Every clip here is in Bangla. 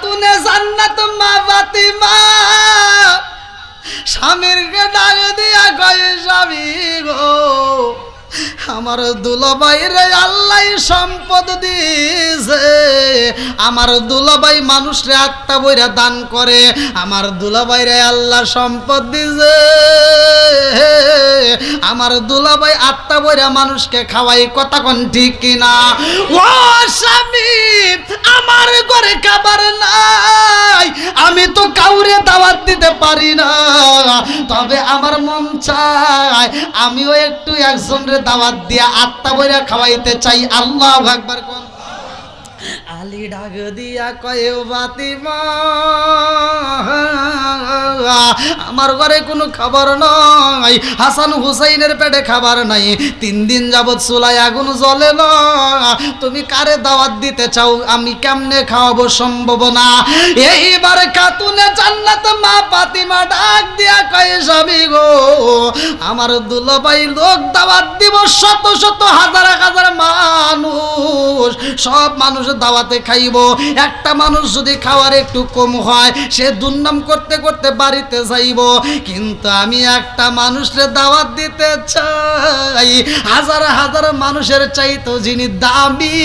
খাতুনে জান্নাত মা ফাতিমা স্বামীরকে ডাক দিয়া কয় স্বামী গো আমার দুলাভাই রে আল্লাহ সম্পদ দিয়েছে আমার দুলাভাই মানুষরে আত্মা বইরা দান করে আমার দুলাভাই রে আল্লাহ সম্পদ দিয়েছে আমার দুলাভাই আত্মা বইরা মানুষকে খাওয়াই কথা কোন ঠিক কিনা ও স্বামী আমার ঘরে খাবার নাই আমি তো কাউরে দাওয়াত দিতে পারি না তবে আমার মন চায় আমিও একটু একজনের দাওয়াত দিয়া আত্মা বইরা খাওয়াইতে চাই আল্লাহু আকবার কোন আলী ডাক দিয়া কয় ফাতিমা আমার ঘরে কোনো খাবার নাই হাসান হুসাইনের পেটে খাবার নাই 3 দিন যাবত চুলায় আগুন জ্বলে না তুমি কারে দাওয়াত দিতে চাও আমি কেমনে খাওয়াবো সম্ভব না এইবার খাতুনে জান্নাত মা ফাতিমা ডাক দিয়া কয় স্বামী গো আমার দুলাভাই লোক দাওয়াত দিব শত শত হাজার হাজার মানুষ সব মানুষ দাওয়াতে খাইব একটা মানুষ যদি খাওয়ার একটু কম হয় সে দুর্নাম করতে করতে বাড়িতে যাইব কিন্তু আমি একটা মানুষের দাওয়াত দিতে চাই হাজার হাজার মানুষের চাইতো যিনি দামি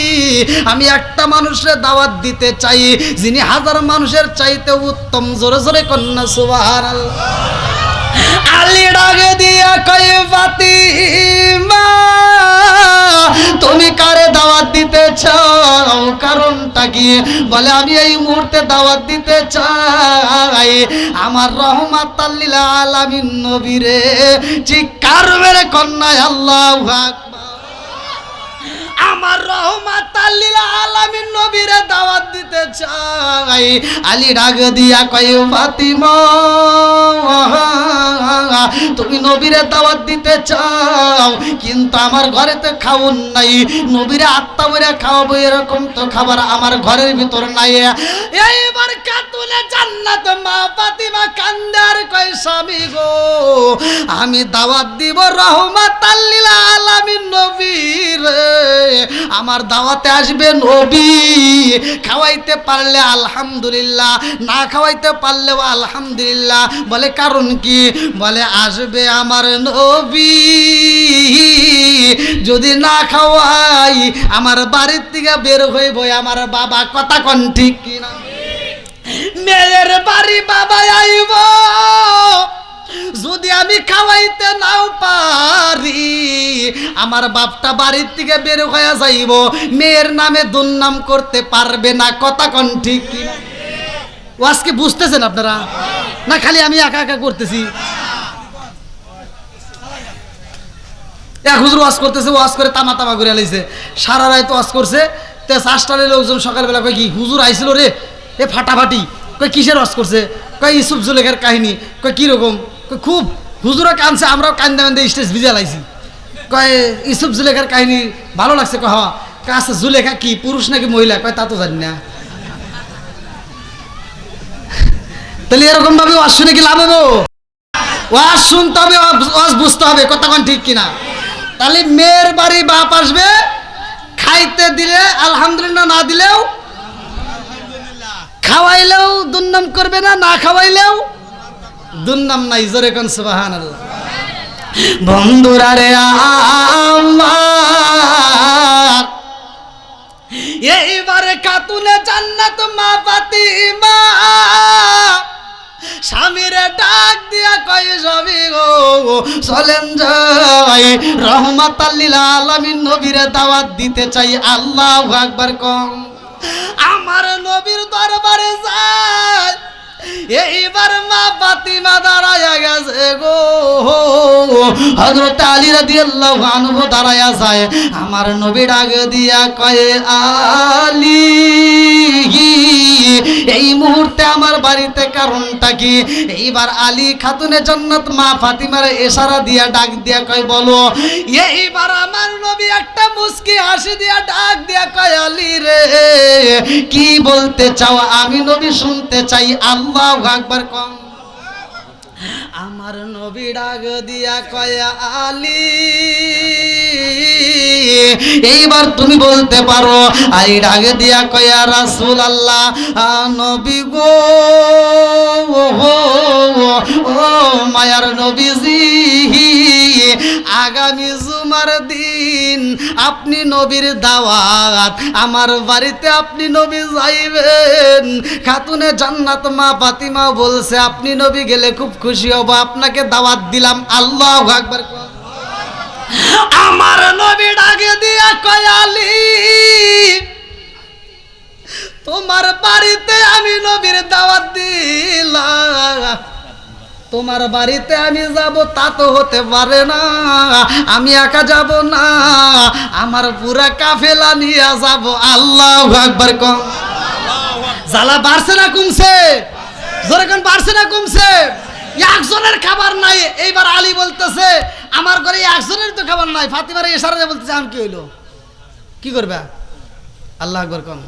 আমি একটা মানুষের দাওয়াত দিতে চাই যিনি হাজার মানুষের চাইতে উত্তম জোরে জোরে কন্যা সুবহানাল্লাহ আলী ডাক দিয়া কয় ফাতিমা তুমি কারে দাওয়াত দিতে চাও কারণটা কি বলে আমি এই মুহূর্তে দাওয়াত দিতে চাই আমার রহমাতাল লিল আলামিন নবীরে চিৎকার মেরে কন্যা আল্লাহু আকবার আমার রহমাতাল লিল আলামিন নবীরে দাওয়াত দিতে চাই আলী ডাক দিয়া কয় ফাতিমা তুমি নবীরে দাওয়াত দিতে চাও কিন্তু আমার ঘরে তো খাওন নাই নবীরে আত্মা বইরা খাওয়াবো এরকম তো খাবার আমার ঘরের ভিতর নাই এইবার খাতুনে জান্নাত মা ফাতিমা কান্দার কয় স্বামী গো আমি দাওয়াত দিব রহমাতাল লিল আলামিন নবীরে আমার দাওয়াতে আসবে নবী খাওয়াইতে পারলে আলহামদুলিল্লাহ না খাওয়াইতে পারলেও আলহামদুলিল্লাহ বলে কারণ কি বলে আসবে আমার নবী যদি না খাওয়াই আমার বাড়ির থেকে বের হইব আমার বাবা কথা কোন ঠিক কিনা মেয়ের বাড়ি বাবা আইব যদি আমি খাওয়াইতে নাও পারি আমার বাপটা বাড়ির থেকে বের হয়ে যাইব মেয়ের নামে দুর্নাম করতে পারবে না কথা কোন ঠিক কিনা ওয়াজকে বুঝতেছেন আপনারা না খালি আমি একা একা করতেছি এক হুজুর ওয়াজ করতেছে ওয়াজ করে তামা তামা করে লাইছে সারা রাত ওয়াজ করছে তে 5টার লোকজন সকালবেলা কয় কি হুজুর আইছিল রে এ ফাটাফাটি কয় কিসের ওয়াজ করছে কয় ইউসুফ জুলেখার কাহিনী কয় কিরকম কয় খুব হুজুরও কানছে আমরাও কান্দে কান্দে স্টেজ ভিজা লাইছি কয় ইউসুফ জুলেখার কাহিনী ভালো লাগছে কয় হওয়া আচ্ছা জুলেখা কি পুরুষ নাকি মহিলা কয় তা তো জানি না তাহলে এরকম ভাবে ওয়াজ শুনে কি লাভ হবো ওয়াজ শুনতে হবে ওয়াজ বুঝতে হবে কতক্ষণ ঠিক কিনা তাহলে মেয়ের বাড়ি বাপ আসবে খাইতে দিলে আলহামদুলিল্লাহ না দিলেও খাওয়াইলেও দুর্নাম করবে না না খাওয়াইলেও দুর্নাম নাই জোরে কোন সুবহানাল্লাহ বন্ধুরা রে আমার এইবারে খাতুনে জান্নাত মা ফাতিমা স্বামীরে ডাক দিয়া কয় স্বামী গো চলেন যাই রহমাতাল লিল আলামিন নবীরে দাওয়াত দিতে চাই আল্লাহু আকবার কম আমার নবীর দরবারে যায় এইবার মা ফাতিমা দাঁড়ায়া গেছে গো হযরত আলী রাদিয়াল্লাহু আনহু দাঁড়ায়া যায় আমার নবী ডাক দিয়া কয় আলী এই মুহূর্তে আমার বাড়িতে কারণটা কি এইবার আলী খাতুনে জান্নাত মা ফাতিমার ইশারা দিয়া ডাক দিয়া কয় বলো এইবার আমার নবী একটা মুস্কি হাসি দিয়া ডাক দিয়া কয় আলী রে কি বলতে চাও আমি নবী শুনতে চাই আল্লাহু আকবার কম আমার নবী ডাক দিয়া কয় আলী এইবার তুমি বলতে পারো। আই ডাকে দিয়া কয়া রাসূলুল্লাহ, নবী গো, ও মায়ার নবীজি, আগামী জুমার দিন আপনি নবীর দাওয়াত, আমার বাড়িতে আপনি নবী যাইবেন। খাতুনে জান্নাত মা ফাতিমা বলছে আপনি নবী গেলে খুব খুশি হব, আপনাকে দাওয়াত দিলাম। আল্লাহু আকবার। আমার নবী ডাকে দিয়া কয় আলী, তোমার বাড়িতে আমি নবীর দাওয়াত দিলাম, তোমার বাড়িতে আমি যাব তা তো হতে পারে না, আমি একা যাব না, আমার পুরা কাফেলা নিয়ে যাব। আল্লাহু আকবার। কম জ্বালা বাড়ছে না কমছে? জোরে কোন বাড়ছে না কমছে? একজনের খাবার নাই। এইবার আলী বলতেছে আমার ঘরে একজনের তো খাবার নাই। ফাতিমার ইশারা বলতেছে আমি কি হইলো, কি করবে? আল্লাহু আকবার। কোন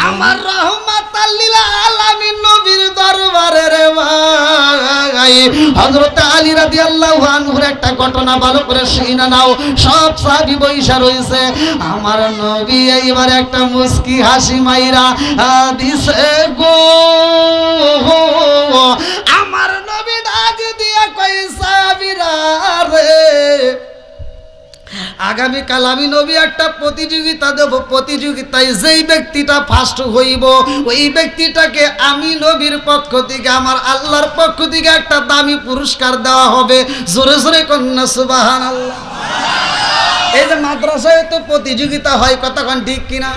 আমার রহমাতাল লিল আলামিন নবীর দরবারে রে ভাই, হযরত আলী রাদিয়াল্লাহু আনহুর একটা ঘটনা ভালো করে শুনে নাও। সব সাহাবী বইসা রইছে। আমার নবী এইবার একটা মুস্কি হাসি মাইরা দিছে গো। আমার নবী ডাক দিয়া কই সাহাবীরা রে, আগামীকাল আমি নবী একটা প্রতিযোগিতা দেব। প্রতিযোগিতায় যেই ব্যক্তিটা ফার্স্ট হইব ওই ব্যক্তিটাকে আমি নবীর পক্ষ থেকে, আমার আল্লাহর পক্ষ থেকে একটা দামি পুরস্কার দেওয়া হবে। জোরে জোরে কন্যা সুবহানাল্লাহ। এই যে মাদ্রাসায় তো প্রতিযোগিতা হয়, কতক্ষণ ঠিক কিনা?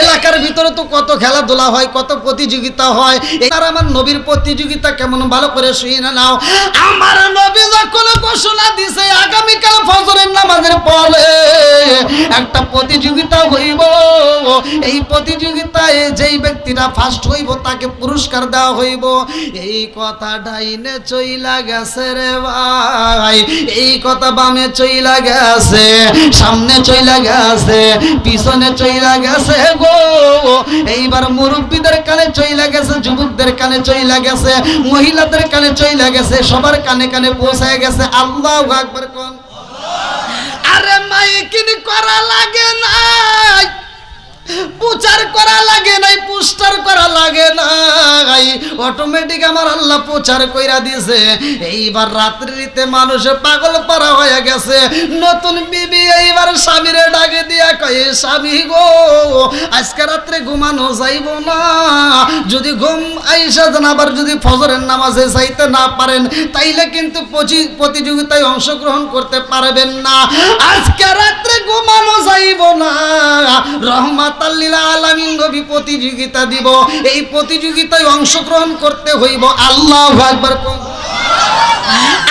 এলাকার ভিতরে তো কত খেলাধুলা হয়, কত প্রতিযোগিতা হয়। আর আমার নবীর প্রতিযোগিতা কেমন ভালো করে শুনে নাও। আমার নবী যখন ঘোষণা দিছে আগামীকাল ফজরের নামাজের পরে একটা প্রতিযোগিতা হইব, এই প্রতিযোগিতায় যেই ব্যক্তিটা ফার্স্ট হইব তাকে পুরস্কার দেওয়া হইব। এই কথা ডাইনে চইলা গেছে রে ভাই, এই কথা বামে চইলা গেছে, সামনে চইলা গেছে, পিছনে চইলা গেছে গো। এইবার মুরব্বীদের কানে চইলা গেছে, যুবকদের কানে চইলা গেছে, মহিলাদের কানে চইলা গেছে, সবার কানে কানে পৌঁছায় গেছে। আল্লাহু আকবার। কোন আরে মাইকিং করা লাগে নাই, প্রচার করা লাগে নাই, পোস্টার করা লাগে নাই, অটোমেটিক আমার আল্লাহ প্রচার কইরা দিয়েছে। এইবার রাত্রিতে মানুষ পাগল পারা হয়ে গেছে। নতুন বিবি এইবার স্বামীরে ডাকে দিয়া কয় স্বামী গো, আজকে রাত্রে ঘুমানো যাইব না, যদি ঘুম আইসা যান আবার যদি ফজরের নামাজে যাইতে না পারেন তাইলে কিন্তু প্রতিযোগিতায় অংশগ্রহণ করতে পারবেন না। আজকে রাত্রে ঘুমানো যাইব না, রহমাতাল লিল আলামিন নবী প্রতিযোগিতা দিব, এই প্রতিযোগিতায় অংশগ্রহণ করতে হইব। আল্লাহু আকবার।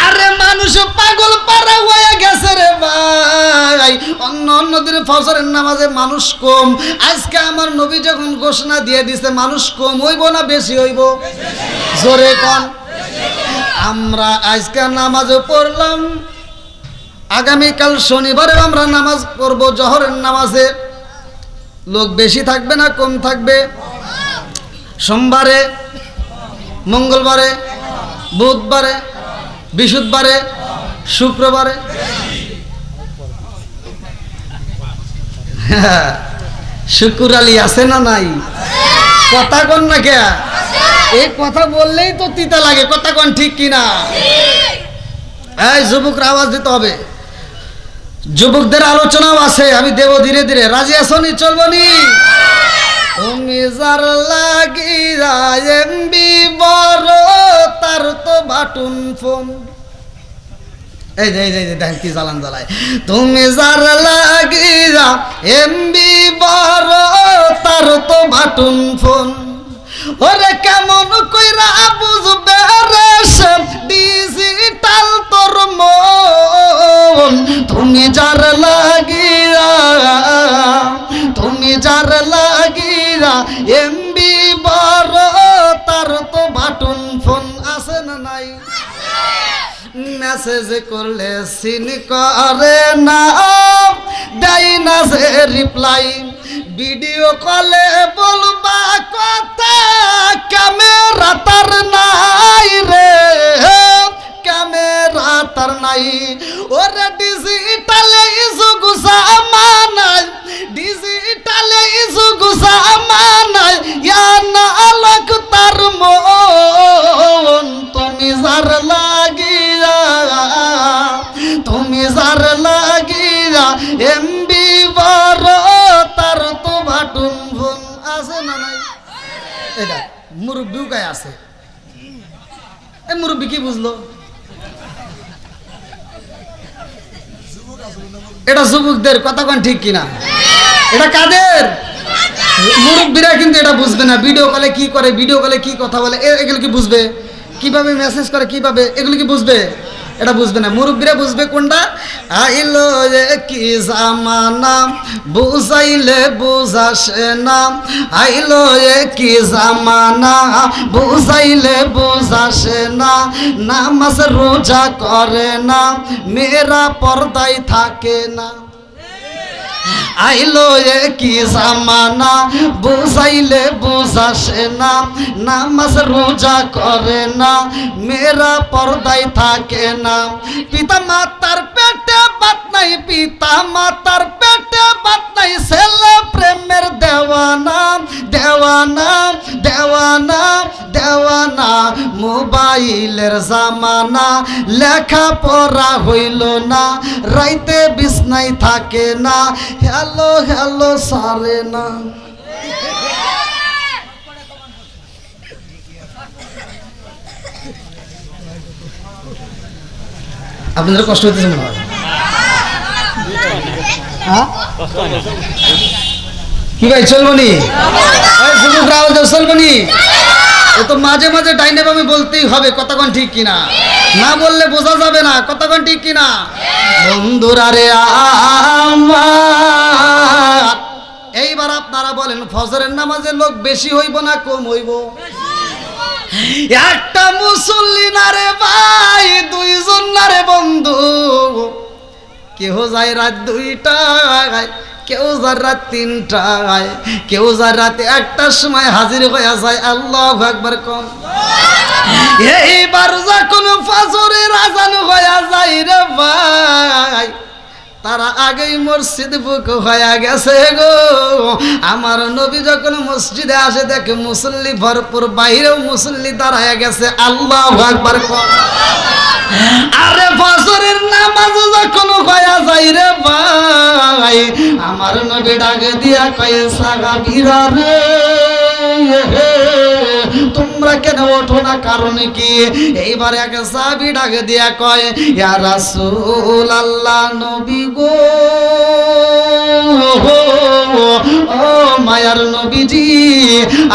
আরে মানুষ পাগল পারা হয়ে গেছে রে ভাই। অন্য দিন ফজরের নামাজে মানুষ কম, আজকে আমার নবী যখন ঘোষণা দিয়ে দিছে মানুষ কম হইব না বেশি হইব? জোরে কোন। আমরা আজকে নামাজে পড়লাম, আগামীকাল শনিবারে আমরা নামাজ পড়ব জোহরের নামাজে, লোক বেশি থাকবে না কম থাকবে? সোমবারে, মঙ্গলবারে, বুধবারে, বৃহস্পতিবারে, শুক্রবারে। শুকুর আলী আছে না নাই? কথা কন না কে? এই কথা বললেই তো তিতা লাগে। কথা কন ঠিক কিনা? এই যুবকরা আওয়াজ দিতে হবে। যুবকদের আলোচনাও আছে, আমি দেব ধীরে ধীরে। রাজি আসনি? চলবনি? তুমি যার লাগিরা এমবি বড় তার তো বাটুন ফোন। এই যে দেখেন কি জ্বালান জ্বালায়। তুমি যার লাগিরা এমবি বড় তার তো বাটুন ফোন, ওরে কেমন কইরা বুঝবে রে সে ডিজিটাল তোর মন। তুমি যার লাগিরা, তুমি যার লাগিরা এমবি বড় তার তো বাটুন ফোন আছে না নাই? মেসেজ করলে সিন করে না, দেয় না যে রিপ্লাই, ভিডিও কলে বলবা কথা ক্যামেরা তার নাই রে, ক্যামেরা তার নাই। ওরে ডিজিটালে যুগ এটা মুরব্বিও গায়ে আছে। এই মুরব্বি কি বুঝলো? এটা যুবকদের কথা কোন ঠিক কিনা? এটা কাদের? মুরব্বিরা কিন্তু এটা বুঝবে না। ভিডিও কলে কি করে, ভিডিও কলে কি কথা বলে, এগুলো কি বুঝবে? কিভাবে মেসেজ করে, কিভাবে, এগুলো কি বুঝবে? এটা বুঝবে না। মুরব্বিরা বুঝবে কোনটা? আইলো কি জামানা বুঝাইলে বুঝাসে না, আইলো কি জামানা বুঝাইলে বুঝাসে না, নামাজ রোজা করে না, মেয়েরা পর্দায় থাকে না। আইলো কি জামানা বুঝাইলে বুঝাসে না, নামাজ রোজা করে না, মেয়েরা পর্দায় থাকে না। পিতা মাতার পেটে বাত নাই, পিতা মাতার পেটে বাত নাই, ছেলে প্রেমের দেওয়ানা দেওয়ানা দেওয়ানা দেওয়ানা। মোবাইলের জামানা, লেখা পড়া হইল না, রাইতে বিছনায় থাকে না, হ্যালো হ্যালো সারে না। আপনাদের কষ্ট হইতেছে মনে হয়? কি ভাই চলবো নি? চলবো নি? ও তো মাঝে মাঝে ডাইনে বামে বলতেই হবে, কতক্ষণ ঠিক কিনা? না বললে বোঝা যাবে না কতক্ষণ ঠিক কিনা। বন্ধুরা রে আমার, এইবার আপনারা বলেন ফজরের নামাজে লোক বেশি হইব না কম হইব? একটা মুসল্লি না রে ভাই, দুইজন না রে বন্ধু। কেউ যায় রাত 2টায়, কেউ যায় রাত 3টায়, কেউ যায় রাতে 1টার সময় হাজির হয়ে যায়। আল্লাহু আকবার কম। এইবার যখন ফজরের আজান হয়ে যায় রে ভাই, তারা আগেই মসজিদ বুক হয়ে গেছে গো। আমার নবী যখন মসজিদে আসে দেখে মুসল্লি ভরপুর, বাইরেও মুসল্লি দাঁড়ায় গেছে। আল্লাহু আকবার কম। আরে ফজরের নামাজ যখন হয়ে যায় রে ভাই, আমার নবী ডাকে দিয়া কয়ে সাহাবীরা রে, তোমরা কেন ওঠো না? কারণ কি? এইবার এক সাহাবী ডাকে দিয়া কয়, ইয়া রাসূলুল্লাহ, নবী গো, ও মায়ার নবীজি,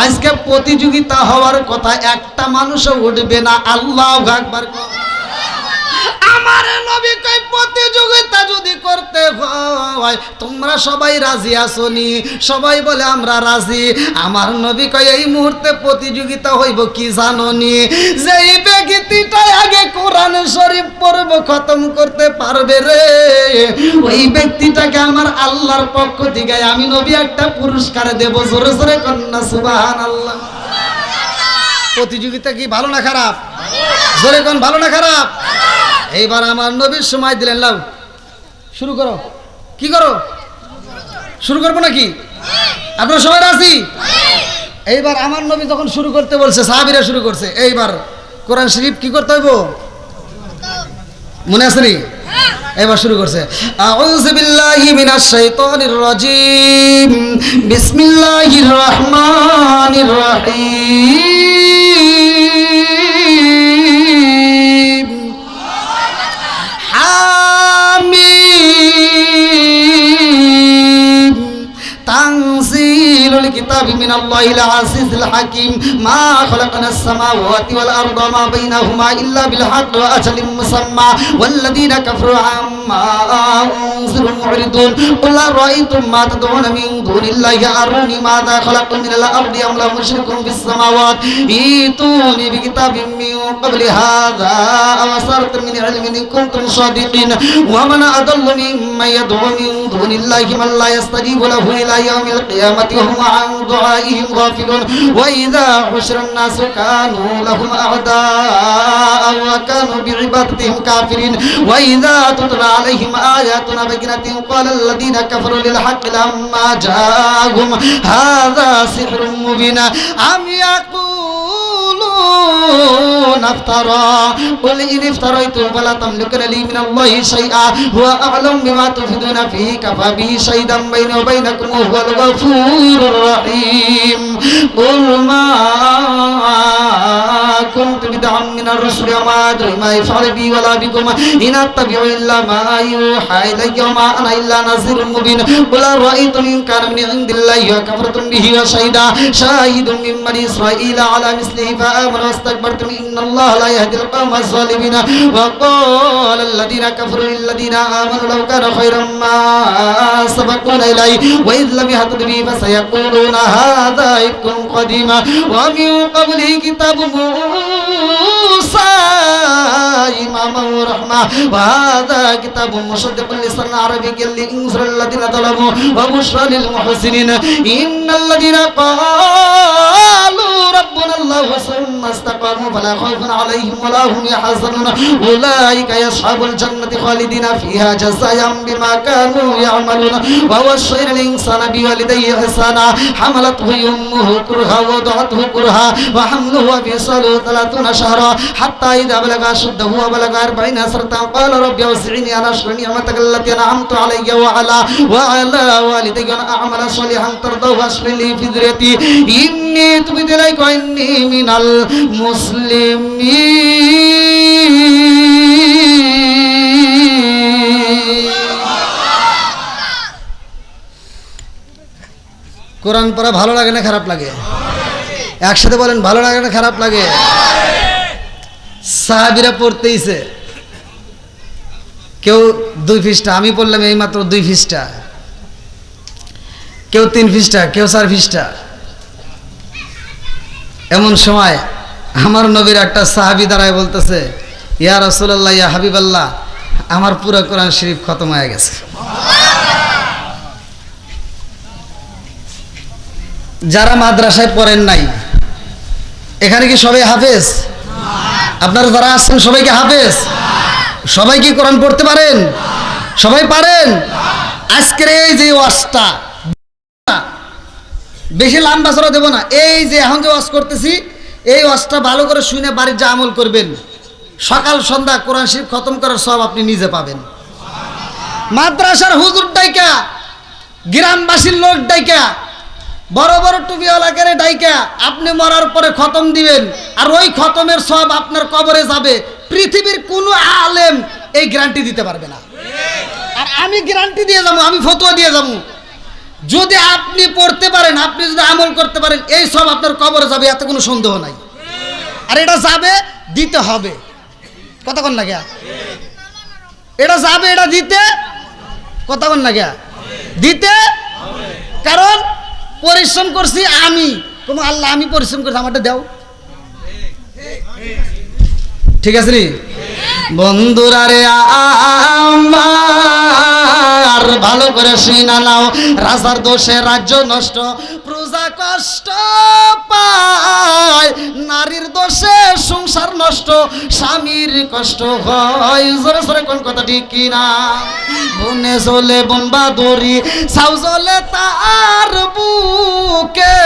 আজকে প্রতিযোগিতা হওয়ার কথা, একটা মানুষও উঠবে না। আল্লাহু আকবার। আমার নবী কই প্রতিযোগিতা যদি করতে হয় তোমরা সবাই রাজি আছো নি? সবাই বলে আমরা রাজি। আমার নবী কই এই মুহূর্তে প্রতিযোগিতা হইব কি জানো নি? যেই ব্যক্তিটা আগে কোরআন শরীফ পড়ব খতম করতে পারবে রে, ওই ব্যক্তিটাকে আমার আল্লাহর পক্ষ থেকে আমি নবী একটা পুরস্কার দেব। জোরে জোরে কন্যা সুবহানাল্লাহ। প্রতিযোগিতা কি ভালো না খারাপ? জোরে কোন ভালো না খারাপ? এইবার আমার নবীর সময় দিলেন, লাও শুরু করো। কি করো? শুরু করবো নাকি? আপনারা সবাই রাজি? এইবার আমার নবী যখন শুরু করতে বলছে, সাহাবীরা শুরু করছে। এইবার কোরআন শরীফ কি করতে হইব? মনে আছে নি? এবার শুরু করছে। আউযু বিল্লাহি মিনাশ শাইতানির রাজিম, বিসমিল্লাহির রহমানির রহিম। হামিম তানজিলুল কিতাবি মিনাল্লাহিল আজিজিল হাকিম। মা খালাকনাস সামাওয়াতি ওয়াল আরদা মা বাইনাহুমা ইল্লা বিল হাক্কি ওয়া আজালিম মুসাম্মা ওয়াল্লাযীনা কাফারু আম্মা উনজিরু মু'রিদুন। কুল আরাআইতুম মা তাদউনা মিন দুনিল্লাহি আরুনি মাযা খালাকতুম মিনাল আরদি আম লাহুম মুশরিকুন ফিস সামাওয়াতি ইতুনি বিকিতাবিম মিন ক্বাবলি হাযা আও আসারতুম মিন ইলমিন ইন কুনতুম সাদিকিন। ওয়া মান আদাল্লু মিম্মান ইয়াদউ মিন দুনিল্লাহি মান লা ইয়াস্তাজিবু লাহু ইলা ইয়াউমিল কিয়ামাতি ওয়া হুম আন দুআইহিম গাফিলুন। ওয়া ইযা হুশিরান নাসু কানু লাহুম আ'দাআ ওয়া কানু বিইবাদাতিহিম কাফিরিন। ওয়া ইযা তুতলা আলাইহিম আয়াতুনা বাইয়িনাতিন ক্বালা আল্লাযীনা কাফারু লিল হাক্কি লাম্মা জাআহুম হাযা সিহরুম মুবিন। আম ইয়াকুলুনা افترى قل إن افتريت فلا تملكن لي من الله شيئا هو أعلم بما تفيدون فيه كفى به شهيدا بيني وبينكم وهو الغفور الرحيم قل ما كنت بدعا من الرسل وما أدري ما يفعل بي ولا بكم إن أتبع إلا ما يوحى إلي وما أنا إلا نذير مبين قل أرأيتم إن كان من عند الله وكفرتم به وشهد شاهد من بني إسرائيل على مثله فآمنوا واستكبرتم إن الله لا يهدي القوم الظالمين وقال الذين كفروا للذين آمنوا لو كان خيرا ما سبقونا إليه وإذ لم يهتدوا به فسيقولون هذا إفك قديم ومن قبله كتاب موسى إماما ورحمة وهذا كتاب مصدق لسانا عربيا لينذر الذين ظلموا وبشرى للمحسنين إن الذين قالوا ربنا الله ثم استقاموا فلا خوف عليهم ولا هم يحزنون أولئك أصحاب الجنة خالدين فيها جزاء بما كانوا يعملون ووصينا الإنسان بوالديه إحسانا حملته أمه كرها ووضعته كرها وحمله وفصاله 30 شهرا حتى إذا بلغ أشده وبلغ 40 سنة قال رب أوزعني أن أشكر نعمتك التي أنعمت علي وعلى والدي وأن أعمل صالحا ترضاه وأصلح لي في ذريتي إني تبت إليك وإني من المسلمين কোরআন পড়া ভালো লাগে না খারাপ লাগে? একসাথে বলেন, ভালো লাগে না খারাপ লাগে? সাহাবীরা পড়তেইছে, কেউ 2 পৃষ্ঠা, আমি পড়লাম এই মাত্র 2 পৃষ্ঠা, কেউ 3 পৃষ্ঠা, কেউ 4 পৃষ্ঠা। এমন সময় আমার নবীর একটা সাহাবী দাঁড়ায় বলতেছে, ইয়া রাসূলুল্লাহ, ইয়া হাবিবাল্লাহ, আমার পুরো কোরআন শরীফ খতম হয়ে গেছে। যারা মাদ্রাসায় পড়েন নাই, এখানে কি সবাই হাফেজ? আপনারা যারা আসছেন সবাই কি হাফেজ? সবাই কি কোরআন পড়তে পারেন? সবাই পারেন? আজকের এই যে ওয়াজটা বেশি লম্বা চড়া দেব না, এই যে এখন যে ওয়াজ করতেছি এই ওয়াজটা ভালো করে শুনে বাড়ির যা আমল করবেন, সকাল সন্ধ্যা কোরআন শরীফ খতম করার সব আপনি নিজে পাবেন। মাদ্রাসার হুজুর ডাইকা, গ্রামবাসীর লোক ডাইকা, বড় বড় টুপিওয়ালাকে ডাইকা আপনি মরার পরে খতম দিবেন, আর ওই খতমের সব আপনার কবরে যাবে। পৃথিবীর কোনো আলেম এই গ্যারান্টি দিতে পারবে না, আর আমি গ্যারান্টি দিয়ে যাবো, আমি ফতোয়া দিয়ে যাবো, যদি আপনি পড়তে পারেন, আপনি যদি আমল করতে পারেন, এই সব আপনার কবরে যাবে, এত কোনো সন্দেহ নাই। আর এটা যাবে, দিতে হবে। কতক্ষণ লাগে? এটা যাবে, এটা দিতে কতক্ষণ লাগে? দিতে। কারণ পরিশ্রম করছি আমি, তুমি আল্লাহ আমি পরিশ্রম করছি, আমারটা দাও। ঠিক আছে নি বন্ধুরা রে? আমার ভালো করে শুনা নাও, রাজার দোষে রাজ্য নষ্ট, প্রজা কষ্ট পায়, নারীর দোষে সংসার নষ্ট, স্বামীর কষ্ট হয়। জোরে জোরে কোন কথা ঠিক কিনা? বনে চলে বনবাদরি, সাউ চলে তার বুকে,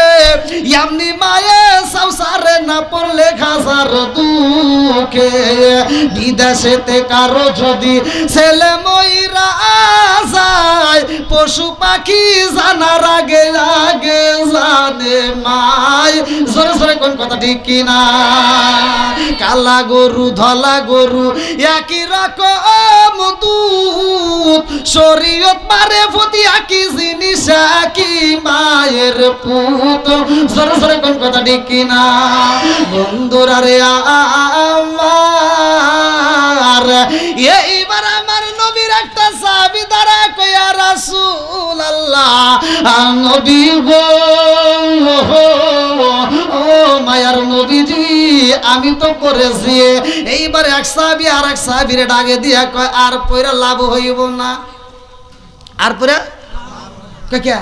এমনি মায়ে সাউ সারে না পড়লে খাসার দুঃখে। বিদেশেতে কারো যদি ছেলে মইরা যায়, পশু পাখি জানার আগে আগে জানে মাই। জোরে জোরে কোন কথা ঠিক কিনা? কালা গরু ধলা গরু একই রকম দুধ, শরীয়ত মারে ফতি একই জিনিস একই মায়ের পুত। জোরে জোরে কোন কথা ঠিক কিনা? বন্ধুরা রে আমার, এইবার আমার নবীর একটা সাহাবী দাঁড়া কইয়া, রাসূলুল্লাহ, নবী গো, ও মায়ার নবীজি, আমি তো করেছি। এইবার এক সাহাবী আর এক সাহাবীরে ডাকে দিয়া কয়, আর পয়রা লাভ হইব না। আর পরে কে কে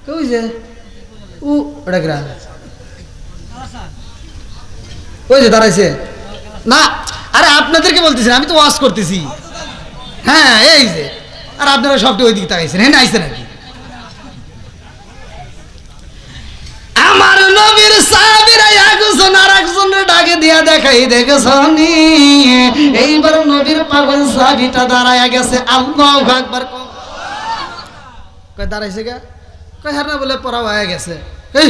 কই যে ও ডাকরা ওই যে দাঁড়াইছে না? আরে আপনাদেরকে বলতেছেন, আমি তো ওয়াজ করতেছি। হ্যাঁ এই যে, আর আপনারা সবটি ওই দিকে তাকাইছেন। হ্যাঁ আইছে নাকি? আমার নবীর সাহাবীরা একজন আর একজনের ডাকে দিয়া দেখ দেখাই দেখছনি এইবার নবীর পাগল সাহাবীটা দাঁড়ায়া গেছে আল্লাহু আকবার কয় দাঁড়াইছে গা কয় হার না বলে পড়া হয়ে গেছে এই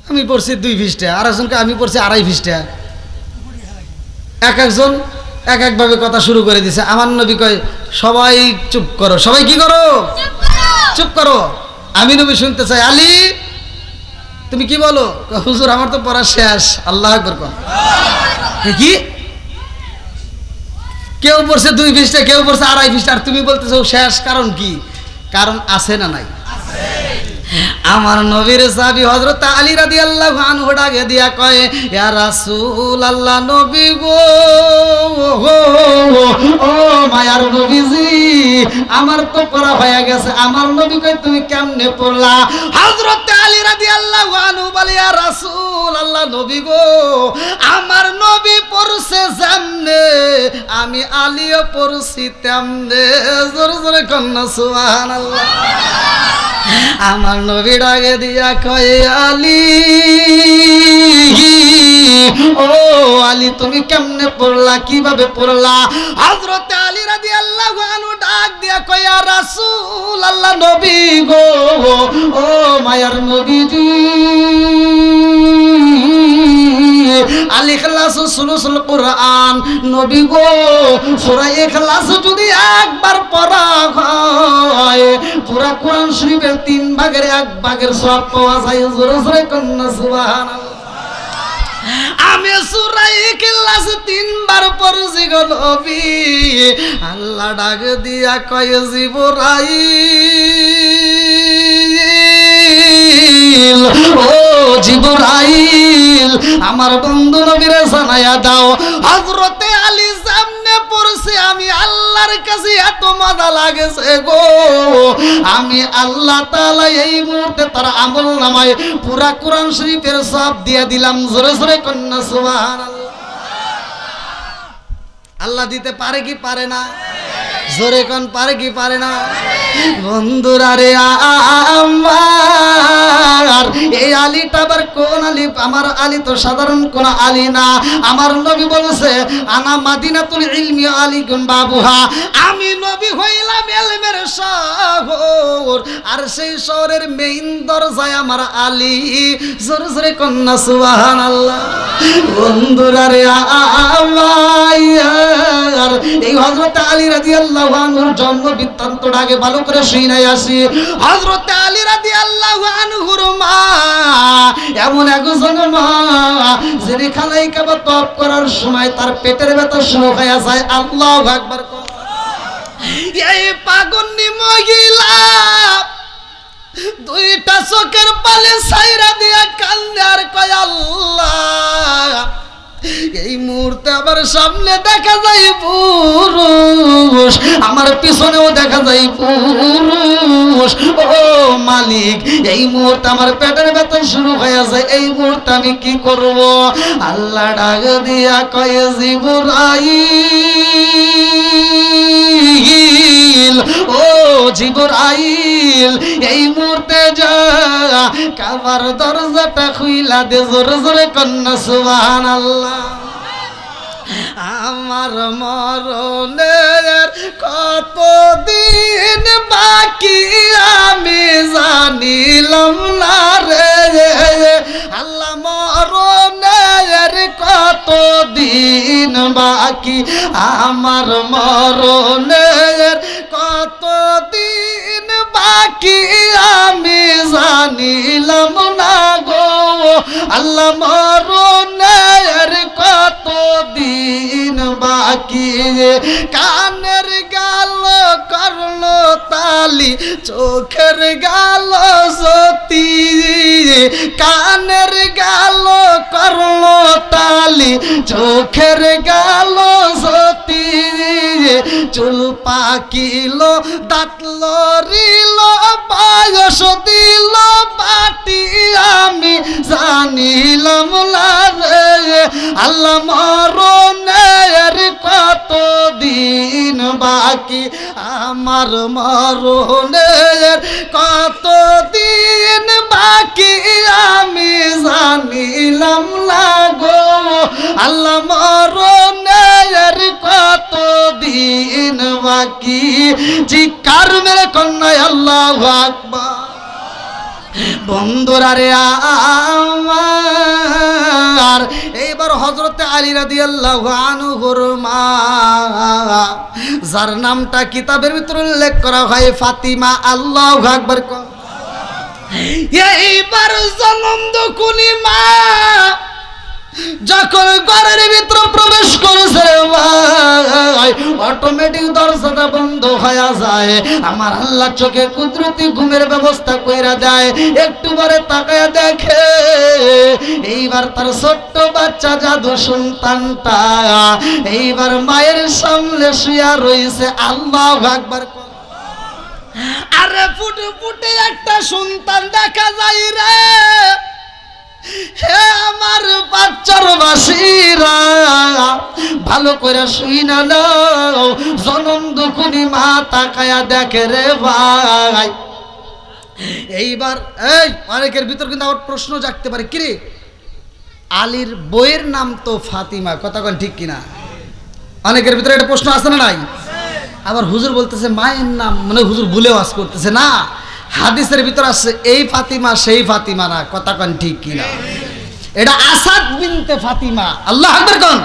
আমি পড়ছি 2 পৃষ্ঠা আর একজনকে আমি পড়ছি 2.5 পৃষ্ঠা এক একজন এক একভাবে কথা শুরু করে দিছে আমার নবী কয় সবাই চুপ করো সবাই কি করো চুপ করো আমি নবী শুনতে চাই আলী তুমি কি বলো হুজুর আমার তো পড়া শেষ আল্লাহু আকবার কোন কি কেউ পড়ছে 2 পৃষ্ঠা কেউ পড়ছে 2.5 পৃষ্ঠা আর তুমি বলতেছো শেষ কারণ কি কারণ আছে না নাই আমার নবীর সাহাবী হযরত আলী রাদিয়াল্লাহু আনহু ডাকে দিয়া কয় ইয়া রাসূলুল্লাহ নবী গো ও মায়ার নবীজি আমার তো পড়া হয়ে গেছে আমার নবী কয় তুমি কেমনে পড়লা হযরত আলী রাদিয়াল্লাহু আনহু বলে ইয়া রাসূলুল্লাহ নবী গো আমার নবী পড়ছে যেমনে আমি আলীও পড়ছি তেমনে জোরে জোরে কন্না সুবহানাল্লাহ আমার নবী ডাকে দিয়া কয় আলী ও আলী তুমি কেমনে পড়লা কিভাবে পড়লা হযরত আলী রাদিয়াল্লাহু আনহু ডাক দিয়া কয় ইয়া রাসূলুল্লাহ নবী গো ও মায়ার নবীজি আল ইখলাস সুলুসুল কুরআন নবী গো সূরা ইখলাস যদি একবার পড়া হয় পুরা কোরআন শরীফের 3 ভাগের 1 ভাগের সওয়াব পাওয়া যায় জোরে জোরে কন্না সুবহানাল্লাহ আমি সূরা ইখলাস 3 বার পড়ছি গো নবী আল্লাহ ডাক দিয়া কয় জিবরাইল ও জিবরাইল আমার বন্ধু নবীরে জানায়া দাও হযরতে আলী সামনে পড়ছে আমি আল্লাহর কাছে এত মজা লাগেছে গো আমি আল্লাহ তাআলা এই মুহূর্তে তার আমলনামায় পুরা কোরআন শরীফের সওয়াব দিয়ে দিলাম জোরে জোরে কন্না সুবহানাল্লাহ আল্লাহ দিতে পারে কি পারে না জোরে কোন পারে কি পারে না বন্ধুরা রে আমার এই আলীটা আবার কোন আলী আমার আলী তো সাধারণ কোন আলী না আমার নবী বলেছে আনা মাদিনাতুল ইলমি আলীকুন বাবুহা আমি নবী হইলাম ইলমের শহর আর সেই শহরের মেইন দরজায় আমার আলী জোরে জোরে কন্না সুবহানাল্লাহ বন্ধুরা রে আমার এই হযরত আলী রাদিয়াল্লাহু আনহুর জন্ম বৃত্তান্তটা আগে ভালো করে শুনাই আসি হযরত আলী রাদিয়াল্লাহু আনহুর মা এমন একজন মা যিনি খানায় কাবা তওয়াফ করার সময় তার পেটের ব্যথা শুরু হয়ে যায় আল্লাহু আকবার এই পাগন্নি মহিলা 2টা চোখের পালে ছাইরা দিয়া কান্দে আর কয় আল্লাহ এই মুহূর্তে আমার সামনে দেখা যায় পুরুষ আমার পিছনেও দেখা যায় পুরুষ ও মালিক এই মুহূর্তে আমার পেটের ব্যথা শুরু হয়ে যায় এই মুহূর্তে আমি কি করব আল্লাহ ডাক দিয়া কয় জিবরাইল ও জিবরাইল এই মুহূর্তে যা কাবার দরজাটা খুইলা দে জোরে জোরে কন্না সুবহানাল্লাহ আমার মরণের কতদিন বাকি আমি জানিলাম না রে আল্লাহ মরণের কতদিন বাকি আমার মরণের কতদিন বাকি আমি জানিলাম না গো আল্লাহ মরণের কতদিন বাকি কানের গাল করলো তালি চোখের গাল জ্যোতি কানের গাল করলো তালি চোখের গাল জ্যোতি চুল পাকিল দাঁত লড়িল বয়স দিল বাটি আমি জানিলাম না রে আল্লাহ মরণের কতদিন বাকি আমার মরণের কতদিন বাকি আমি জানিলাম না গো আল্লাহ মরণের কত দিন বাকি, চিৎকার মেরে কন্যা আল্লাহু আকবার। বন্ধুরা রে আমার, এইবার হযরতে আলী রাদিয়াল্লাহু আনহুর মা, যার নামটা কিতাবের ভিতরে উল্লেখ করা হয় ফাতিমা, আল্লাহু আকবার। এইবার জনম দুকুনি মা যখন ঘরের ভিতরে প্রবেশ করেছে, অটোমেটিক দরজাটা বন্ধ হয়ে যায়। আমার আল্লাহ চোখে কুদরতি ঘুমের ব্যবস্থা কইরা দেয়। একটু পরে তাকায় দেখে এইবার তার ছোট্ট বাচ্চা জাদু সন্তানটা এইবার মায়ের সামনে শুয়া রয়েছে। আল্লাহু আকবার। আরে ফুটে ফুটে একটা সন্তান দেখা যায় রে। হে আমার বাচ্চার বাসীরা, ভালো করে শুই না নাও, জনম দুকুনি মা তাকায়া দেখে রে ভাই। এইবার এই অনেকের ভিতর কিন্তু আমার প্রশ্ন জাগতে পারে, কিরে আলীর বইয়ের নাম তো ফাতিমা, কথা কোন ঠিক কিনা? অনেকের ভিতরে একটা প্রশ্ন আছে না নাই? আবার হুজুর বলতেছে মায়ের নাম, মানে হুজুর ভুলে ওয়াজ করতেছে না, হাদিসের ভিতর আছে এই ফাতিমা সেই ফাতিমা না, কথা কোন ঠিক কিনা? এটা আসাদ বিনতে ফাতিমা। আল্লাহু আকবার কোন।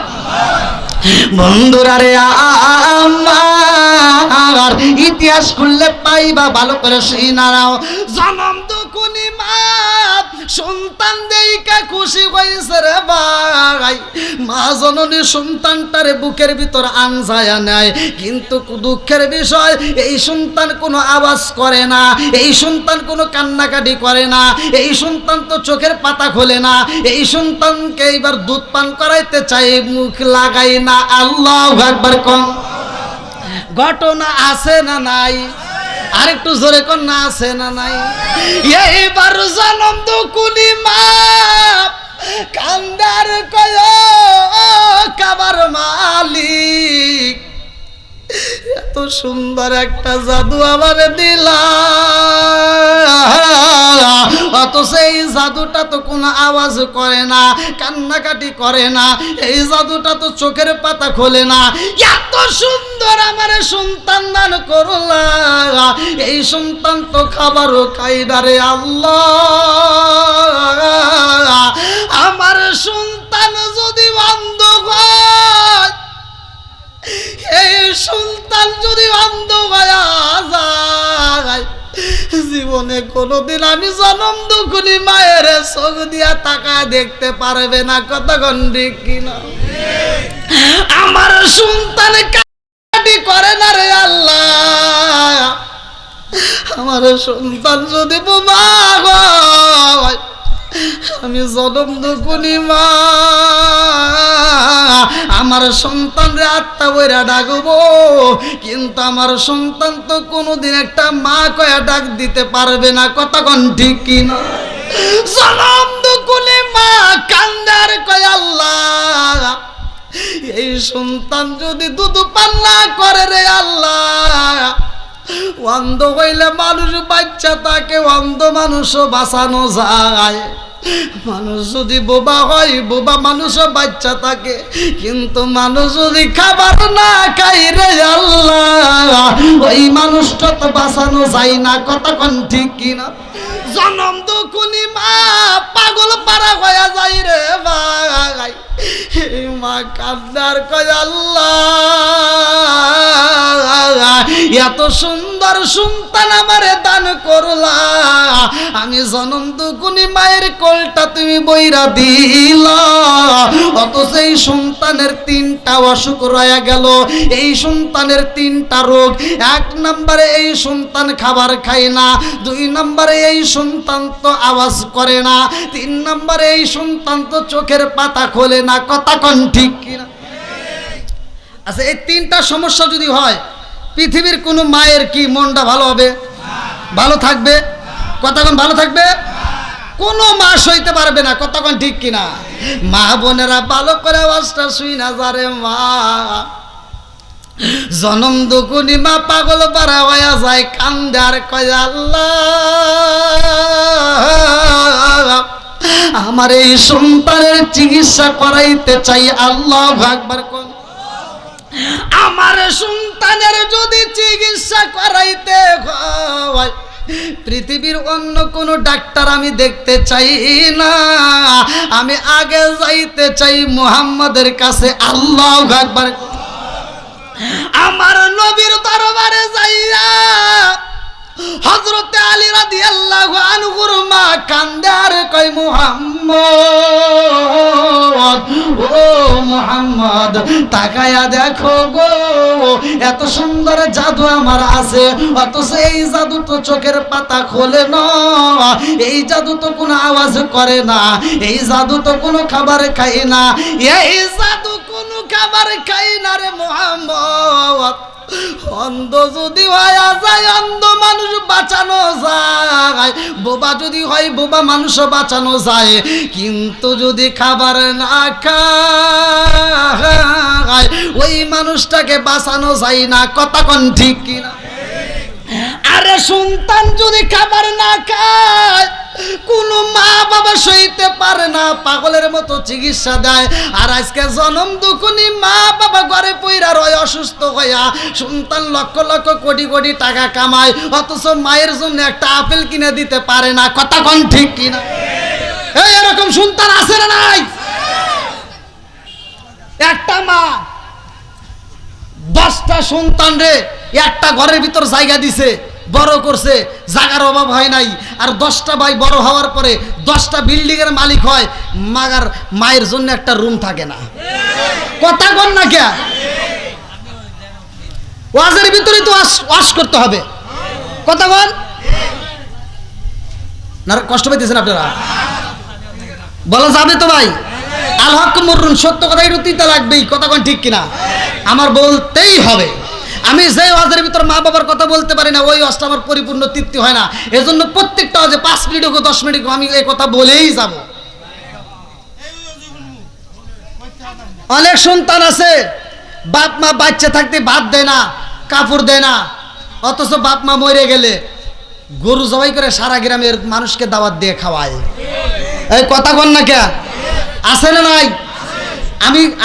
বন্ধুরা রে আমার, ইতিহাস খুললে পাইবা, ভালো করে শুনাও। জনম দুকুনি মা সন্তান দেইকা খুশি হইছে রে ভাই। মা জননী সন্তানটারে বুকের ভিতর আনজায়া নেয়, কিন্তু দুঃখের বিষয় এই সন্তান কোনো আওয়াজ করে না, এই সন্তান কোনো কান্নাকাটি করে না, এই সন্তান তো চোখের পাতা খোলে না। এই সন্তানকে এইবার দুধ পান করাইতে চাই, মুখ লাগাই না। আল্লাহু আকবার কোন। ঘটনা আছে না নাই? আরেকটু জোরে কোন না আছে না নাই? এইবার জনম দুকুনি মা কান্দার কয় কাবার মালিক, এত সুন্দর একটা জাদু আমার দিলা, অথচ এই জাদুটা তো কোনো আওয়াজ করে না, কান্নাকাটি করে না, এই জাদুটা তো চোখের পাতা খোলে না। এত সুন্দর আমার সন্তান দান করলা, এই সন্তান তো খাবারও খাই না রে আল্লাহ। আমার সন্তান যদি অন্ধ হয়, এই সন্তান যদি অন্ধ হয়ে যায়, জীবনে কোনোদিন আমি জনম দুকুনি মায়ের চোখ দিয়া তাকায় দেখতে পারবে না, কতক্ষণ ঠিক কিনা? আমার সন্তান কাটি করে না রে আল্লাহ। আমার সন্তান যদি বোমা হয়, আমি জনম দুকুনি মা আমার সন্তানরে আত্মা বইরা ডাকবো, কিন্তু আমার সন্তান তো কোনোদিন একটা মা কয়া ডাক দিতে পারবে না, কতক্ষণ ঠিক কিনা? জনম দুকুনি মা কান্দার কয় আল্লাহ, এই সন্তান যদি দুধ পান না করে রে আল্লাহ, অন্ধ হইলে মানুষ বাচ্চা তাকে অন্ধ মানুষও বাঁচানো যায়। মানুষ যদি বোবা হয়, বোবা মানুষও বাচ্চা থাকে, কিন্তু মানুষ যদি খাবার না খাই রে আল্লাহ, ওই মানুষটা তো বাঁচানো যায় না, কতক্ষণ ঠিক কিনা? জনম দুকুনি মা পাগল পারা হয়ে যায় রে ভাই। এই মা কান্দার কয় আল্লাহ, এত সুন্দর সন্তান আমারে দান করলা, আমি জনম দুকুনি মায়ের কোলটা তুমি বইরা দিলা, অথচ এই সন্তানের 3টা অসুখ রয়ে গেল। এই সন্তানের 3টা রোগ। 1 নম্বরে এই সন্তান খাবার খায় না, 2 নম্বরে এই সন্তান তো আওয়াজ করে না, 3 নম্বরে এই সন্তান তো চোখের পাতা খোলে না, কতক্ষণ ঠিক কিনা? আচ্ছা, এই 3টা সমস্যা যদি হয়, পৃথিবীর কোনো মায়ের কি মনটা ভালো হবে? ভালো থাকবে? কতক্ষণ ভালো থাকবে? কোনো মা সইতে পারবে না, কতক্ষণ ঠিক কিনা? মা বোনেরা ভালো করে আওয়াজটা শুই না যারে মা, জনম দুকুনি মা পাগল পারা হয়ে যায়, কান্দার কয় আল্লাহ, আমার এই সন্তানের চিকিৎসা করাইতে চাই। আল্লাহু আকবার। আমার সন্তানের যদি চিকিৎসা করাইতে হয়, পৃথিবীর অন্য কোন ডাক্তার আমি দেখতে চাই না, আমি আগে যাইতে চাই মুহাম্মাদের কাছে। আল্লাহু আকবার। আমার নবীর দরবারে যাইয়া হযরতে আলী রাদিয়াল্লাহু আনহুর মা কান্দে আর কয়, মুহাম্মদ, ও মুহাম্মদ, তাকায়া দেখো গো, এত সুন্দর জাদু আমার আছে, অথচ এই জাদু তো চোখের পাতা খোলে না, এই জাদু তো কোনো আওয়াজ করে না, এই জাদু তো কোনো খাবার খায় না, এই জাদু কোনো খাবার খায় না রে মুহাম্মদ। অন্ধ যদি হয়ে যায় অন্ধ মানুষ বাঁচানো যায়, বোবা যদি হয় বোবা মানুষও বাঁচানো যায়, কিন্তু যদি খাবার না খায় ওই মানুষটাকে বাঁচানো যায় না। কথা কোন ঠিক কিনা? আরে সন্তান যদি খাবার না খায় কোন মা বাবা সইতে পারে না, পাগলের মতো চিকিৎসা দেয়। আর আজকে জনম দুকুনি মা বাবা ঘরে পইরা রয় অসুস্থ হইয়া, সন্তান লক্ষ লক্ষ কোটি কোটি টাকা কামায়, অথচ মায়ের জন্য একটা আপেল কিনে দিতে পারে না। কথা কোন ঠিক কিনা? এই এরকম সন্তান আছে না নাই? একটা মা 10টা সন্তান রে একটা ঘরের ভিতর জায়গা দিছে, বড় করছে, জায়গার অভাব হয় নাই। আর 10টা ভাই বড় হওয়ার পরে 10টা বিল্ডিং এর মালিক হয়, মাগার মায়ের জন্য একটা রুম থাকে না। কথা বল না কে? ওয়াজের ভিতরে তো ওয়াশ করতে হবে। কথা বল না, কষ্ট পাইতেছেন আপনারা? বলা যাবে তো ভাই? আল হক মুররুন, সত্য কথা একটু তিতা লাগবেই। কথা কোন ঠিক কিনা? আমার বলতেই হবে। আমি যে ওয়াজের ভিতর মা বাবার কথা বলতে পারি না, ওই ওয়াজটা আমার পরিপূর্ণ তৃপ্তি হয় না। এজন্য প্রত্যেকটা ওয়াজে 5 মিনিট হোক 10 মিনিট হোক আমি এই কথা বলেই যাব। অনেক সন্তান আছে বাপ মা বাচ্চা থাকতে ভাত দেয় না, কাপড় দেয় না, অথচ বাপ মা মরে গেলে গরু জবাই করে সারা গ্রামের মানুষকে দাওয়াত দিয়ে খাওয়ায়। এই কথা বল না কে? আছে না নাই?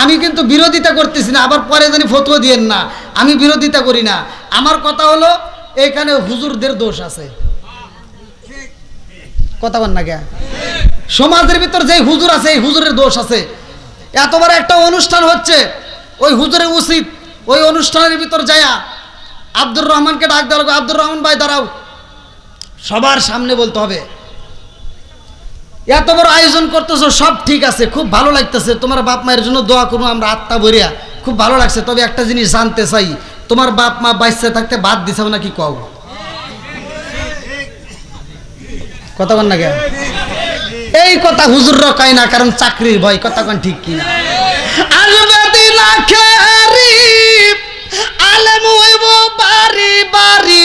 আমি কিন্তু বিরোধিতা করতেছি না, আবার পরে জানি ফতোয়া দিয়েন না। আমি বিরোধিতা করি না। আমার কথা হলো এখানে হুজুরদের দোষ আছে। কথা বল না কে? সমাজের ভিতর যে হুজুর আছে এই হুজুরের দোষ আছে। এত বড় একটা অনুষ্ঠান হচ্ছে, ওই হুজুরের উচিত ওই অনুষ্ঠানের ভিতর যায়া আব্দুর রহমানকে ডাক দেওয়া লাগবে, আব্দুর রহমান ভাই দাঁড়াও, সবার সামনে বলতে হবে এত বড় আয়োজন করতেছো, সব ঠিক আছে, খুব ভালো লাগতেছে, তোমার বাপ মায়ের জন্য দোয়া করবো আমরা আত্মা ভরিয়া, খুব ভালো লাগছে, তবে একটা জিনিস জানতে চাই, তোমার বাপ মা বাচ্চা থাকতে বাদ দিছাও নাকি কও? কথা বল না কেন? এই কথা হুজুররা কয় না, কারণ চাকরির ভয়। কথা কোন ঠিক কিনা? আলেম হইব বাড়ি বাড়ি,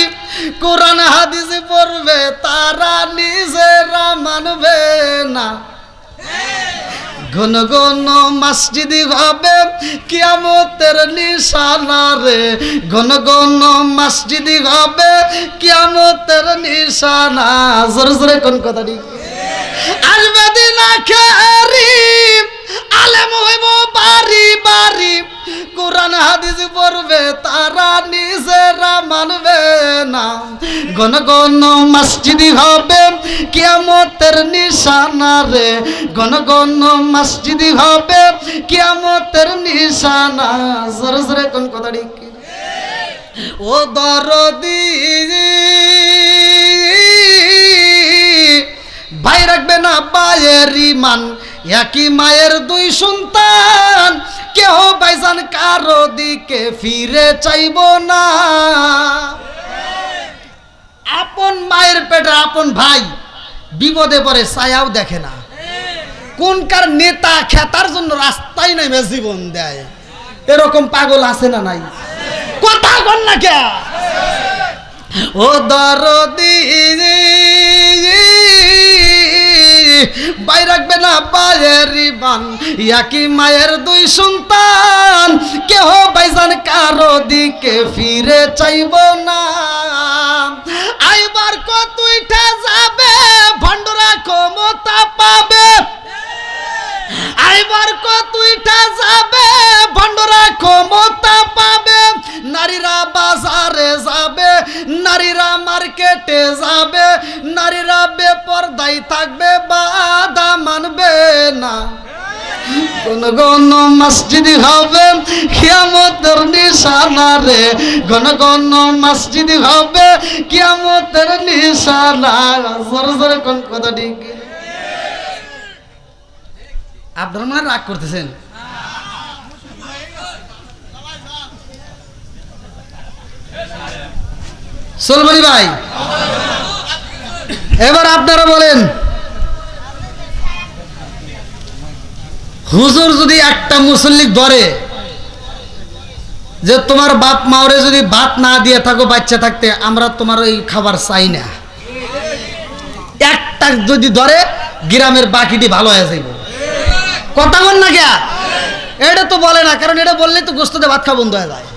কোরআন হাদিস পড়বে তারা নিজেরা মানবে না, ঘন ঘন মসজিদি হবে কিয়ামতের নিশানা রে, ঘন ঘন মসজিদি হবে কিয়ামতের নিশানা। জোরে জোরে কোন কথা ঠিক? আসবে দিন আখেরি, আলেম হইব বাড়ি বাড়ি, কোরআন হাদিস পড়বে তারা নিজেরা মানবে না, ঘন ঘন মসজিদি হবে কিয়ামতের নিশানা রে, ঘন ঘন মসজিদি হবে কিয়ামতের নিশানা। জোরে জোরে কোন কথা ঠিক? ও দরদি ভাই রাখবে না ভাইয়ের ইমান, একই মায়ের দুই সন্তান, কেহ ভাইজান কারো দিকে ফিরে চাইব না। আপন মায়ের পেটে আপন ভাই বিপদে পড়ে ছায়াও দেখে না, কোনকার নেতা খেতার জন্য রাস্তায় নেমে জীবন দেয়, এরকম পাগল আছে না নাই? কথা বল না কে? ও দরদি ভাই রাখবে না ভাইয়েরই বান, একই মায়ের দুই সন্তান, কেহ ভাইজান কারো দিকে ফিরে চাইব না। আইবার কত উঠা যাবে, ভণ্ডরা ক্ষমতা পাবে। আইবার কত উঠা যাবে, ভণ্ডরা ক্ষমতা পাবে। নারীরা বাজারে যাবে, নারীরা মার্কেটে যাবে, নারীরা বেপরদায় থাকবে, বাধা মানবে না। কোন কোন মসজিদ হবে কিয়ামতের নিশানা রে, কোন কোন মসজিদ হবে কিয়ামতের নিশানা। জোরে জোরে কোন কথা ঠিক। আপনারা মনে রাগ করতেছেন? সোলমনি ভাই, এবার আপনারা বলেন, হুজুর যদি একটা মুসল্লি ধরে যে তোমার বাপ মাওরে যদি ভাত না দিয়ে থাকো বাচ্চা থাকতে, আমরা তোমার ওই খাবার চাই না, একটা যদি ধরে গ্রামের বাকিটি ভালো হয়ে যাইব। কথা বল না কে? এটা তো বলে না, কারণ এটা বললেই তো গোস্ততে ভাত খাওয়া বন্ধ হয়ে যায়,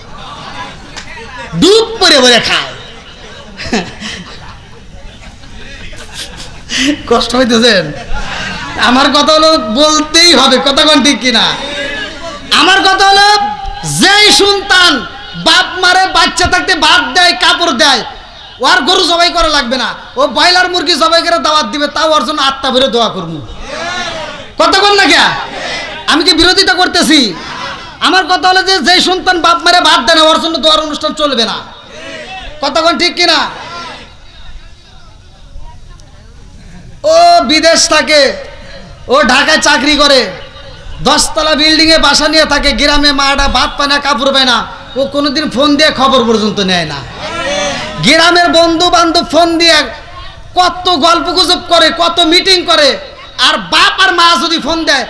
ডুব পরে পরে খায়। কষ্ট হইতেছেন? আমার কথা হলো বলতেই হবে, কথা কোন ঠিক কিনা? আমার কথা হলো, যেই সন্তান বাপ মারে বাচ্চা থাকতে ভাত দেয়, কাপড় দেয়, ওর গরু জবাই করা লাগবে না, ও ব্রয়লার মুরগি জবাই করে দাওয়াত দিবে, তাও ওর জন্য আত্মা ভরে দোয়া করবো। কথা কোন না কে? আমি কি বিরোধিতা করতেছি? আমার কথা হলো যে যেই সন্তান বাপ মারে ভাত দেয় না, ওর জন্য দোয়ার অনুষ্ঠান চলবে না। কথা কোন ঠিক কিনা? ও বিদেশ থাকে, ও ঢাকায় চাকরি করে, 10 তলা বিল্ডিং এ বাসা নিয়ে থাকে, গ্রামে মাটা ভাত পায় না, কাপড় পায় না, ও কোনোদিন ফোন দিয়ে খবর পর্যন্ত নেয় না। গ্রামের বন্ধু বান্ধব ফোন দিয়ে কত গল্প গুজব করে, কত মিটিং করে, আর বাপ আর মা যদি ফোন দেয়,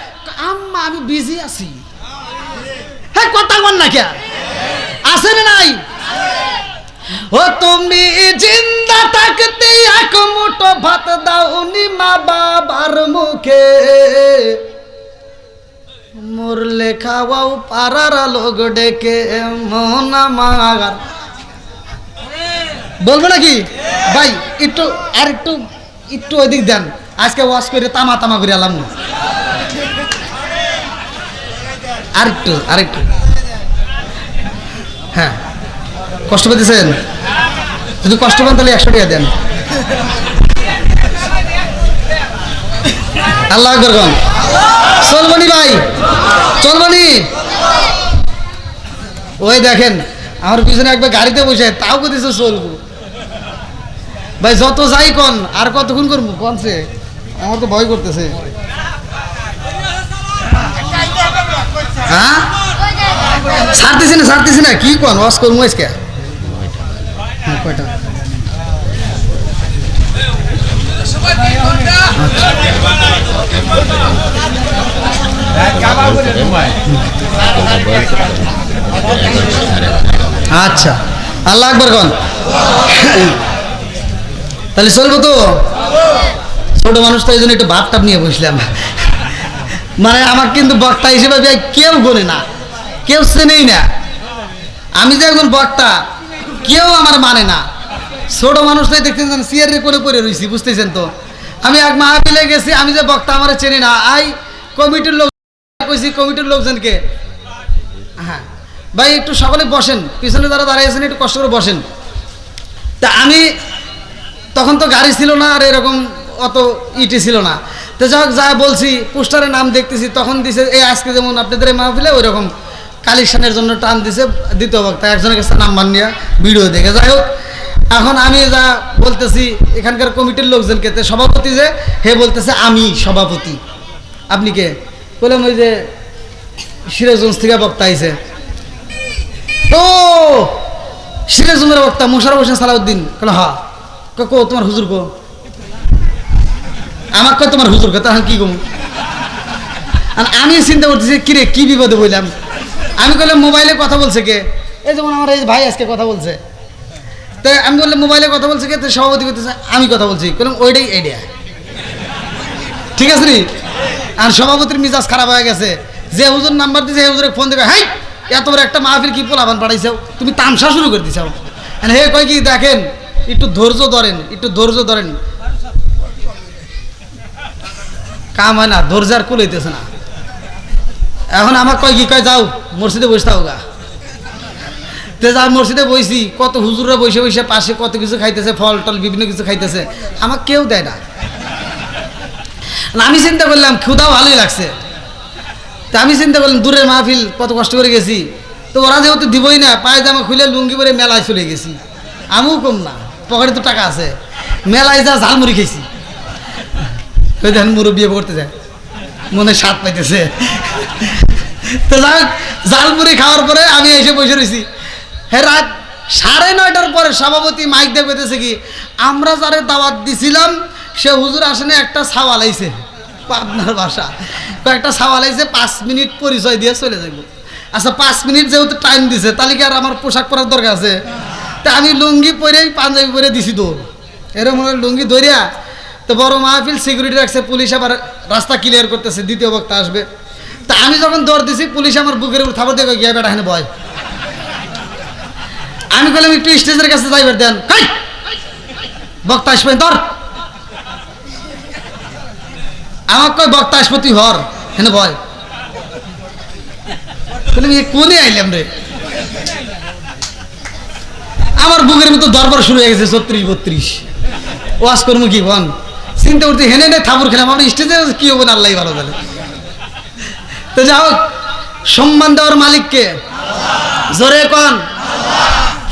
আম্মা আমি বিজি আছি। হ্যাঁ, কথা বল না কে? আছে না নাই? ও তুমি জিন্দা থাকতে এক মুঠো ভাত দাওনি মা বাবার মুখে, মরলে খাওয়াও পাড়ার লোক ডেকে মন আমার। বলবো নাকি ভাই? একটু আর একটু একটু ওইদিক দেন, আজকে ওয়াশ করে তামা তামা করে এলাম। আরেকটু আরেকটু, হ্যাঁ, কষ্ট পেতেছেন? যদি কষ্ট পান তাহলে 100 টাকা দেন। আল্লাহ আকবার কোন। চলবনি ভাই, চলবনি। ওই দেখেন আমার পিছনে একবার গাড়িতে বসে, তাও কইতেছে চলবো। ভাই যত যাই কোন, আর কতক্ষণ করবো কোনছে? আমার তো ভয় করতেছে। হ্যাঁ, ছাড়তেছি না কি কোন? ওয়াশ করবো আজকে। হ্যাঁ, কয়টা? আচ্ছা, আল্লাহ আকবার কোন। তাহলে চলবো তো? ছোট মানুষ তো এই জন্য একটু ভাব টাপ নিয়ে বসলাম। মানে আমার কিন্তু বক্তা হিসেবে কেউ গোনে না, কেউ চেনেই না। আমি যে একজন বক্তা, কেউ আমার মানে না। ছোট মানুষটাই দেখতেছেন চেয়ারে করে পড়ে রয়েছি, বুঝতেছেন তো? আমি এক মাহফিলে গেছি, আমি যে বক্তা আমার চেনে না। কমিটির লোক কইছি, কমিটির লোকজনকে, হ্যাঁ ভাই একটু সকলে বসেন, পিছনে যারা দাঁড়িয়েছেন একটু কষ্ট করে বসেন। তা আমি তখন তো গাড়ি ছিল না, আর এরকম অত ইটি ছিল না। তো যাই হোক, যা বলছি, পোস্টারের নাম দেখতেছি, তখন দিছে এই আজকে যেমন আপনাদের মাহফিলে ওই রকম কালেকশনের জন্য টান দিছে দ্বিতীয় বক্তা, একজনের কাছে নাম্বার নিয়ে ভিডিও দেখে। যাই হোক, এখন আমি যা বলতেছি এখানকার কমিটির লোকজনকে, সভাপতি যে হে বলতেছে আমি সভাপতি। আপনি কে? বললাম ওই যে সিরাজগঞ্জ থেকে বক্তা আইছে। ও সিরাজগঞ্জের বক্তা মোশাররফ হোসেন সালাউদ্দিন। বলো হ্যাঁ। কো তোমার হুজুর কো? আমার কো তোমার হুজুর কো? তখন কি কম? আমি চিন্তা করতেছি কিরে কি বিপদে বললাম। আমি বললাম মোবাইলে কথা বলছে কে? এই যেমন আমার এই ভাই আজকে কথা বলছে। তো আমি বললাম মোবাইলে কথা বলছে কে? তো সভাপতি করতেছে আমি কথা বলছি। বললাম ওইটাই আইডিয়া। ঠিক আছে নি? আর সভাপতির মিজাজ খারাপ হয়ে গেছে, যে হুজুর নাম্বার দিছে এই হুজুরে ফোন দেবে, হাই এত বড় একটা মাহফিল কি পোলাপান পাঠাইছো, তুমি তামসা শুরু করে দিছাও। হে কয় কি দেখেন, একটু ধৈর্য ধরেন, একটু ধৈর্য ধরেন, কাম হয় না, ধৈর্য আর কুলাইতেছে না। এখন আমার কয় কি, কয় যাও মসজিদে বসে থাকো গা। তো যা মসজিদে বইছি, কত হুজুররা বসে বসে পাশে কত কিছু খাইতেছে, ফল টল বিভিন্ন কিছু খাইতেছে, আমার কেউ দেয় না। আমি চিন্তা করলাম ক্ষুধাও ভালোই লাগছে, তা আমি চিন্তা করলাম দূরের মাহফিল কত কষ্ট করে গেছি, তো ওরা যেহেতু দিবই না, পায়জামা খুলে লুঙ্গি পরে মেলায় চলে গেছি। আমিও কম না, পকেটে তো টাকা আছে, মেলায় যা ঝালমুড়ি খেয়েছি। ওই দেখেন মুরব্বী বিয়ে করতে যায়, মনে স্বাদ পাইতেছে। তো যাক, ঝালমুড়ি খাওয়ার পরে আমি এসে বসে রয়েছি। হ্যাঁ, রাত 9:30 পরে সভাপতি মাইক দিয়ে কইতেছে কি, আমরা যারে দাওয়াত দিছিলাম সে হুজুর আসেনি, একটা ছাওয়াল আইছে, আপনার বাসা একটা ছাওয়াল আইছে, 5 মিনিট পরিচয় দিয়ে চলে যাইব। আচ্ছা 5 মিনিট যেহেতু টাইম দিছে, তাহলে কি আর আমার পোশাক পরার দরকার আছে? তা আমি লুঙ্গি পরে পাঞ্জাবি পরে দিছি, তো এরকম লুঙ্গি ধরিয়া, তো বড় মাহফিল সিকিউরিটি রাখছে, পুলিশ আবার রাস্তা ক্লিয়ার করতেছে, দ্বিতীয় বক্তা আসবে। তা আমি যখন দৌড় দিছি, পুলিশ আমার বুকের উপর থাপড় দিয়ে গিয়ে বেটা হেনে ভয়। আমি বললাম একটু স্টেজের কাছে যাইবার দেন, বক্তা আসবে ধর। আমার কয় বক্তা আসবে তুই হর, হেনে ভয়। কোনে আইলাম রে, আমার বুকের মতো দরবার শুরু হয়ে গেছে 34-32। ওয়াজ করবো কি বল, চিন্তা করতে হেনে নে থাপুর খেলাম, আমরা স্টেজে কি হবো না আল্লাহ ভালো জানে। তো যাই হোক, সম্মান দেওয়ার মালিককে জোরে কন।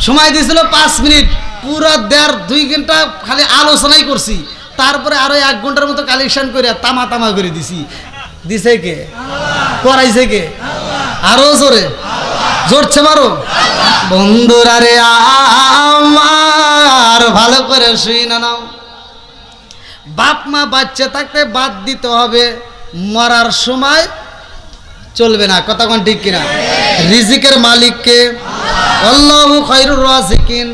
সময় দিয়েছিল 5 মিনিট, পুরো 1.5-2 ঘন্টা খালি আলোচনাই করছি, তারপরে আরো 1 ঘন্টার মতো কালেকশন করে তামা তামা করে দিছি। দিছে কে? করাইছে কে? আরো জোরে, জোরছে মারো। বন্ধুরা রে আমার ভালো করে শুই না নাও, বাপ মা বাচ্চা থাকতে বাদ দিতে হবে, মরার সময় চলবে না। কথা কোন ঠিক কিনা? রিজিকের মালিককে আল্লাহু খায়রুর রাজিকিন।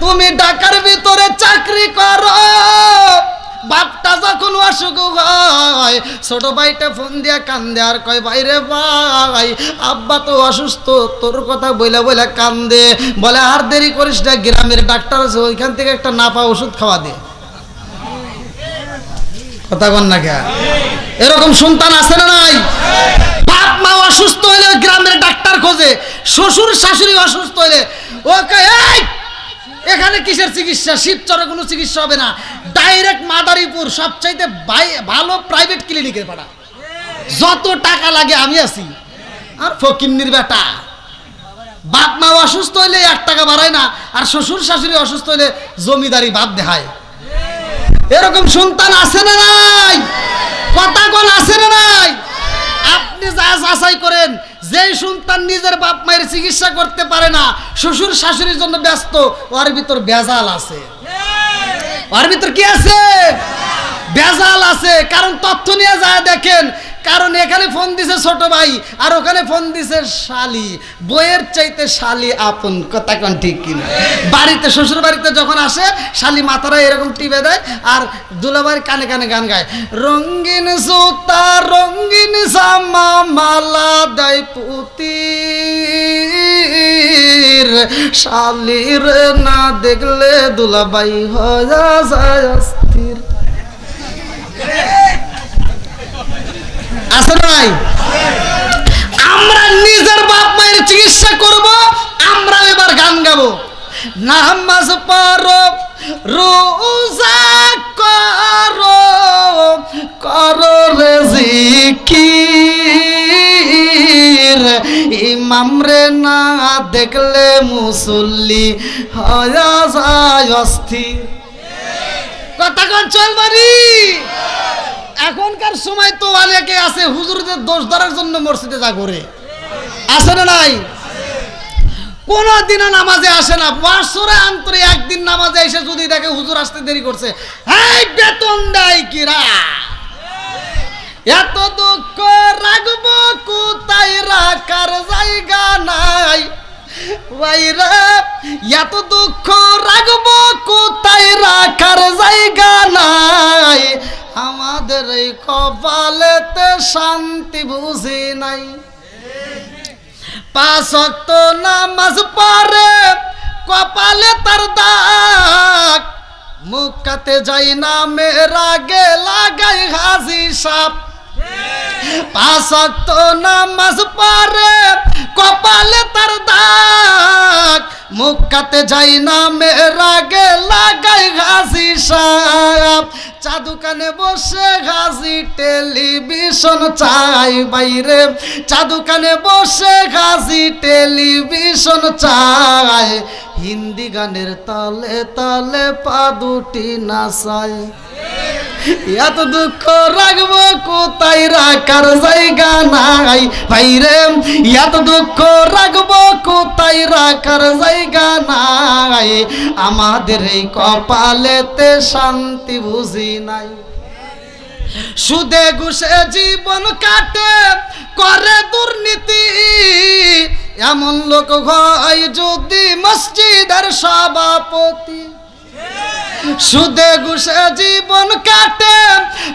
তুমি ঢাকার ভিতরে চাকরি করো, বাপটা যখন অসুখ হয়, ছোট ভাইটা ফোন দিয়া কান্দে আর কয় ভাইরে ভাই আব্বা তো অসুস্থ, তোর কথা বইলা বইলা কান্দে, বলে আর দেরি করিস না, গ্রামের ডাক্তার আছে ওইখান থেকে একটা নাপা ওষুধ খাওয়া দে। কথা কন না কে? এরকম সন্তান আছে না নাই? বাপ মা অসুস্থ হইলে গ্রামের ডাক্তার খোঁজে, শ্বশুর শাশুড়ি অসুস্থ হইলে ওকে এই এখানে কিসের চিকিৎসা, শিবচরে কোনো চিকিৎসা হবে না, ডাইরেক্ট মাদারীপুর সবচাইতে ভালো প্রাইভেট ক্লিনিকে পাঠা, যত টাকা লাগে আমি আছি। আর ফকিন্নির বেটা, বাপ মা অসুস্থ হইলে 1 টাকা বাড়ায় না, আর শ্বশুর শাশুড়ি অসুস্থ হইলে জমিদারি বাপ দেখায়। এরকম সন্তান আছে না নাই? কথা কোন আছে না নাই? আপনি যা যাচাই করেন, যেই সন্তান নিজের বাপ মায়ের চিকিৎসা করতে পারে না, শ্বশুর শাশুড়ির জন্য ব্যস্ত, ওর ভিতর ভেজাল আছে। ওর ভিতর কি আছে? ভেজাল আছে। কারণ তথ্য নিয়ে যায় দেখেন, কারণ এখানে ফোন দিছে ছোট ভাই আর ওখানে ফোন দিছে শালি, বইয়ের চাইতে শালি আপন। কথা কোন ঠিক কিনা? বাড়িতে শ্বশুর বাড়িতে যখন আসে, শালি মাথারা এরকম টিপে দেয় আর দুলাভাইয়ের কানে কানে গান গায়, রঙিন জুতা রঙিন জামা মালা দেয় পুতির, শালির না দেখলে দুলাভাই হয়ে যায় অস্থির। আছে নাই? আমরা নিজের বাপ মায়ের চিকিৎসা করব, আমরা এবার গান গাবো, নামাজ পড়ো রোজা করো, করো রে জিকির, ইমাম রে না দেখলে মুসল্লি হয়ে যায় অস্থির। কথা কোন চলবানি? এখনকার সময় তো অনেকে আছে হুজুরদের দোষ ধরার জন্য মসজিদে যা করে, আছে না নাই? কোনদিনও নামাজে আসে না, বছরে অন্তরে একদিন নামাজে এসে যদি দেখে হুজুর আসতে দেরি করছে, এই বেতন দেয় কিরা, এত দুঃখ রাখবো কোথায়, রাখার জায়গা নাই ভাইরা, এত দুঃখ রাখবো কোথায়, রাখার জায়গা নাই, আমাদের এই কপাল বুঝি নাই। 5 ওয়াক্ত নামাজ পড়ে কপালে তার দাগ, মুক্কাতে যাই না মেরাগে লাগাই হাজি সাপ। 5 ওয়াক্ত নামাজ পড়ে কপালে তার দাগ, মুক্কাতে যাই না মেরাগে লাগাই হাজি সাপ। চা দোকানে বসে হাজি টেলিভিশন চাই বাইরে, চা দোকানে বসে হাজি টেলিভিশন চাই, হিন্দি গানের তালে তালে পা দুটি নাচায়। এত দুঃখ রাখবো কোথায় রাখার জায়গা নাই ভাইরে, এত দুঃখ রাখবো কোথায় রাখার জায়গা নাই, আমাদের এই কপালেতে শান্তি বুঝি নাই। সুদে ঘুষে জীবন কাটে করে দুর্নীতি, এমন লোক হয় যদি মসজিদের সভাপতি। সুদে ঘুষে জীবন কাটে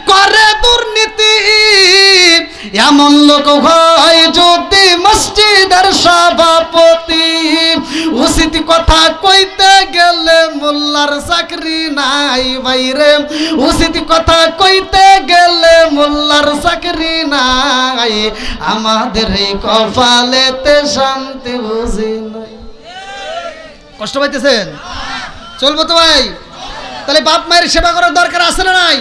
করে দুর্নীতি, এমন লোক হয় যদি মসজিদের সভাপতি। উচিত কথা কইতে গেলে মোল্লার চাকরি নাই বাইরে, উচিত কথা কইতে গেলে মোল্লার চাকরি নাই, আমাদের এই কপালেতে শান্তি বুঝি নাই। কষ্ট পাইতেছেন? চলবো তো ভাই? তাহলে বাপ মায়ের সেবা করার দরকার আছে না নাই?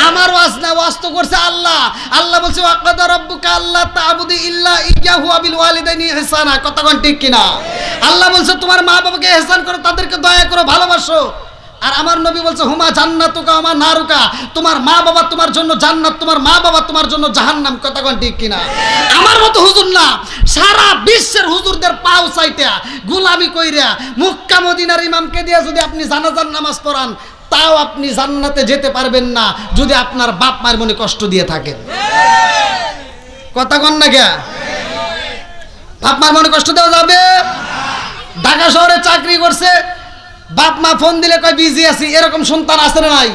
আমার ওয়াজ না, ওয়াজ তো করছে আল্লাহ। আল্লাহ বলছে ওয়াকাদা রাব্বুকা আল্লা তা'বুদু ইল্লা ইয়্যাহু ওয়া বিল ওয়ালিদাইনি ইহসানা। কথা কোন ঠিক কিনা? আল্লাহ বলছে তোমার মা বাবাকে ইহসান করো, তাদেরকে দয়া করো, ভালোবাসো। আর আমার নবী বলছে হুমা জান্নাতুকা ওয়া মা নারুকা, তোমার মা বাবা তোমার জন্য জান্নাত, তোমার মা বাবা তোমার জন্য জাহান্নাম। কথা কোন ঠিক কিনা? আমার মতো হুজুর না, সারা বিশ্বের হুজুরদের পাও চাইতা গোলামি কইরা মক্কা মদিনার ইমামকে দিয়ে যদি আপনি জানাজার নামাজ পড়ান, তাও আপনি জান্নাতে যেতে পারবেন না যদি আপনার বাপ মায়ের মনে কষ্ট দিয়ে থাকেন। কথা কন না কে? বাপ মায়ের মনে কষ্ট দেওয়া যাবে? ঢাকা শহরে চাকরি করছে, বাপ মা ফোন দিলে কয় বিজি আছি, এরকম সন্তান আছে না নাই?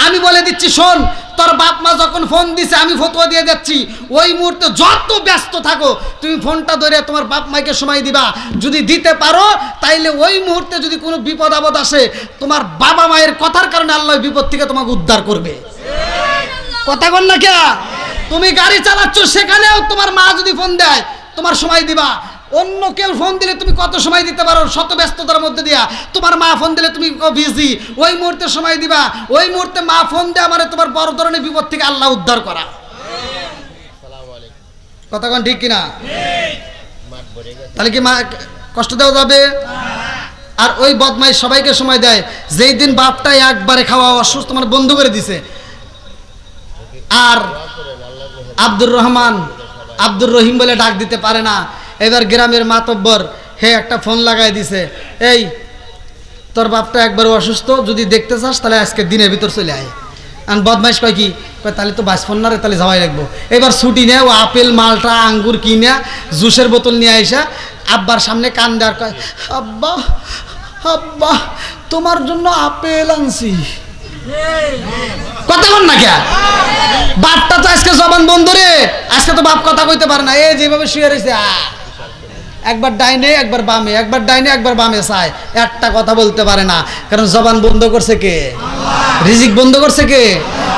আমি বলে দিচ্ছি শোন, তোর বাপ মা যখন ফোন দিছে আমি ফতোয়া দিয়ে যাচ্ছি, ওই মুহূর্তে যত ব্যস্ত থাকো তুমি ফোনটা ধরে তোমার বাপ মাকে সময় দিবা। যদি দিতে পারো তাইলে ওই মুহূর্তে যদি কোনো বিপদ আপদ আসে, তোমার বাবা মায়ের কথার কারণে আল্লাহ বিপদ থেকে তোমাকে উদ্ধার করবে। কথা বল না কে? তুমি গাড়ি চালাচ্ছ, সেখানেও তোমার মা যদি ফোন দেয় তোমার সময় দিবা। অন্য কেউ ফোন দিলে তুমি কত সময় দিতে পারো শত ব্যস্ততার মধ্যে দিয়া, তোমার মা ফোন দিলে তুমি বিজি, ওই মুহূর্তে সময় দিবা। ওই মুহূর্তে মা ফোন দেয়া মানে তোমার বড় ধরনের বিপদ থেকে আল্লাহ উদ্ধার করা। কথা কোন ঠিক কিনা? তাহলে কি মা কষ্ট দেওয়া যাবে? আর ওই বদমাইশ সবাইকে সময় দেয়, যেই দিন বাপটা একবারে খাওয়া অসুস্থ মানে বন্ধ করে দিছে। আর আব্দুর রহমান, আব্দুর রহিম বলে ডাক দিতে পারে না। এবার গ্রামের মাতব্বর হে একটা ফোন লাগাই দিছে, এই তোর বাপটা একবার অসুস্থ, যদি দেখতে চাস তাহলে আজকে দিনের ভিতর চলে আয়। আর বদমাইশ কয় কি কয়, তাহলে তো বাস ফোন না রে, তাহলে যাওয়াই লাগবো। এবার ছুটি নেয়, ও আপেল মালটা আঙ্গুর কিনে জুসের বোতল নিয়ে আইসা আব্বার সামনে কান দেওয়ার কয়, আব্বা আব্বা তোমার জন্য আপেল আনছি। কথা বল না কে? বাপটা তো আজকে জবান বন্ধ রে, আজকে তো বাপ কথা কইতে পারে না। এই যেভাবে শুয়ে রয়েছে, একবার ডাইনে একবার বামে, একবার ডাইনে একবার বামে চায়, একটা কথা বলতে পারে না। কারণ জবান বন্ধ করছে কে? রিজিক বন্ধ করছে কে?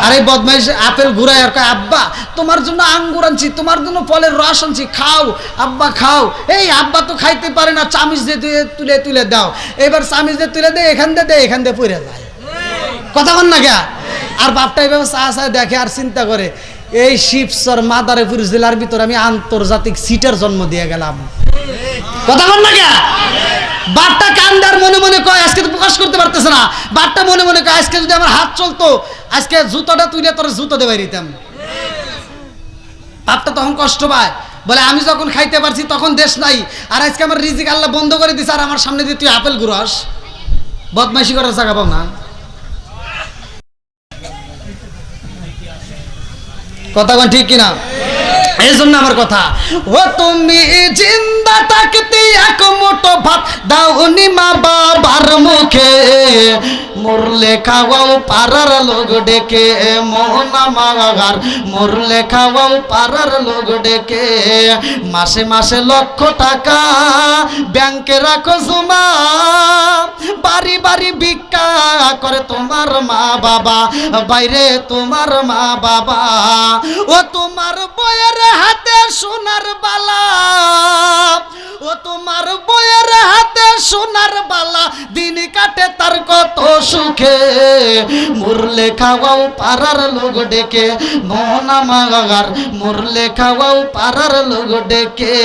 আর এই বদমাইশ আপেল ঘুরায় আর কয়, আব্বা তোমার জন্য আঙ্গুর আনছি, তোমার জন্য ফলের রস আনছি, খাও আব্বা খাও। এই আব্বা তো খাইতে পারে না, চামিচ দিয়ে তুলে তুলে দাও। এবার চামিচ দিয়ে তুলে দে, এখান দিয়ে দে, এখান দিয়ে পড়ে যায়। কথা বল না কে? আর বাপটা এইভাবে চা চা দেখে আর চিন্তা করে, এই শিবচর মাদারীপুর জেলার ভিতরে আমি আন্তর্জাতিক সিটার জন্ম দিয়ে গেলাম। কথা বল না কে? বাপটা কান্দার মনে মনে কয়, আজকে তো প্রকাশ করতে পারতেছে না। বাপটা মনে মনে কয়, আজকে যদি আমার হাত চলতো, আজকে জুতোটা তুলে তোর জুতো দেবাই দিতাম। বাপটা তখন কষ্ট পায়, বলে আমি যখন খাইতে পারছি তখন দেশ নাই, আর আজকে আমার রিজিক আল্লাহ বন্ধ করে দিছে, আর আমার সামনে দিয়ে তুই আপেল ঘুরাস, বদমাইশি করার জায়গা পাও না। কথা কোন ঠিক কিনা? এই জন্য আমার কথা, ও তুমি জিন্দা থাকতে এক মুঠো ভাত দাওনি মা বাবার মুখে, মরলে খাওয়াও পাড়ার লোক ডেকে মোহন আমার মরলে খাওয়াও পাড়ার লোক ডেকে মাসে মাসে লক্ষ টাকা ব্যাংকে রাখো জমা বাড়ি বাড়ি ভিক্ষা করে তোমার মা বাবা বাইরে তোমার মা বাবা ও তোমার বইয়ের হাতে সোনার বালা ও তোমার বইয়ের হাতে সোনার বালা দিন কাটে তার কত সুখে মরলে খাওয়াও পাড়ার লোক ডেকে মোহনা মাগার মরলে খাওয়াও পাড়ার লোক ডেকে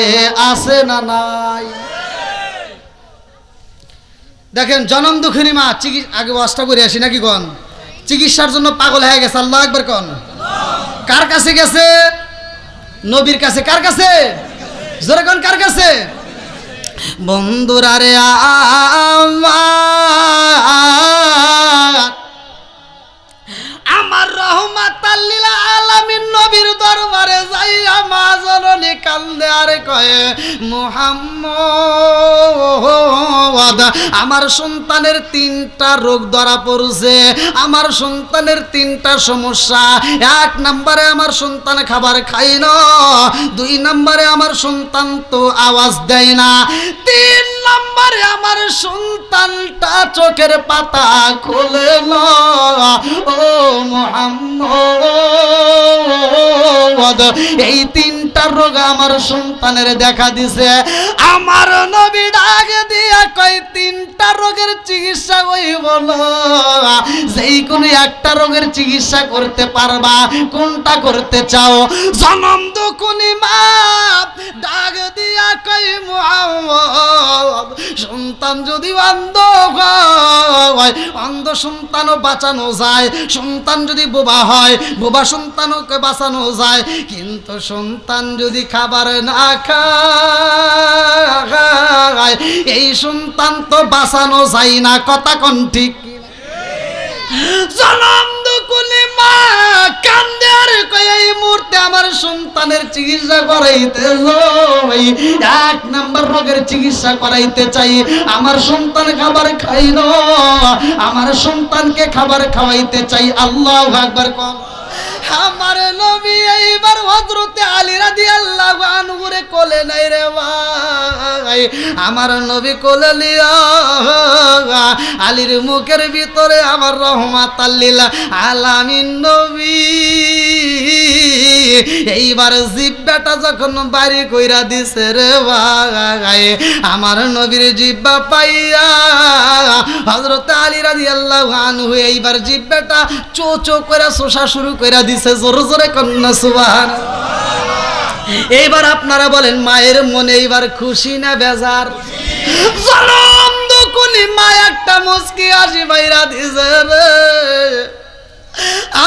আসে না নাই। দেখেন জনম দুঃখিনী মা আগে ওয়াজটা করে আসি নাকি কোন চিকিৎসার জন্য পাগল হয়ে গেছে আল্লাহু আকবার কোন কার কাছে গেছে নবীর কাছে কার কাছে জোরে কোন কার কাছে বন্ধুরা রে আমার রহমাতাল লিল আলামিন নবীর দরবারে যাইয়া মা জননী কান্দে আর কয় মুহাম্মদ আমার সন্তানের 3টা রোগ ধরা পড়ছে আমার সন্তানের 3টা সমস্যা। 1 নম্বরে আমার সন্তান খাবার খায় না 2 নম্বরে আমার সন্তান তো আওয়াজ দেয় না 3 নম্বরে আমার সন্তানটা চোখের পাতা খোলে না। ও মুহাম্মদ এই 3টা রোগ আমার সন্তানের দেখা দিছে। আমার নবী ডাক দিয়া কয় 3টা রোগের চিকিৎসা হইব না যেই কোনো একটা রোগের চিকিৎসা করতে পারবা কোনটা করতে চাও? জনম দুঃখিনী মা ডাক দিয়া কয় মুহাম্মদ সন্তান যদি অন্ধ হয় অন্ধ সন্তানও বাঁচানো যায় সন্তান যদি বোবা হয় বোবা সন্তানকে বাঁচানো যায় কিন্তু সন্তান যদি খাবার না খায় এই সন্তান তো বাঁচানো যায় না। কথা কোন ঠিক? জনম দুঃখিনী মা কান্দে আর কয় এই মুহূর্তে আমার সন্তানের চিকিৎসা করাইতে যাই 1 নম্বর রোগের চিকিৎসা করাইতে চাই আমার সন্তান খাবার খাই না আমার সন্তানকে খাবার খাওয়াইতে চাই। আল্লাহু আকবার কম। আমার নবী এইবার হযরতে আলী রাদিয়াল্লাহু আনহু রে কোলে নাই রে ভাই আমার নবী কোলে লিয়া আলীর মুখের ভিতরে আমার রহমাতাল লিল আলামিন নবী এইবার জিহ্বাটা যখন বাড়ি কইরা দিছে রে ভাই আমার নবীর জিহ্বা পাইয়া হযরতে আলী রাদিয়াল্লাহু আনহু এইবার জিহ্বাটা চো চো করে শোষা শুরু কইরা দিছে। জোরে জোরে কন্না সুবহানাল্লাহ। এইবার আপনারা বলেন মায়ের মনে এইবার খুশি না বেজার? জনম দুঃখিনী মা একটা মুস্কি হাসি বাইরা দিছে রে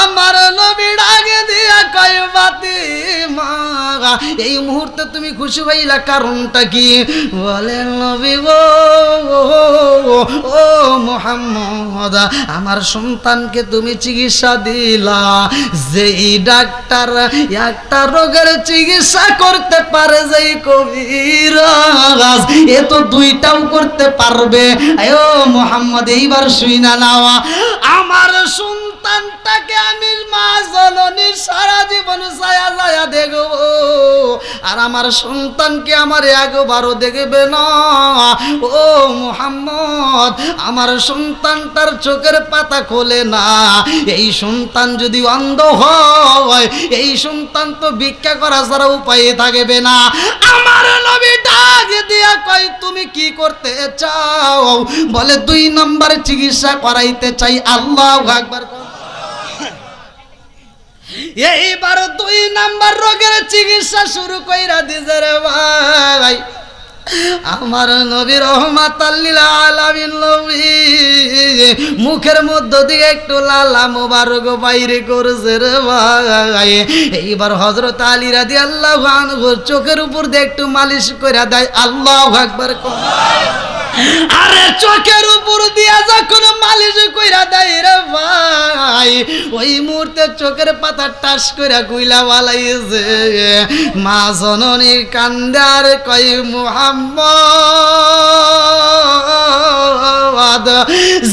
আমার নবী ডাকে দিয়া কয় ফাতিমা এই মুহূর্তে তুমি খুশি হইলা কারণটা কি? বলে নবী গো ও মুহাম্মদ আমার সন্তানকে তুমি চিকিৎসা দিলা যেই ডাক্তার একটা রোগের চিকিৎসা করতে পারে যেই কবিরাজ এ তো 2টাও করতে পারবে। ও মুহাম্মদ এইবার শুইনা নাও আমার সন্তানটাকে আমি মা জননী সারা জীবন ছায়া ছায়া দেখব আর আমার সন্তানকে আমার একবারও দেখবে না। ও মুহাম্মদ আমার সন্তানটার চোখের পাতা খোলে না এই সন্তান যদি অন্ধ হয় এই সন্তান তো ভিক্ষা করা ছাড়া উপায় থাকবে না। আমার নবী ডাক দিয়া কয় তুমি কি করতে চাও? বলে 2 নম্বর চিকিৎসা করাইতে চাই। আল্লাহু আকবার। এইবার 2 নম্বর রোগের চিকিৎসা শুরু কইরা দিছে রে ভাই আমার নবী রহমাতাল লিল আলামিন নবী মুখের মধ্য দিয়ে একটু লালা মোবারক বাইরে করেছে রে ভাই। এইবার হযরত আলী রাদিয়াল্লাহু আনহু চোখের উপর দিয়ে একটু মালিশ কইরা দেয়। আল্লাহু আকবার। আরে চোখের উপর দিয়া যখন মালিশ কইরা দেয় রে ভাই ওই মুহূর্তে চোখের পাতা টাস কইরা কইলা বালাইছে মা জননী কান্দার কই মুহাম্মদ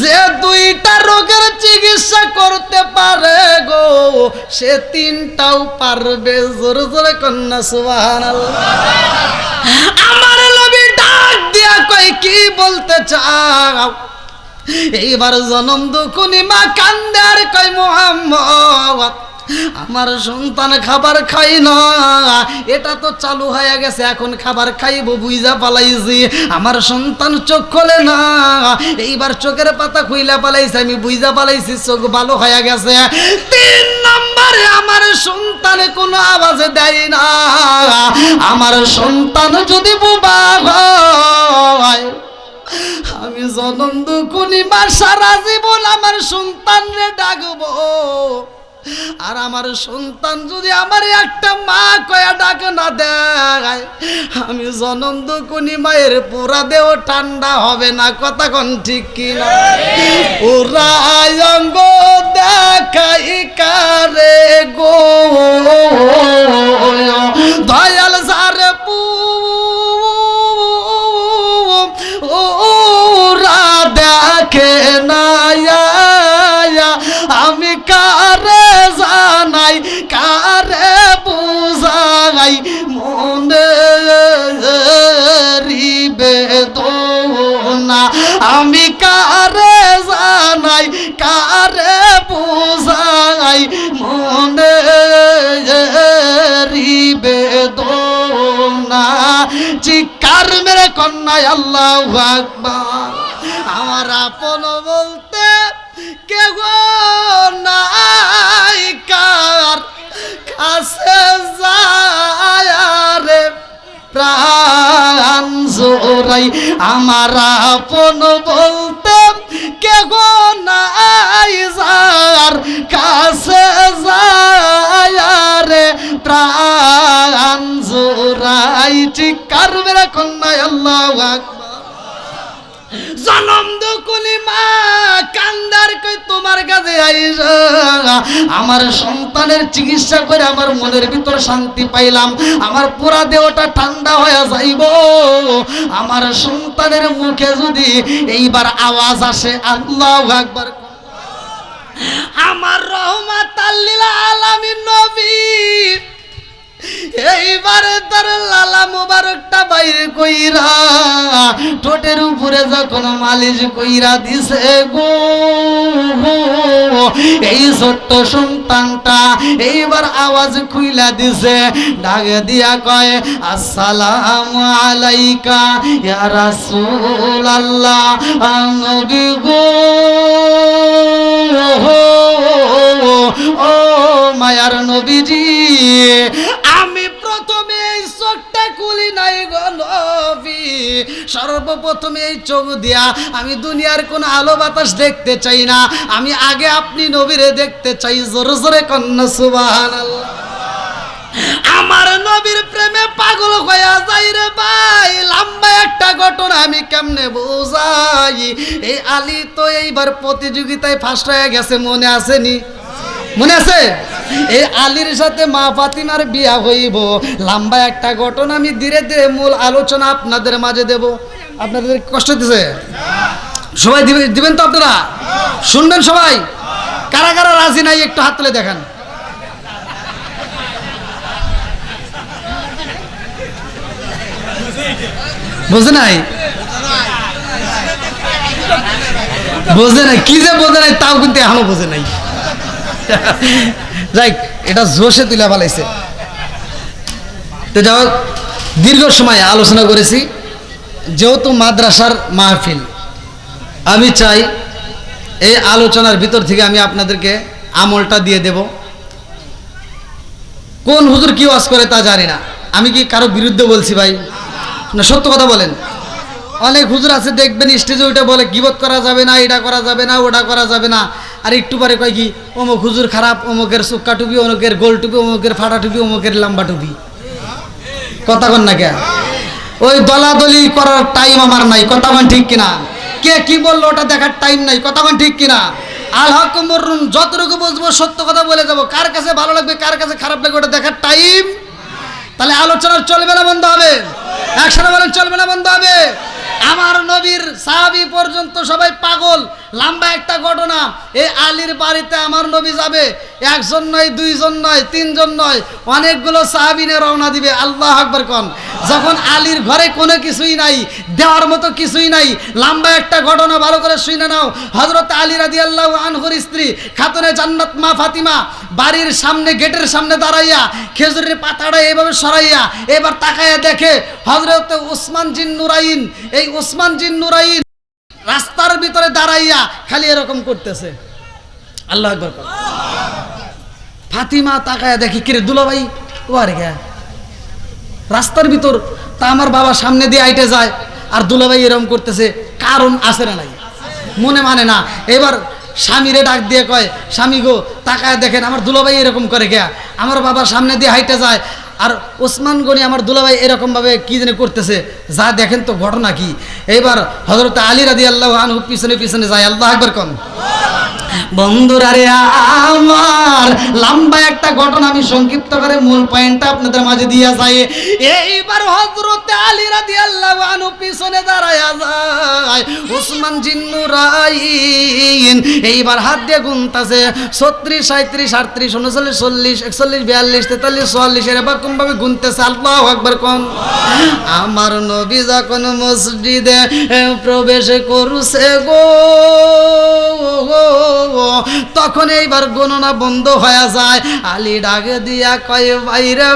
যে 2টা রোগের চিকিৎসা করতে পারে গো, সে তিনটাও পারবে। জোরে জোরে কন্যা সুবহানাল্লাহ। আমার নবী ডাক দিয়া কয়, কি বলতে চাও? এইবার জনম দুকুনি মা কান্দে আর কয়, মুহাম্মদ আমার সন্তান খাবার খাই না, এটা তো চালু হয়ে গেছে, এখন খাবার খাইবো বুইজা পালাইছি। আমার সন্তান চোখ খোলে না, এইবার চোখের পাতা খুইলা পালাইছে, আমি বুইজা পালাইছি, চোখ ভালো হয়ে গেছে। 3 নম্বরে আমার সন্তান কোনো আওয়াজ দেয় না। আমার সন্তান যদি বোবা হয়, আমি জনম দুকুনি মা সারা জীবন আমার সন্তানরে ডাকবো। আর আমার সন্তান যদি আমার একটা মা কয়া ডাক না দেয়, আমি জনম দুকুনি মায়ের পুরা দেহ ঠান্ডা হবে না। কথা কোন ঠিক কিনা? ওরা অঙ্গ দেখাই কারে গো, দয়াল সারে পু ওরা দেখে না, আমি কারে জানাই কারে বুঝাই মনে বেদনা, আমি কারে জানাই কারে বুঝাই মনে বেদনা। চিৎকার মেরে কন্যায় আল্লাহু আকবার। আমার আপন বলতে কেউ নাই, কার কাছে যায় রে প্রাণ জোড়াই। আমার আপন বলতে কেউ নাই, যার কাছে যায় রে প্রাণ জোড়াই। চিৎকার মেরে কন্যায় আল্লাহু আকবার। জনম দুকুনি মা কান্দার কই, তোমার কাছে আইসা আমার সন্তানের চিকিৎসা করে আমার মনের ভিতর শান্তি পাইলাম, আমার পুরা দেহটা ঠান্ডা হয়ে যাইব। আমার সন্তানের মুখে যদি এইবার আওয়াজ আসে আল্লাহু আকবার, আমার রহমাতাল লিল আলামিন নবী এইবারে তার লালা মুবারকটা বাইরে কইরা ঠোঁটের উপরে যখন মালিশ কইরা দিছে গো, এই ছোট্ট সন্তানটা এইবার আওয়াজ খুইলা দিছে, ডাক দিয়া কয়, আসসালামু আলাইকা ইয়া রাসূলুল্লাহ। নবী গো, ও মায়ার নবীজি, আমি প্রথমে এই চোখটা খুলি নাই গো নবী, সর্বপ্রথমে এই চোখ দিয়া আমি দুনিয়ার কোন আলো বাতাস দেখতে চাই না, আমি আগে আপনি নবীরে দেখতে চাই। জোরে জোরে কন্যা সুবহানাল্লাহ। আমার নবীর প্রেমে পাগল হইয়া যাই রে ভাই। লম্বা একটা ঘটনা আমি কেমনে বোঝাই। এই আলী তো এইবার প্রতিযোগিতায় ফার্স্ট হয়ে গেছে, মনে আসেনি? মনে আছে? এই আলীর সাথে মা ফাতিমার বিয়া হইব। লম্বা একটা ঘটনা আমি ধীরে ধীরে মূল আলোচনা আপনাদের মাঝে দেব। আপনাদের কষ্ট দিছে? সবাই দিবেন তো? আপনারা শুনবেন সবাই? কারা কারা রাজি নাই একটু হাত তুলে দেখান। বুঝে নাই? বোঝে নাই? কি যে বোঝে নাই তাও কিন্তু এখনো বোঝে নাই। যাই, এটা জোশে তুলে ফেলাইছে। তো যাও, দীর্ঘ সময় আলোচনা করেছি, যেহেতু মাদ্রাসার মাহফিল, আমি চাই এই আলোচনার ভিতর থেকে আমি আপনাদেরকে আমলটা দিয়ে দেব। কোন হুজুর কি ওয়াজ করে তা জানি না, আমি কি কারো বিরুদ্ধে বলছি ভাই? না, সত্য কথা বলেন। অনেক হুজুর আছে দেখবেন স্টেজে ওইটা বলে গীবত করা যাবে না, এটা করা যাবে না, ওটা করা যাবে না, আর একটু পরে কয় কি অমুক হুজুর খারাপ, অমুকের চুক্কা টুপি, অমুকের গোল টুপি, অমুকের ফাটা টুপি, অমুকের লম্বা টুপি। কথা কন না কে? ওই দলাদলি করার টাইম আমার নাই। কথা কন ঠিক কিনা? কে কি বললো ওটা দেখার টাইম নাই। কথা কন ঠিক কিনা? আল হক মরুন, যতটুকু বুঝবো সত্য কথা বলে যাবো। কার কাছে ভালো লাগবে কার কাছে খারাপ লাগবে ওটা দেখার টাইম। তাহলে আলোচনা চলবে না বন্ধ হবে? একসাথে বলেন চলবে না বন্ধ হবে? আমার নবীর সাহাবী পর্যন্ত সবাই পাগল। লম্বা একটা ঘটনা, এই আলীর বাড়িতে আমার নবী যাবে, একজন নয়, দুইজন নয়, তিনজন নয়, অনেকগুলো সাহাবী নিয়ে রওনা দিবে। আল্লাহু আকবার কোন। যখন আলীর ঘরে কোনো কিছুই নাই, দেওয়ার মতো কিছুই নাই, লম্বা একটা ঘটনা, ভালো করে শুনে নাও। হযরত আলী রাদিয়াল্লাহু আনহুর স্ত্রী খাতুনে জান্নাত মা ফাতিমা বাড়ির সামনে, গেটের সামনে দাঁড়াইয়া খেজুরের পাতাটা এইভাবে সরাইয়া এবার তাকায়া দেখে হযরত উসমান জিন নুরাইন, এই উসমান জিন নুরাইন রাস্তার ভিতরে দাঁড়াইয়া খালি এরকম করতেছে। আল্লাহু আকবার। ফাতিমা তাকায়া দেখি, কিরে দুলাভাই ওরে গে রাস্তার ভিতর, তা আমার বাবা সামনে দিয়ে আইটে যায় আর দুলাভাই এরকম করতেছে, কারণ আছে না নাই? মনে মানে না। এবার স্বামীরে ডাক দিয়ে কয়, স্বামী গো তাকায় দেখেন আমার দুলাভাই এরকম করে গিয়া, আমার বাবা সামনে দিয়ে হাইটে যায় আর ওসমান গনি আমার দুলাভাই এরকমভাবে কী যেন করতেছে, যা দেখেন তো ঘটনা কি। এইবার হযরত আলী রাদিয়াল্লাহু আনহু পিছনে পিছনে যায়। আল্লাহু আকবার কোন। বন্ধুরা রে আমার, লম্বা একটা ঘটনা, আমি সংক্ষিপ্ত করে মূল পয়েন্টটা আপনাদের মাঝে দিয়া যায়। এইবার হযরত আলী রাদিয়াল্লাহু আনহু পিছনে দাঁড়ায়া যায়, উসমান জিন নুরাইন এইবার হাত দিয়ে গুনতাছে 36 37 38 39 40 41 42 43 44 এরকম ভাবে গুনতেছে। আল্লাহু আকবার কোন। আমার নবী যখন মসজিদে প্রবেশ করছে গো, তখন এইবার গণনা বন্ধ হয়ে যায়। আলী ডাকে দিয়া কয়, ভাইরে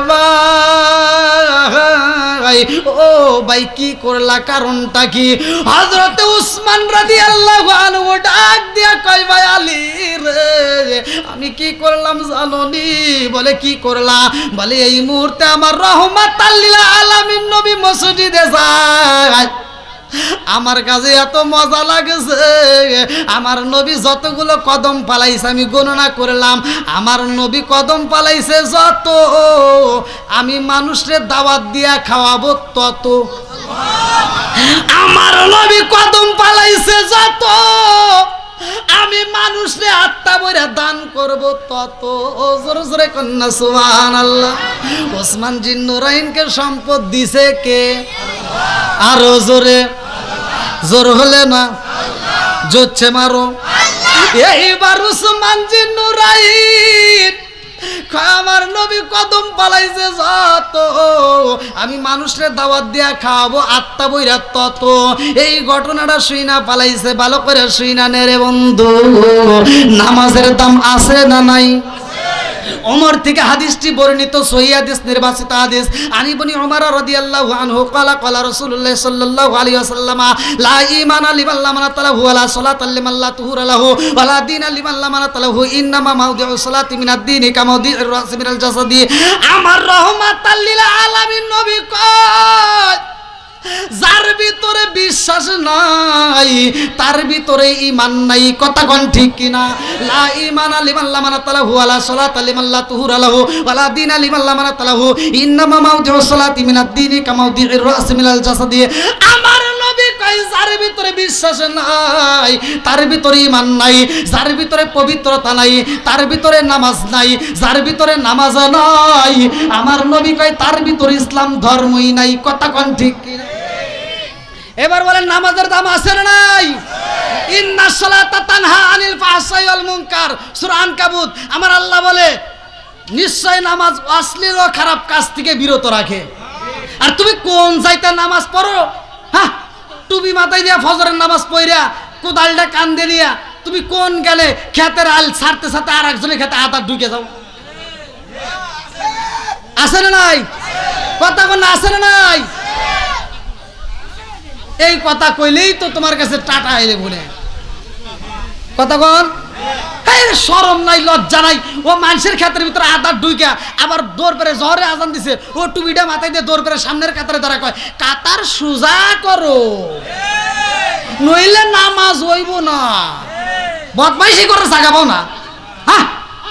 ভাই, ও ভাই কি করলা, কারণটা কি? হযরত উসমান রাদিয়াল্লাহু আনহু ডাক দিয়া কয়, ভাই আলী রে, আমি কি করলাম জানোনি? বলে কি করলা? বলে এই মুহূর্তে আমার রাহমাতাল লিল আলামিন নবী মসজিদে যায়, আমার কাছে এত মজা লাগছে, আমার নবী যতগুলো কদম পালাইছে আমি গণনা করলাম, আমার নবী কদম পালাইছে যত, আমি মানুষের দাওয়াত দিয়া খাওয়াবো তত। আমার নবী কদম পালাইছে যত, আমি মানুষরে আত্মা বইরা দান করব তত। জোরে জোরে কন্যা সুবহানাল্লাহ। ওসমান জিন নুরাইনকে সম্পদ দিছে কে? আরো জোরে, জোর হলে না জোচ্ছে মারো। এইবার উসমান জিন নুরাইন আমার নবী কদম পালাইছে যত, আমি মানুষের দাওয়াত দিয়া খাওয়াবো আত্মা বইরা তত। এই ঘটনাটা শুইনা পালাইছে, ভালো করে শুইনা নে রে বন্ধু। নামাজের দাম আছে না নাই? ওমর থেকে হাদিসটি বর্ণিত, সহিহ হাদিস, নির্বাচিত হাদিস। আনি ইবনে ওমর রাদিয়াল্লাহু আনহু ক্বালা ক্বালা রাসূলুল্লাহ সাল্লাল্লাহু আলাইহি ওয়াসাল্লাম, লা ঈমানা লিমান লা মানাতা লাহু ওয়া লা সালাতা লিমান লা তুহুরা লাহু ওয়া লা দীনা লিমান লা মানাতা লাহু, ইন্নামা মাউদিউ সালাতি মিনাদ দীনি কামাউদিউর রাসি মিনাল জাসাদি। আমার রাহমাতাল লিল আলামিন নবী কয়, যার ভিতরে বিশ্বাস নাই তার ভিতরে ঈমান নাই। কথা কোন ঠিক কিনা? লা ঈমানা লিমান লা মানাতা লাহু ওয়া লা সালাতা লিমান লা তুহুরা লাহু ওয়া লা দীনা লিমান লা মানাতা লাহু, ইন্নামা মাউদিউ সালাতি মিনাদ দীনি কামাউদিউর রাসি মিনাল জাসাদি। আমার নবী কয়, যার ভিতরে বিশ্বাস নাই তার ভিতরে ঈমান নাই, যার ভিতরে পবিত্রতা নাই তার ভিতরে নামাজ নাই, যার ভিতরে নামাজ নাই আমার নবী কয় তার ভিতরে ইসলাম ধর্মই নাই। কথা কোন ঠিক কিনা? এবার বলেন নামাজের দাম আছে না নাই? ইন্নাস সালাতা তানহা আনিল ফাহশাই ওয়াল মুনকার, সূরা আনকাবুত। আমার আল্লাহ বলে নিশ্চয় নামাজ অশ্লীল ও খারাপ কাজ থেকে বিরত রাখে। আর তুমি কোন যাইতে নামাজ পড়ো? হ্যাঁ, টুপি মাথায় দিয়া ফজরের নামাজ পড়িয়া কোদালটা কান্দে নিয়া তুমি কোন গেলে খেতের আল ছাড়তে ছাড়তে আর একজনের খেতে হাত ঢুকে যাও? আছে না নাই? কথা কোন আছে না নাই? এই কথা কইলেই তো তোমার কাছে টাটা এলে বলে। কথা কোন? শরম নাই, লজ্জা নাই? ও মানুষের ক্ষেত্রের ভিতরে আদার ঢুইকা আবার দৌড় পেরে জহরে আজান দিছে, ও টুপিটা মাথায় দিয়ে দৌড় পেরে সামনের কাতারে দাঁড়া কয় কাতার সোজা করো, নইলে নামাজ হইব না। বদমাইশি করে জাগাবো না। হ্যাঁ,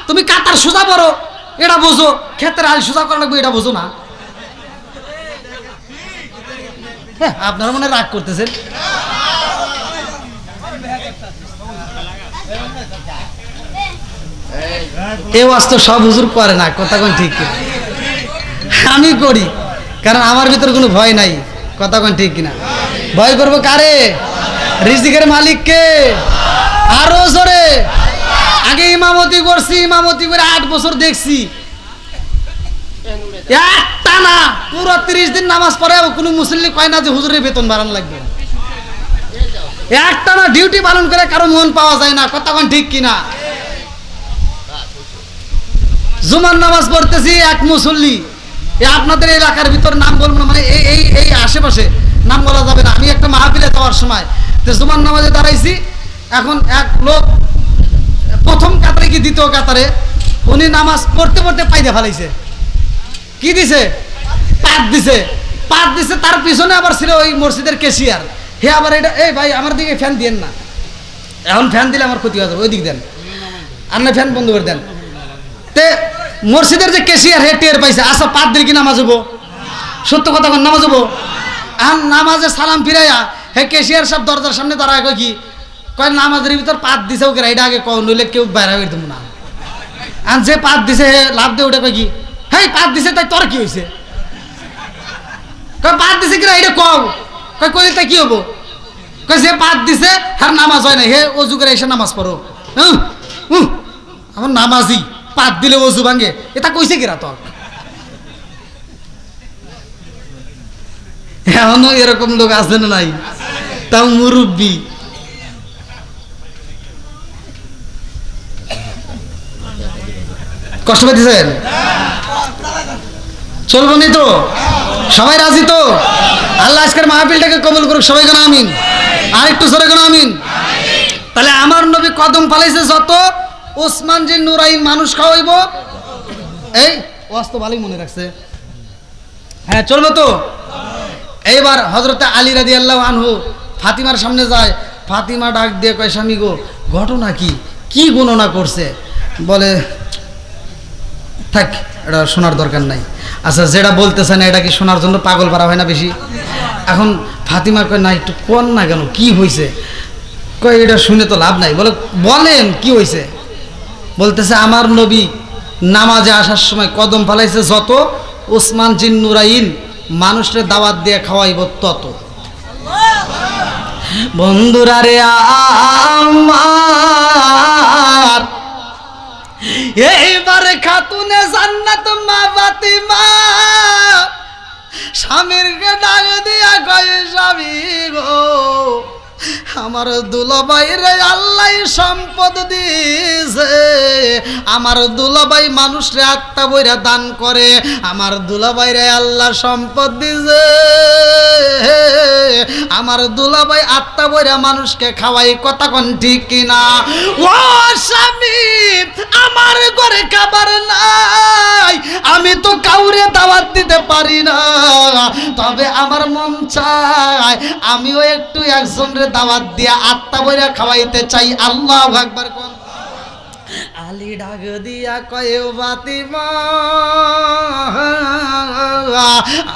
তুমি কাতার সোজা করো এটা বোঝো, ক্ষেত্রে আল সোজা করা লাগবে এটা বোঝো না? আপনারা মনে রাগ করতেছেন। এই ওয়াজ তো সব হুজুর করে না। কথা কোন ঠিক? আমি করি, কারণ আমার ভিতরে কোনো ভয় নাই। কথা কোন ঠিক কিনা? ভয় করবো কারে? রিজিকের মালিককে। আরো জোরে। আগে ইমামতি করছি, ইমামতি করে 8 বছর দেখছি, একটা না পুরো 30 দিন নামাজ পড়ে কোনো মুসল্লি কয় না যে হুজুরের বেতন বাড়ানো লাগবে। একটা না ডিউটি পালন করে কারো মন পাওয়া যায় না। কথা কোন ঠিক কিনা? জুমার নামাজ পড়তেছি, এক মুসল্লি, আপনাদের এলাকার ভিতর নাম বলবো না, মানে এই আশেপাশে নাম বলা যাবে না। আমি একটা মাহফিলে যাওয়ার সময় জুমার নামাজে দাঁড়াইছি, এখন এক লোক প্রথম কাতারে কি দ্বিতীয় কাতারে, উনি নামাজ পড়তে পড়তে পাইতে ফেলাইছে। কি দিছে? পাত দিছে। পাত দিছে, তার পিছনে আবার ছিল ওই মসজিদের ক্যাশিয়ার। হে আবার এটা, এই ভাই আমার দিকে ফ্যান দিয়েন না, এখন ফ্যান দিলে আমার ক্ষতি হয়ে যাবে, ওই দিক দেন, আর না ফ্যান বন্ধ করে দেন। তে মসজিদের যে ক্যাশিয়ার হে টের পাইছে, আচ্ছা পাত দিলে কি নামাজ হবো? সত্য কথা কোন নামাজ হবো? আর নামাজে সালাম ফিরাইয়া হে ক্যাশিয়ার সব দরজার সামনে দাঁড়ায় কয় কি, কয় নামাজের ভিতর পাত দিছে ওকে, এটা আগে কও, নইলে কেউ বাইরে বের দেবো না। আর যে পাত দিছে হে লাভ দিয়ে ওটা কয় কি, হেই পাত দিছে তাই তোর কি হয়েছে? কয় পাত দিছে কিনা এটা কও। কয় কইলে তাই কি হবো? কয় যে পাত দিছে আর নামাজ হয় না, হে অজু করে এসে নামাজ পড়ো। আমার নামাজি পাত দিলে অজু ভাঙ্গে, এটা কইছে কিরা তোর? এখনো এরকম লোক আছে না নাই? তাও মুরব্বী। কষ্ট পাইতেছেন? চলবো নি তো? সবাই রাজি তো? আল্লাহ আজকের মাহফিলটাকে কবুল করুক, সবাই কেন আমিন। আর একটু জোরে কেন আমিন। তাহলে আমার নবী কদম ফালাইছে যত, ওসমান যে নুরাইন মানুষ খাওয়াইব, এই ওয়াজ তো ভালোই মনে রাখছে। হ্যাঁ চলবো তো? এইবার হযরতে আলী রাদিয়াল্লাহু আনহু ফাতিমার সামনে যায়। ফাতিমা ডাক দিয়ে কয়, স্বামী গো ঘটনা কি, কি গণনা করছে? বলে থাক, এটা শোনার দরকার নাই। আচ্ছা যেটা বলতেছে না এটা কি শোনার জন্য পাগল পারা হয় না বেশি? এখন ফাতিমা কয় না একটু কোন না কেন, কি হয়েছে? কয় এটা শুনে তো লাভ নাই। বলে বলেন কি হয়েছে? বলতেছে আমার নবী নামাজে আসার সময় কদম ফালাইছে যত, ওসমান জিন নুরাইন মানুষের দাওয়াত দিয়ে খাওয়াইব তত। বন্ধুরা রে আমার, এইবারে খাতুনে জান্নাত মা ফাতিমা স্বামীর কে ডাক দিয়া কয়, স্বামী গো আমার দুলাভাই রে আল্লাহ সম্পদ দিয়েছে, আমার দুলাভাই মানুষরে আত্মা বইরা দান করে, আমার দুলাভাই রে আল্লাহ সম্পদ দিয়েছে, আমার দুলাভাই আত্মা বইরা মানুষকে খাওয়াই। কথা কোন ঠিক কিনা? ও স্বামী আমার ঘরে খাবার নাই, আমি তো কাউরে দাওয়াত দিতে পারি না, তবে আমার মন চায় আমিও একটু একজনের দাওয়াত দিয়া আত্মা বইরা খাওয়াইতে চাই। আল্লাহু আকবার। কোন আলী ডাক দিয়া কয়, ফাতিমা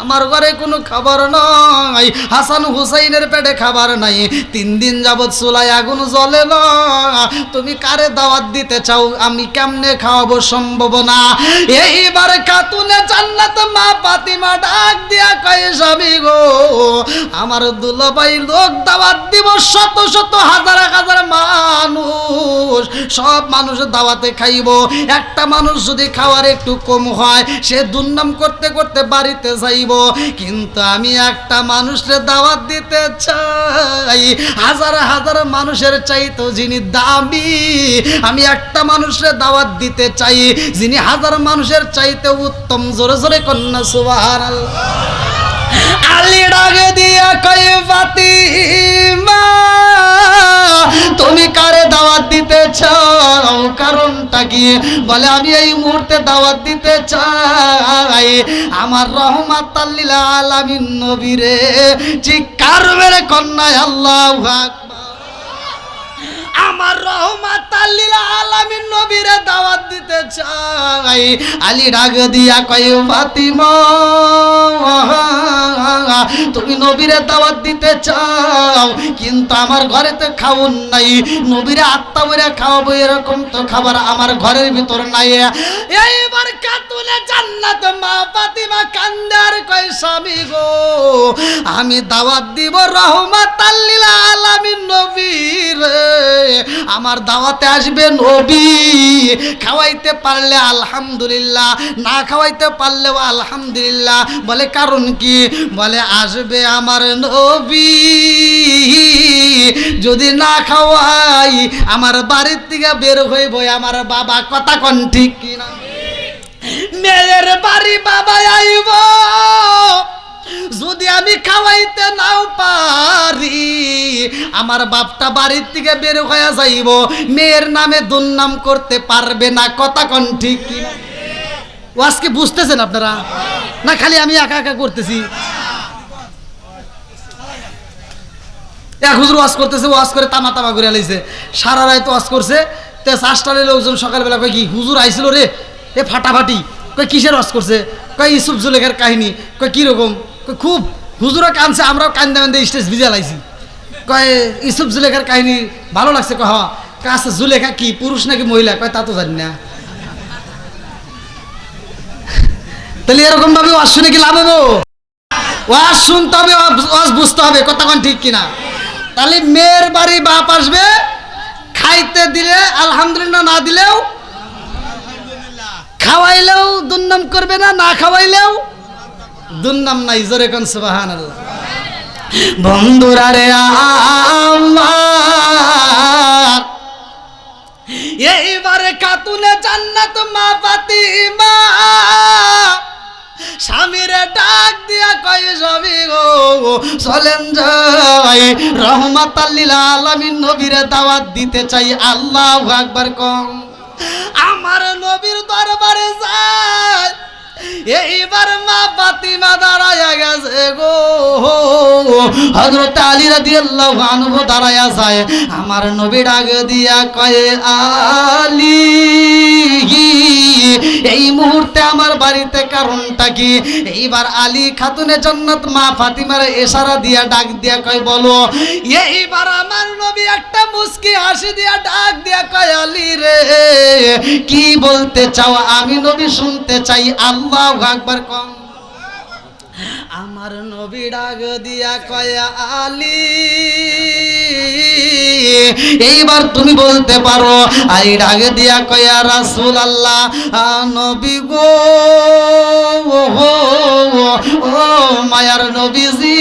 আমার ঘরে কোনো খাবার নাই, হাসান হুসাইনের পেটে খাবার নাই, 3 দিন যাবৎ চুলায় আগুন জ্বলে না, তুমি কারে দাওয়াত দিতে চাও, আমি কেমনে খাওয়াবো? সম্ভব না। এইবার খাতুনে জান্নাত মা ফাতিমা ডাক দিয়া কয়, স্বামী গো আমার দুলাভাই লোক দাওয়াত দিব, শত শত হাজার হাজার মানুষ, সব মানুষ দাওয়াতে খাইব, একটা মানুষ যদি খাওয়ার একটু কম হয় সে দুর্নাম করতে করতে বাড়িতে যাইব, কিন্তু আমি একটা মানুষের দাওয়াত দিতে চাই হাজার হাজার মানুষের চাইতো যিনি দামি, আমি একটা মানুষের দাওয়াত দিতে চাই যিনি হাজার মানুষের চাইতে উত্তম। জোরে জোরে কন্যা সুবহানাল্লাহ। আলী ডাকে দিয়া কয়, ফাতিমা তুমি কারে দাওয়াত দিতে চাও, কারণটা কি? বলে আমি এই মুহূর্তে দাওয়াত দিতে চাই আমার রহমাতাল লিল আলামিন নবীরে। চিৎকার মেরে কন্যা আল্লাহু আকবার। আমার রহমাতাল লিল আলামিন নবীরে দাওয়াত দিতে চাই। আলী ডাক দিয়া কয়, ফাতিমা তুমি নবীরে দাওয়াত দিতে চাও, কিন্তু আমার ঘরে তো খাওন নাই, নবীরে আত্মা বইরা খাওয়াবো এরকম তো খাবার আমার ঘরের ভিতর নাই। এইবার খাতুনে জান্নাত মা ফাতিমা কান্দার কয় স্বামী গো, আমি দাওয়াত দিব রহমাতাল লিল আলামিন নবীর, আমার দাওয়াতে আসবে নবী, খাওয়াইতে পারলে আলহামদুলিল্লাহ, না খাওয়াইতে পারলেও আলহামদুলিল্লাহ। বলে কারণ কি? বলে আসবে আমার নবী, যদি না খাওয়াই আমার বাড়ির থেকে বের হইব আমার বাবা। কথা কোন ঠিক কিনা? মেয়ের বাড়ি বাবা আইব, যদি আমি খাওয়াইতে নাও পারি আমার বাপটা বাড়ির থেকে বের হয়ে যাইব, মেয়ের নামে দুর্নাম করতে পারবে না। কথা কোন ঠিক কিনা? আজকে বুঝতেছেন আপনারা না খালি আমি একা একা করতেছি? এক হুজুর ওয়াজ করতেছে, ওয়াজ করে তামা তামা করে লাইছে, সারা রাত ওয়াজ করছে। তে চাষটালে লোকজন সকালবেলা কয় কি হুজুর আইছিল রে, এ ফাটাফাটি। কয় কিসের ওয়াজ করছে? কয় ইউসুফ জুলেখার কাহিনী। কয় কিরকম? কয় খুব, হুজুরও কানছে, আমরাও কান্দে কান্দে স্টেজ ভিজা লাইছি। কয় ইউসুফ জুলেখার কাহিনী ভালো লাগছে। কয় হ্যাঁ। আচ্ছা জুলেখা কি পুরুষ নাকি মহিলা? কয় তা তো জানি না। তাহলে এরকম ভাবে ওয়াজ শুনে কি লাভ হবো? ওয়াজ শুনতে হবে, ওয়াজ বুঝতে হবে। কথা কোন ঠিক কিনা? তাহলে মেয়ের বাড়ি বাপ আসবে, খাইতে দিলে আলহামদুলিল্লাহ, না দিলেও খাওয়াইলেও দুর্নাম করবে না, না খাওয়াইলেও দুর্নাম নাই। জোরে কোন সুবহানাল্লাহ। বন্ধুরা রে আমার, এইবারে খাতুনে জান্নাত মা ফাতিমা স্বামীরে ডাক দিয়া কয় স্বামী গো চলেন যাই রহমাতাল লিল আলামিন নবীরে দাওয়াত দিতে চাই। আল্লাহু আকবার কম। আমার নবীর দরবারে যায়, এইবার মা ফাতিমা দাঁড়ায়া গেছে গো, হযরত আলী রাদিয়াল্লাহু আনহু দাঁড়ায়া যায়। আমার নবী ডাক দিয়া কয় আলী এই মুহূর্তে আমার বাড়িতে কারণটা কি? এইবার আলী খাতুনে জান্নাত মা ফাতিমার ইশারা দিয়া ডাক দিয়া কয় বলো। এইবার আমার নবী একটা মুস্কি হাসি দিয়া ডাক দিয়া কয় আলী রে কি বলতে চাও? আমি নবী শুনতে চাই। আল্লাহু আকবার কম। আমার নবী ডাক দিয়া কয় আলী এইবার তুমি বলতে পারো। আলী ডাক দিয়া কয় রাসূলুল্লাহ নবী গো, ও মায়ার নবীজি,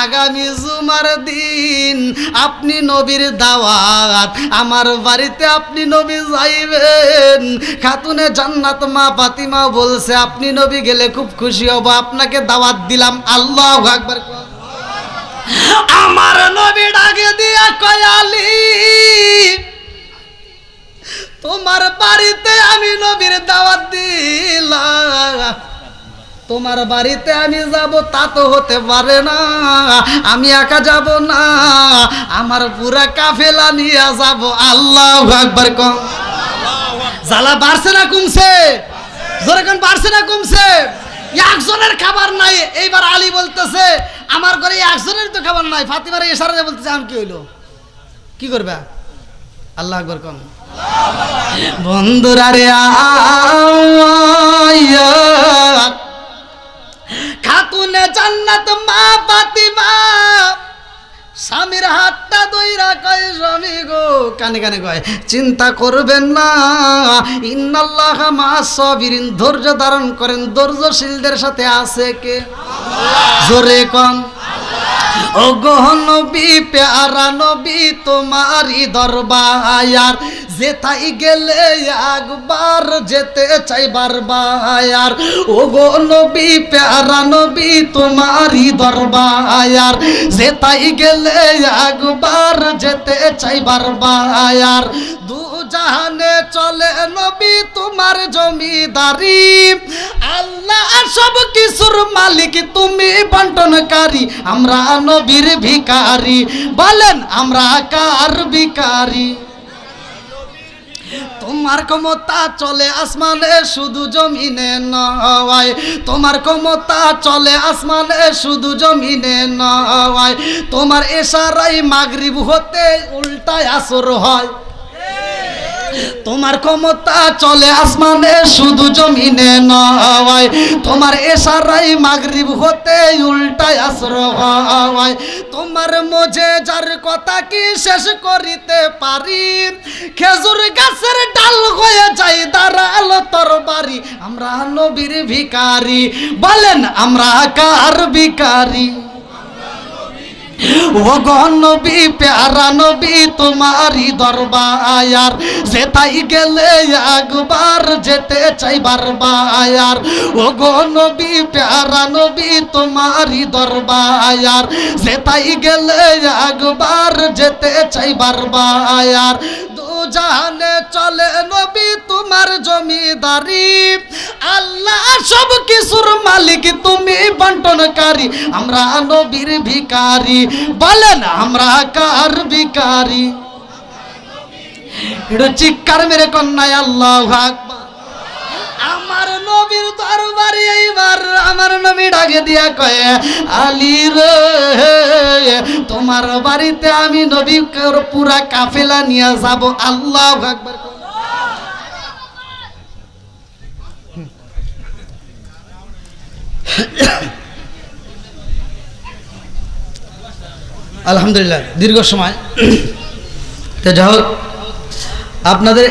আগামী জুমার দিন আপনি নবীর দাওয়াত, আমার বাড়িতে আপনি নবী যাইবেন। খাতুনে জান্নাত মা ফাতিমা বলছে আপনি নবী গেলে খুব খুশি হব, আপনাকে দাওয়াত দিলাম। আল্লাহু আকবার। আমার নবী ডাকে দিয়া কয় আলী তোমার বাড়িতে আমি নবীর দাওয়াত দিলাম, তোমার বাড়িতে আমি যাব তা তো হতে পারে না, আমি একা যাব না, আমার পুরা কাফেলা নিয়ে যাব। আল্লাহু আকবার কম। জ্বালা বাড়ছে না কমছে? জোরে কোন বাড়ছে না কমছে? একজনের খাবার নাই। এইবার আলী বলতেছে আমার ঘরে একজনের তো খাবার নাই। ফাতিমার ইশারায় বলতেছে আমি কি হইলো, কি করবে? আল্লাহু আকবার কোন। বন্ধুরা রে খাতুনে জান্নাত মা ফাতিমা স্বামীর হাতটা ধইরা কয় স্বামী গো, কানে কানে কয় চিন্তা করবেন না, ইন্নাল্লাহা মা'আস সাবিরিন, ধৈর্য ধারণ করেন, ধৈর্যশীলদের সাথে আছে কে? জোরে কোন। ও গো নবী প্যারা নবী তোমারই দরবার, যেতাই গেলে একবার যেতে চাই বারবার। ও গো নবী প্যারা নবী তোমারই দরবার, যেতাই গেলে একবার যেতে চাই বারবার। দু জাহানে চলে নবী তোমার জমিদারি, আল্লাহ সব কিছুর মালিক তুমি বন্টনকারী, আমরা নবীর ভিখারি। বলেন আমরা কার ভিখারি? তোমার তোমার ক্ষমতা চলে আসমানে শুধু জমিনে নয়, তোমার ক্ষমতা চলে আসমানে শুধু জমিনে নয়, তোমার ইশারায় মাগরিব হতে উল্টায় আসর হয়। তোমার ক্ষমতা চলে আসমানে শুধু জমিনে নয়, তোমার ইশারায় মাগরিব হতে উল্টায় আসর হয়। তোমার মুজিজার কথা কি শেষ করিতে পারি, খেজুর গাছের ডাল হয়ে যায় দাঁড়ালো তরবারি। আমরা নবীর ভিখারি, বলেন আমরা কার ভিখারি? ও গো নবী প্যারা নবী তোমারই দরবার, যেতাই গেলে একবার যেতে চাই বারবার। ও গো নবী প্যারা নবী তোমারই দরবার, যেতাই গেলে একবার যেতে চাই বারবার। দুজাহানে চলে নবী তোমার জমিদারি, আল্লাহ সব কিছুর মালিক তুমি বন্টনকারী। আমরা নবীর ভিখারি, বলেন আমরা কার ভিখারি? এটা চিৎকার মেরে কন্যায় আল্লাহু আকবার। আমার নবীর দরবারে এইবার আমার নবী ডাকে দিয়া কয়ে, আলী রে তোমার বাড়িতে আমি নবী পুরা কাফেলা নিয়ে যাব। আল্লাহু আকবার। আলহামদুলিল্লাহ দীর্ঘ সময় তো যাই হোক, আপনাদের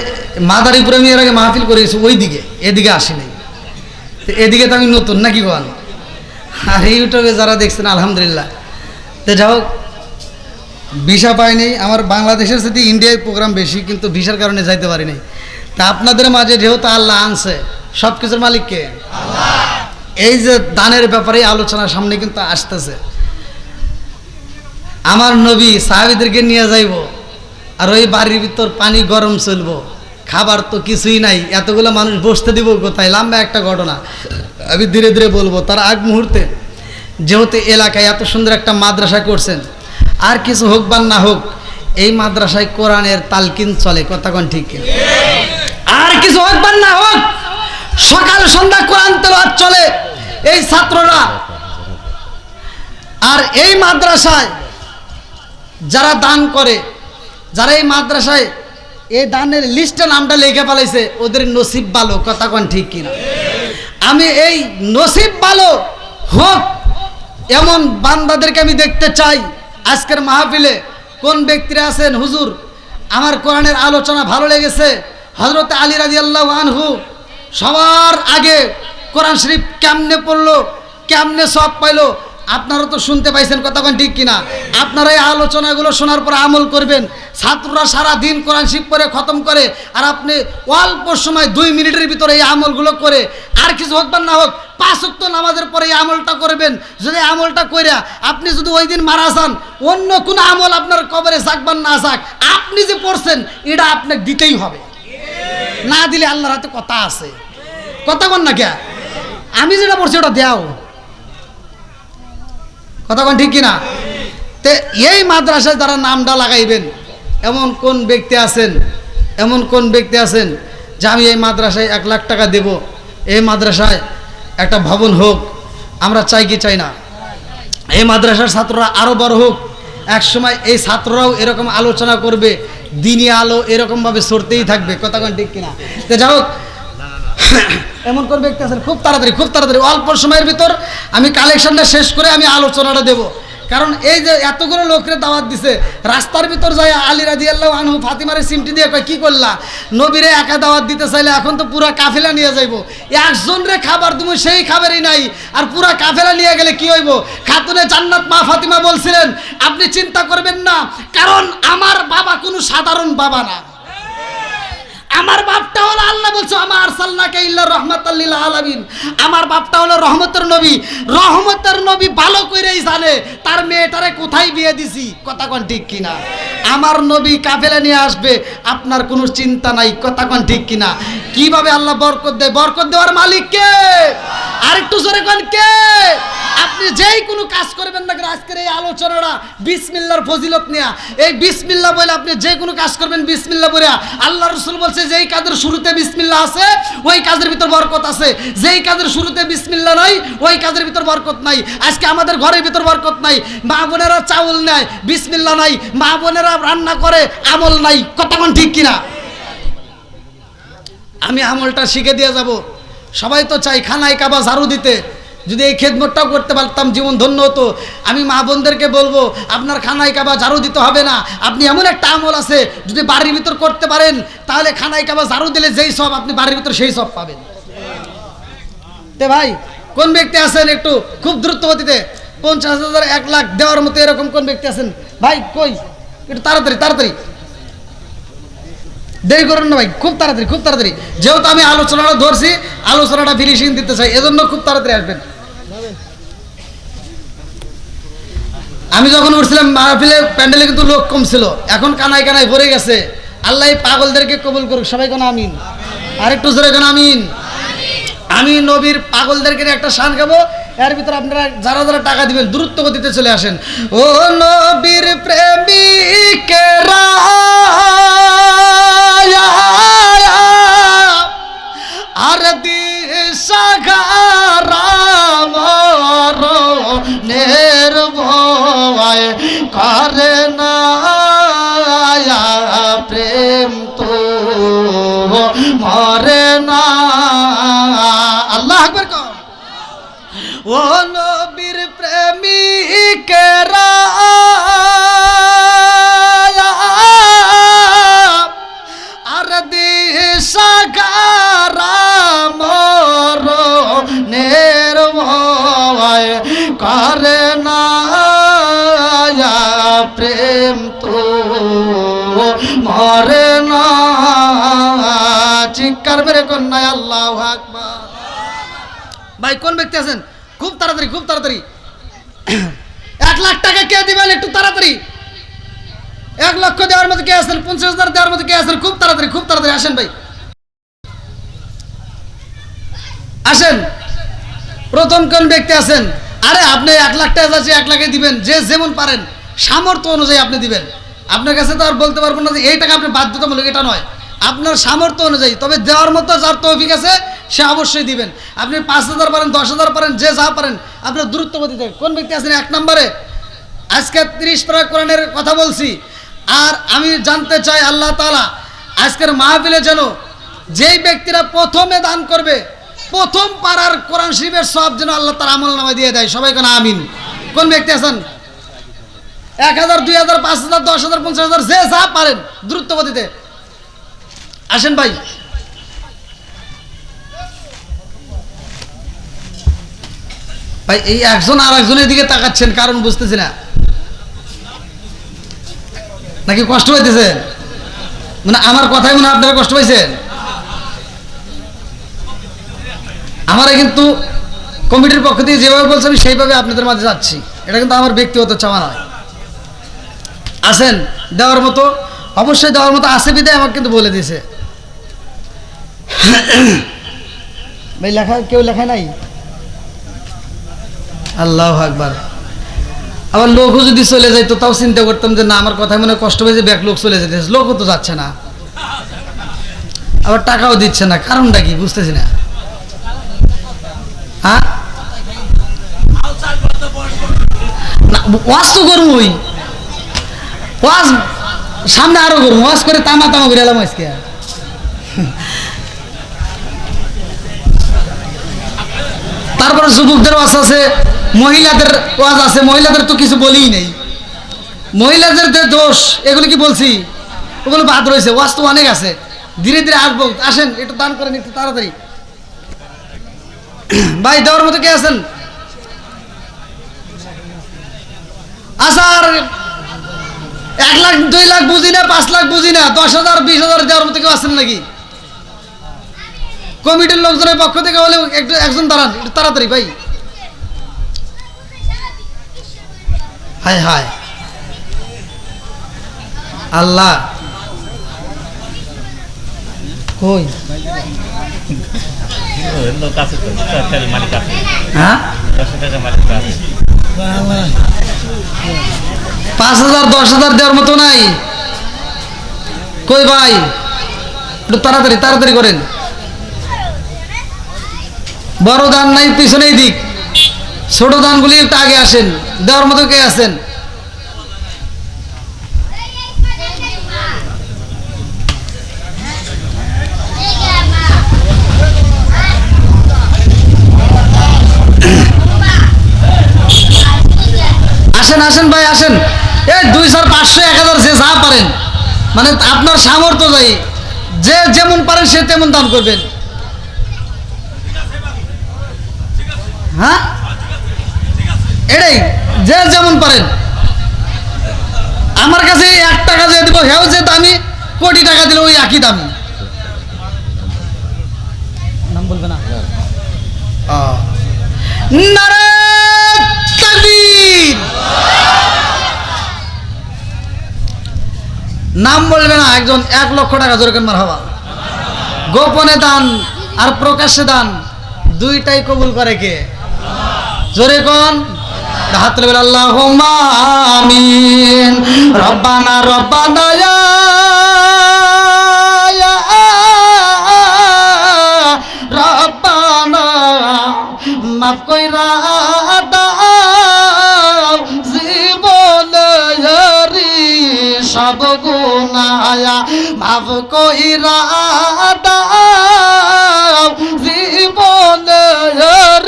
মাদারীপুরে আমি এর আগে মাহফিল করেছি ওই দিকে, এদিকে আসি নাই। তো এদিকে তো আমি নতুন নাকি বল, আর ইউটিউবে যারা দেখছেন আলহামদুলিল্লাহ। তো যাই হোক, ভিসা পাইনি, আমার বাংলাদেশের সাথে ইন্ডিয়ায় প্রোগ্রাম বেশি, কিন্তু ভিসার কারণে যাইতে পারি নাই। তা আপনাদের মাঝে যেহেতু আল্লাহ আনছে, সব কিছুর মালিককে আল্লাহ, এই যে দানের ব্যাপারে আলোচনা সামনে কিন্তু আসতেছে। আমার নবী সাহাবীদেরকে নিয়ে যাইব, আর ওই বাড়ির ভিতর পানি গরম চলবো, খাবার তো কিছুই নাই, এতগুলো মানুষ বসতে দিব কোথায়? লম্বা একটা ঘটনা, আমি ধীরে ধীরে বলবো। তার আগ মুহূর্তে যেহেতু এলাকায় এত সুন্দর একটা মাদ্রাসা করছেন, আর কিছু হোক বা না হোক, এই মাদ্রাসায় কোরআনের তালকিন চলে, কথা কোন ঠিক? আর কিছু হোক বা না হোক, সকাল সন্ধ্যা কোরআন তেলাওয়াত চলে এই ছাত্ররা। আর এই মাদ্রাসায় যারা দান করে, যারা এই মাদ্রাসায় এই দানের লিস্টে নামটা লিখে ফেলাইছে, ওদের নসিব ভালো, কথা কোন ঠিক কিনা? আমি এই নসিব ভালো হোক এমন বান্দাদেরকে আমি দেখতে চাই। আজকের মাহফিলে কোন ব্যক্তিরা আছেন, হুজুর আমার কোরআনের আলোচনা ভালো লেগেছে, হযরত আলী রাদিয়াল্লাহু আনহু সবার আগে কোরআন শরীফ কেমনে পড়লো, কেমনে সব পাইলো, আপনারা তো শুনতে পাইছেন, কথা কোন ঠিক কিনা? আপনারা এই আলোচনাগুলো শোনার পর আমল করবেন। ছাত্ররা সারা দিন কোরআন শরীফ পড়ে খতম করে, আর আপনি অল্প সময় 2 মিনিটের ভিতরে এই আমলগুলো করে, আর কিছু হোক বা না হোক 5 ওয়াক্ত নামাজের পরে এই আমলটা করবেন। যদি আমলটা কইরা আপনি যদি ওই দিন মারা যান, অন্য কোনো আমল আপনার কবরে যাক বা না যাক, আপনি যে পড়ছেন এটা আপনাকে দিতেই হবে, না দিলে আল্লাহর হাতে কথা আছে, কথা কোন না কে? আমি যেটা পড়ছি ওটা দেও, কথা কোন ঠিক কিনা? তে এই মাদ্রাসায় যারা নামটা লাগাইবেন, এমন কোন ব্যক্তি আছেন, এমন কোন ব্যক্তি আছেন যে আমি এই মাদ্রাসায় 1 লাখ টাকা দেব, এই মাদ্রাসায় একটা ভবন হোক? আমরা চাই কি চাই না? এই মাদ্রাসার ছাত্ররা আরো বড় হোক, এক সময় এই ছাত্ররাও এরকম আলোচনা করবে, দিনী আলো এরকমভাবে সরতেই থাকবে, কথা কোন ঠিক কিনা? তো যাই হোক, এমন কোন ব্যক্তি আছেন, খুব তাড়াতাড়ি অল্প সময়ের ভিতর আমি কালেকশনটা শেষ করে আমি আলোচনাটা দেব। কারণ এই যে এতগুলো লোকের দাওয়াত দিছে, রাস্তার ভিতর যায় আলী রাদিয়াল্লাহু আনহু ফাতিমারে সিমটি দিয়ে কয়, কি করলা? নবীরে একা দাওয়াত দিতে চাইলে এখন তো পুরা কাফেলা নিয়ে যাইব, একজন রে খাবার তুমি সেই খাবারই নাই, আর পুরা কাফেলা নিয়ে গেলে কি হইব? খাতুনে জান্নাত মা ফাতিমা বলছিলেন, আপনি চিন্তা করবেন না, কারণ আমার বাবা কোনো সাধারণ বাবা না, আমার বাপটা হলো, আল্লাহ বলছে আমা আরসালনাকা ইল্লা রাহমাতাল লিল আলামিন, আমার বাপটা হলো রহমতের নবী। রহমতের নবী ভালো করেই জানে তার মেয়েটারে কোথায় বিয়ে দিছি, কথা কোন ঠিক কিনা? আমার নবী কাফেলা নিয়ে আসবে, আপনার কোনো চিন্তা নাই, কথা কোন ঠিক কিনা? কিভাবে আল্লাহ বরকত দেয়? বরকত দেওয়ার মালিক কে? আরেকটু জোরে কোন কে? আপনি যেই কোনো কাজ করবেন না কেন, আজকের এই আলোচনাটা বিসমিল্লাহর ফজিলত নিয়া, এই বিসমিল্লাহ বলে আপনি যে কোনো কাজ করবেন বিসমিল্লাহ বলে। আল্লাহ রাসূল বলছে যেই কাজের শুরুতে বিসমিল্লাহ আছে ওই কাজের ভিতর বরকত আছে, যেই কাজের শুরুতে বিসমিল্লাহ নাই ওই কাজের ভিতর বরকত নাই। আজকে আমাদের ঘরের ভিতর বরকত নাই, মা বোনেরা চাউল নেয় বিসমিল্লাহ নাই, মা বোনেরা রান্না করে আমল নাই, কতক্ষণ ঠিক কিনা? আমি আমলটা শিখে দিয়ে যাব। সবাই তো চাই খানায় কাবা ঝাড়ু দিতে, যদি এই খেদমতটাও করতে পারতাম জীবন ধন্য হতো। আমি মা বোনদেরকে বলবো আপনার খানায় কাবা ঝাড়ু দিতে হবে না, আপনি এমন একটা আমল আছে যদি বাড়ির ভিতর করতে পারেন তাহলে খানায় কাবা ঝাড়ু দিলে যেই সব আপনি বাড়ির ভিতর সেই সব পাবেন। তে ভাই কোন ব্যক্তি আছেন একটু খুব দ্রুত গতিতে 50,000 1 লাখ দেওয়ার মতো এরকম কোন ব্যক্তি আছেন? ভাই কই একটু তাড়াতাড়ি তাড়াতাড়ি, দেরি করুন না ভাই, খুব তাড়াতাড়ি খুব তাড়াতাড়ি। যেহেতু আমি আলোচনাটা ধরছি, আলোচনাটা ফিনিশিং দিতে চাই, এজন্য খুব তাড়াতাড়ি আসবেন। আমি যখন উঠছিলাম মাহফিলে প্যান্ডেলে কিন্তু লোক কম ছিল, এখন কানায় কানায় ভরে গেছে। আল্লাহ এই পাগলদেরকে কবুল করুক, সবাই কোন আমিন। আরেকটু জোরে কোন আমিন। আমি নবীর পাগলদেরকে একটা শান গাবো, এর ভিতরে আপনারা যারা যারা টাকা দিবেন দ্রুত গতিতে চলে আসেন। ও নবীর প্রেমিকেরা আর দিশাগারামনের ভয় করে না প্রেম তো মরে না। আল্লাহু আকবার কর। ও নবীর প্রেমিকেরা আর দিশাগারামনের ভয় করে না প্রেম তো মরে না। চিৎকার মেরে কন্যা আল্লাহু আকবার। ভাই কোন ব্যক্তি আছেন খুব তাড়াতাড়ি খুব তাড়াতাড়ি 1 লাখ টাকা কে দিবেন একটু তাড়াতাড়ি? 1 লক্ষ দেওয়ার মতো কে আছেন? 50,000 দেওয়ার মতো কে আছেন? খুব তাড়াতাড়ি আসেন ভাই, আসেন। প্রথম কোন ব্যক্তি আছেন? আরে আপনি 1 লাখ টাকা আছে 1 লাখে দিবেন, যে যেমন পারেন সামর্থ্য অনুযায়ী আপনি দিবেন। আপনার কাছে তো আর বলতে পারবো না যে এই টাকা আপনি বাধ্যতামূলক, এটা নয়, আপনার সামর্থ্য অনুযায়ী। তবে দেওয়ার মতো যার তৌফিক আছে সে অবশ্যই দিবেন। আপনি 5,000 পারেন 10,000 পারেন, যে যা পারেন আপনার দ্রুত গতিতে। কোন ব্যক্তি আছেন 1 নম্বরে? আজকে 30 পারা কোরআনের কথা বলছি, আর আমি জানতে চাই আল্লাহ তাআলা আজকের মাহফিলে যেন যেই ব্যক্তিরা প্রথমে দান করবে প্রথম পারার কোরআন শরীফের সব যেন আল্লাহ তার আমল নামায় দিয়ে দেয়। সবাই কোন আমিন। কোন ব্যক্তি আছেন 1,000 2,000 5,000 10,000 50,000 যে যা পারেন দ্রুত গতিতে আসেন ভাই। ভাই এই একজন আর একজনের দিকে তাকাচ্ছেন, কারণ বুঝতেছি না, নাকি কষ্ট পাইতেছেন? মানে আমার কথাই মনে আপনারা কষ্ট পাইছেন? আমারা কিন্তু কমিটির পক্ষ থেকে যেভাবে বলছি আমি সেইভাবে আপনাদের মাঝে যাচ্ছি, এটা কিন্তু আমার ব্যক্তিগত চাওয়া নয়। আসেন দেওয়ার মতো, অবশ্যই দেওয়ার মতো আছে বিদায় আমাকে কিন্তু বলে দিয়েছে। ভাই লেখা কেউ লেখায় নাই? আল্লাহু আকবার। আবার লোকও যদি চলে যাইতো তাও চিন্তা করতাম যে না আমার কথায় মনে কষ্ট হয়েছে, ব্যাক লোক চলে যেতে, লোকও তো যাচ্ছে না, আবার টাকাও দিচ্ছে না, কারণটা কি বুঝতেছি না। হ্যাঁ ওয়াজ তো করবো, ওয়াজ সামনে আরো করবো, ওয়াজ করে তামা তামা করে এলাম আজকে। তারপরে যুবকদের ওয়াজ আছে, মহিলাদের ওয়াজ আছে, মহিলাদের তো কিছু বলিই নেই, মহিলাদের যে দোষ এগুলো কি বলছি, ওগুলো বাদ রয়েছে। ওয়াজ তো অনেক আছে, ধীরে ধীরে আসবো। আসেন একটু দান করেন একটু তাড়াতাড়ি। ভাই দেওয়ার মতো কে আছেন? আচ্ছা আর 1 লাখ 2 লাখ বুঝি না, 5 লাখ বুঝি না, 10,000 20,000 দেওয়ার মতো কেউ আছেন নাকি? কমিটির লোকজনের পক্ষ থেকে হলে একটু একজন দাঁড়ান একটু তাড়াতাড়ি ভাই। হায় হায় আল্লাহ, কই লোক আছে তো, মালিক আছে, হ্যাঁ 10 টাকা মালিক আছে। 5,000 10,000 দেওয়ার মতো নাই। কই ভাই, একটু তাড়াতাড়ি তাড়াতাড়ি করেন। বড় দান নাই, পিছনেই দিক। ছোট দানগুলি একটু আগে আসেন, দেওয়ার মতো কে আছেন? আসেন আসেন ভাই আসেন। এই 200 500 1000 যে যা পারেন, মানে আপনার সামর্থ্য যাই, যে যেমন পারেন সে তেমন দান করবেন। হ্যাঁ এটাই, যে যেমন পারেন। আমার কাছে 1 টাকা যে দিব হেও যে দামি, কোটি টাকা দিলে ওই একই দামি। নাম বলবে না? নারে তাকবীর। নাম বলবে না। একজন 1 লক্ষ টাকা জোরে কেন মারহাবা। গোপনে দান আর প্রকাশ্যে দান দুইটাই কবুল করে কে? জোরে কোন? হাত তুলে বলে আল্লাহুম্মা আমিন। রব্বানা রব্বানা ইয়া রব্বানা মাফ কইরা দাও জীবনের সব গুনাহ, মাফ কইরা দাও জীবনের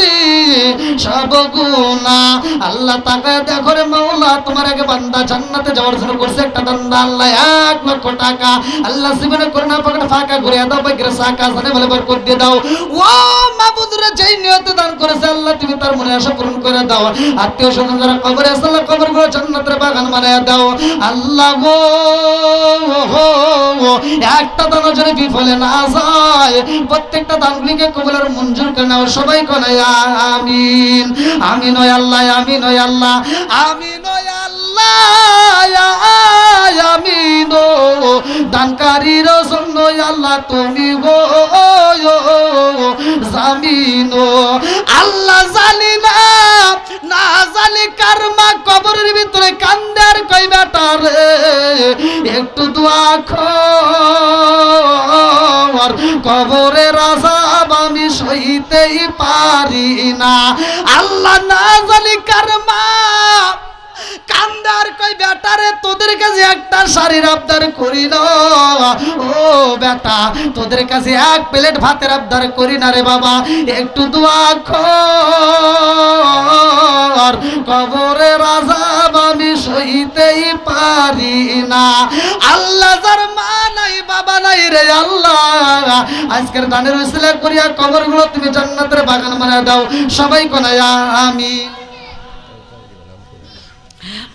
সব গুনাহ। আল্লাহ তাকায় দেখো রে মাওলা, তোমার আগে বান্দা জান্নাতে যাওয়ার জন্য করছে একটা দান্দা। আল্লাহ 1 লক্ষ টাকা আল্লাহ জীবনে করে না পকেটে ফাঁকা করে দাও, বাইরে সাকা জানে বলে বরকত দিয়ে দাও। ও মাবুদ রে, যেই নিয়তে দান করেছে আল্লাহ তুমি তার মনে আশা পূরণ করে দাও। আত্মীয় স্বজন যারা কবরে আছে আল্লাহ কবরগুলো জান্নাতের বাগান বানায় দাও। আল্লাহ গো একটা দানও যেন বিফলে না যায়, প্রত্যেকটা দানগুলিকে কবুলের মঞ্জুর করে নাও। সবাই কোনে আমিন। আমিন ওই আল্লাহ, আমিন ওই আল্লাহ, আমিন ওই আল্লাহ, আমিন। দানকারীর জন্য আল্লাহ তুমি গো জামিন। আল্লাহ জানি না না জানি কারমা কবরের ভিতরে কান্দার কই বেটার একটু দোয়া কর, কবরের আযাব আমি সইতেই পারি না। আল্লাহ না জানি কারমা কান্দার কই বেটারে তোদের কাছে একটা শাড়ির আবদার করি না। ও বেটা, তোদের কাছে 1 প্লেট ভাতের আবদার করি না রে বাবা, একটু দোয়া কর, কবরের আযাব আমি সইতেই পারি না। আল্লাহ যার মা নাই বাবা নাই রে আল্লাহ, আজকের দানের উসিলা করিয়া কবরগুলো তুমি জান্নাতের বাগান বানায় দাও। সবাই কোনা আমিন।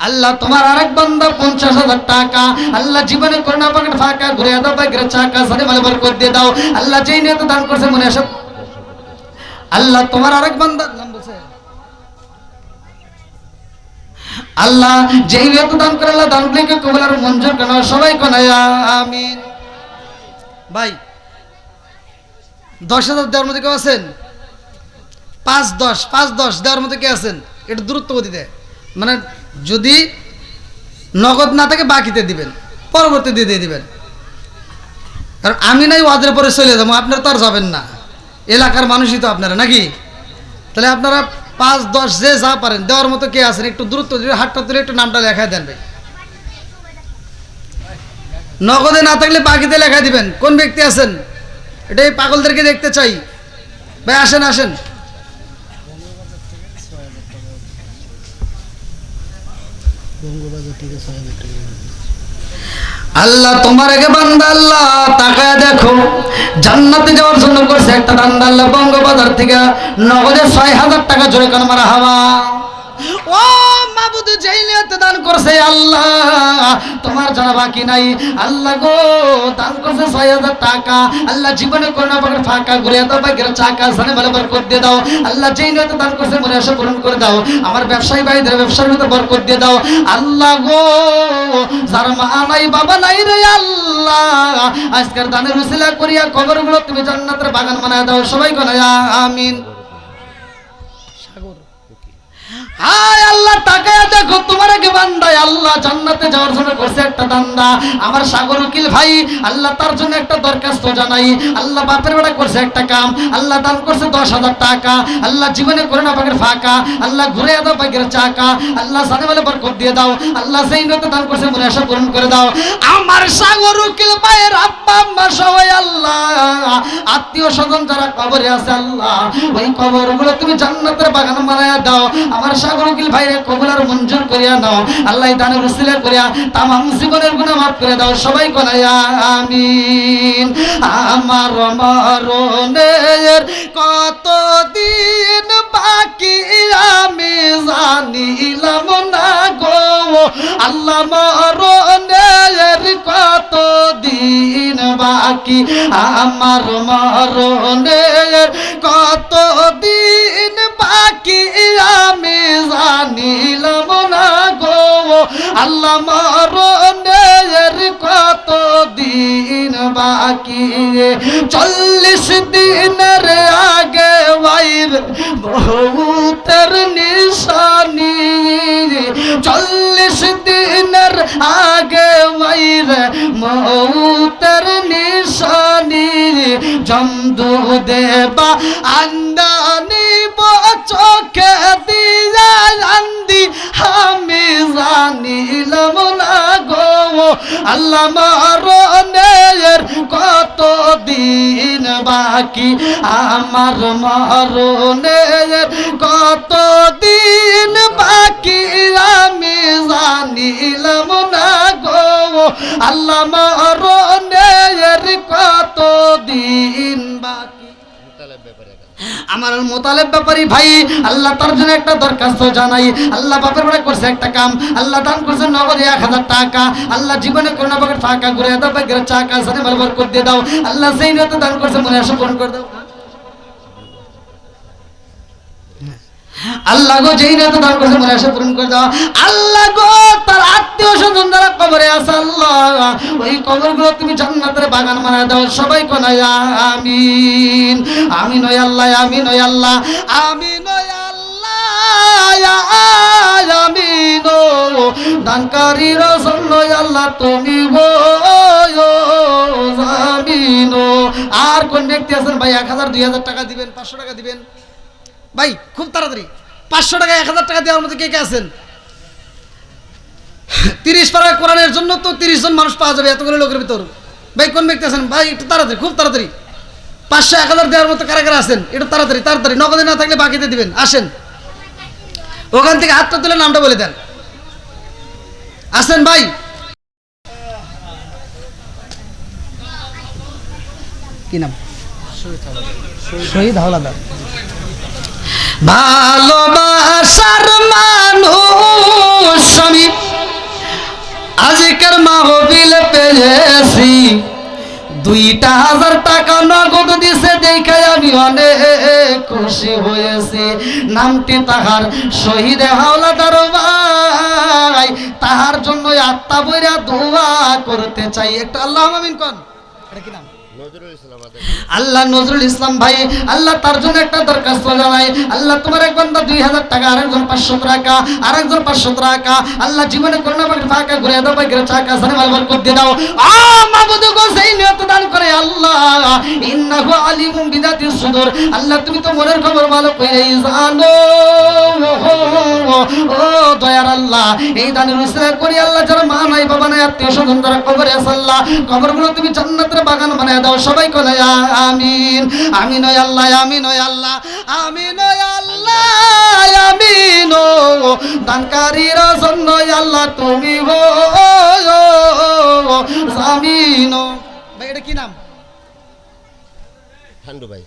আল্লাহ তোমার আরেক বান্দা 50,000 টাকা আল্লাহ জীবনে করোনা পকেট ফাঁকা ঘুরে দাও, বাইরে চাকা সাথে বলে বরকত দিয়ে দাও। আল্লাহ যেই নিয়ে তো দান করছে মনে আসে। আল্লাহ তোমার আরেক বান্দা নাম বলছে, আল্লাহ যেই নিয়ে তো দান করে আল্লাহ দানগুলিকে কবুল আর মঞ্জুর করে নাও। সবাই কোনা আমিন। ভাই 10,000 দেওয়ার মধ্যে কেউ আছেন? 5-10 দেওয়ার মধ্যে কে আছেন? এটা দ্রুত গতিতে, মানে যদি নগদ না থাকে বাকিতে দিবেন, পরবর্তী দিয়ে দিবেন। কারণ আমি নাই ওয়াদের পরে চলে যাবো, আপনারা তো আর যাবেন না, এলাকার মানুষই তো আপনারা নাকি। তাহলে আপনারা 5-10 যে যা পারেন দেওয়ার মতো কে আছেন একটু দ্রুত হাতটা তুলে একটু নামটা লেখায় দেন ভাই। নগদে না থাকলে বাকিতে লেখা দিবেন। কোন ব্যক্তি আছেন? এটাই পাগলদেরকে দেখতে চাই ভাই। আসেন আসেন। আল্লাহ তোমার আগে বান্দা আল্লাহ তাকায় দেখো, জান্নাতে যাওয়ার জন্য করছে একটা দান্দা। আল্লাহ বঙ্গবাজার থেকে নগদে 6,000 টাকা জোরে কান মারা হাওয়া। ও মাবুদ যেই নিয়তে দান করছে আল্লাহ তোমার জানা বাকি নাই আল্লাহ গো দান করছে ৬০০০ টাকা আল্লাহ জীবনে করোনা পাকের ফাঁকা ঘুরে দাও ভাগ্যের চাকা জানে ভালো বরকত দিয়ে দাও আল্লাহ যেই নিয়তে দান করছে মনে আশা পূরণ করে দাও আমার ব্যবসায়ী ভাইদের ব্যবসার মধ্যে বরকত দিয়ে দাও আল্লাহ গো যার মা নাই বাবা নাই রে আল্লাহ আজকের দানের উসিলা করিয়া কবরগুলো তুমি জান্নাতের বাগান বানায় দাও সবাই বলে আমিন হায় আল্লাহ তাকায়া দেখো তোমার আগে বান্দায় আল্লাহ জান্নাতে যাওয়ার জন্য করছে একটা দান্দা আমার সাগর উকিল ভাই আল্লাহ তার জন্য একটা দরখাস্ত জানাই আল্লাহ বাপের বেড়া করছে একটা কাম আল্লাহ দান করছে ১০,০০০ টাকা আল্লাহ জীবনে করে না পাকের ফাঁকা আল্লাহ ঘুরে দাও পাকের চাকা আল্লাহ সাথে বলে বরকত দিয়ে দাও আল্লাহ সেই নিয়তে দান করছে মনে আশা পূরণ করে দাও আমার সাগর উকিল ভাইয়ের আব্বা আম্মা সবাই আল্লাহ আত্মীয় স্বজন যারা কবরে আছে আল্লাহ ওই কবরগুলো তুমি জান্নাতের বাগান বানায়া দাও আমার সাগর উকিল ভাইরে কবুল আর মঞ্জুর করিয়া নাও আল্লাহ দানের উসিলা করিয়া তামাম জীবনের গুনাহ মাফ করে দাও সবাই বলে আমিন আমার মরণের কতদিন বাকি আমি জানিলাম না গো আল্লাহ মরণের কতদিন বাকি আমার মরণের কতদিন বাকি আমি জানিলাম না গো আল্লাহ মরণের কতদিন বাকি ৪০ দিনের আগে বাইর বহুতের নিশানি ৪০ দিনের আগে বাইর মৌতের নিশানি জমদু দেবা আন্দানি চোখে দিয়া আন্দি আমি জানিলাম না গো আল্লাহ মরণের কতদিন বাকি আমার মরণের কতদিন বাকি আমি জানিলাম না গো আল্লাহ মরণের কতদিন বাকি আমার মোতালেব ব্যাপারী ভাই আল্লাহ তার জন্য একটা দরখাস্ত জানাই আল্লাহ বাপের বেড়া করছে একটা কাম আল্লাহ দান করছে নগদে ১০০০ টাকা আল্লাহ জীবনে করোনা পাকের ফাঁকা ঘুরে দাও ভাগ্যের চাকা সাথে ভালো বরকত দিয়ে দাও আল্লাহ সেই নিয়তে দান করছে মনে আশা পূরণ করে দাও আল্লাহ গো যেই নিয়তে দান করছে মনে আশা পূরণ করে দাও আল্লাহ গো তার আত্মীয় স্বজন যারা কবরে আছে আল্লাহ ওই কবরগুলো তুমি জান্নাতের বাগান বানায় দাও সবাই কোন আমিন আমিন ওই আল্লাহ আমিন ওই আল্লাহ আমিন ওই আল্লাহ আমিন ও দানকারীর জন্য আল্লাহ তুমি গো আমিন আর কোন ব্যক্তি আছেন ভাই ১০০০ ২০০০ টাকা দিবেন ৫০০ টাকা দিবেন ভাই খুব তাড়াতাড়ি ৫০০ টাকা ১০০০ টাকা দেওয়ার মধ্যে কে কে আছেন ৩০ পারা কোরআনের জন্য তো ৩০ জন মানুষ পাওয়া যাবে এতগুলো লোকের ভিতর ভাই কোন ব্যক্তি আছেন ভাই একটু তাড়াতাড়ি খুব তাড়াতাড়ি ৫০০ ১০০০ দেওয়ার মতো কারা কারা আছেন একটু তাড়াতাড়ি তাড়াতাড়ি নগদে না থাকলে বাকিতে দিবেন আসেন ওখান থেকে হাতটা তুলে নামটা বলে দেন আসেন ভাই কি নাম শহীদ হাওলাদার ভালোবাসার মানুষ আমি আজকের মাহফিল পেয়েছি ২,০০০ টাকা নগদ দিছে দেখে আমি অনেক খুশি হয়েছি নামটি তাহার শহীদ হাওলাদার ভাই তাহার জন্য আত্মা বইরা দোয়া করতে চাই একটা আল্লাহ আমিন কোন এটা কি নাম আল্লাহ নজরুল ইসলাম ভাই আল্লাহ তার জন্য একটা দরখাস্ত জানাই আল্লাহ তোমার এক বান্দা ২০০০ টাকা আরেকজন ৫০০ টাকা আরেকজন ৫০০ টাকা আল্লাহ জীবনে করোনা পাকের ফাঁকা ঘুরে দাও ভাগ্যের চাকা সাথে ভালো বরকত দিয়ে দাও মাবুদ গো সেই নিয়ত দান করে আল্লাহ ইন্নাহু আলিমুম বিযাতিস সুদূর আল্লাহ তুমি তো মনের খবর ভালো করেই জানো ও দয়ার আল্লাহ এই দানের উসিলা করি আল্লাহ যারা মা নাই বাবা নাই আত্মীয় স্বজন যারা কবরে আছে আল্লাহ কবরগুলো তুমি জান্নাতের বাগান বানায় দাও সবাই কোনে আমিন আমিন ওই আল্লাহ আমিন ওই আল্লাহ আমিন ওই আল্লাহ আমিন ও দানকারীর জন্য আল্লাহ তুমি হো আমিন ভাই এটা কি নাম ঠান্ডু ভাই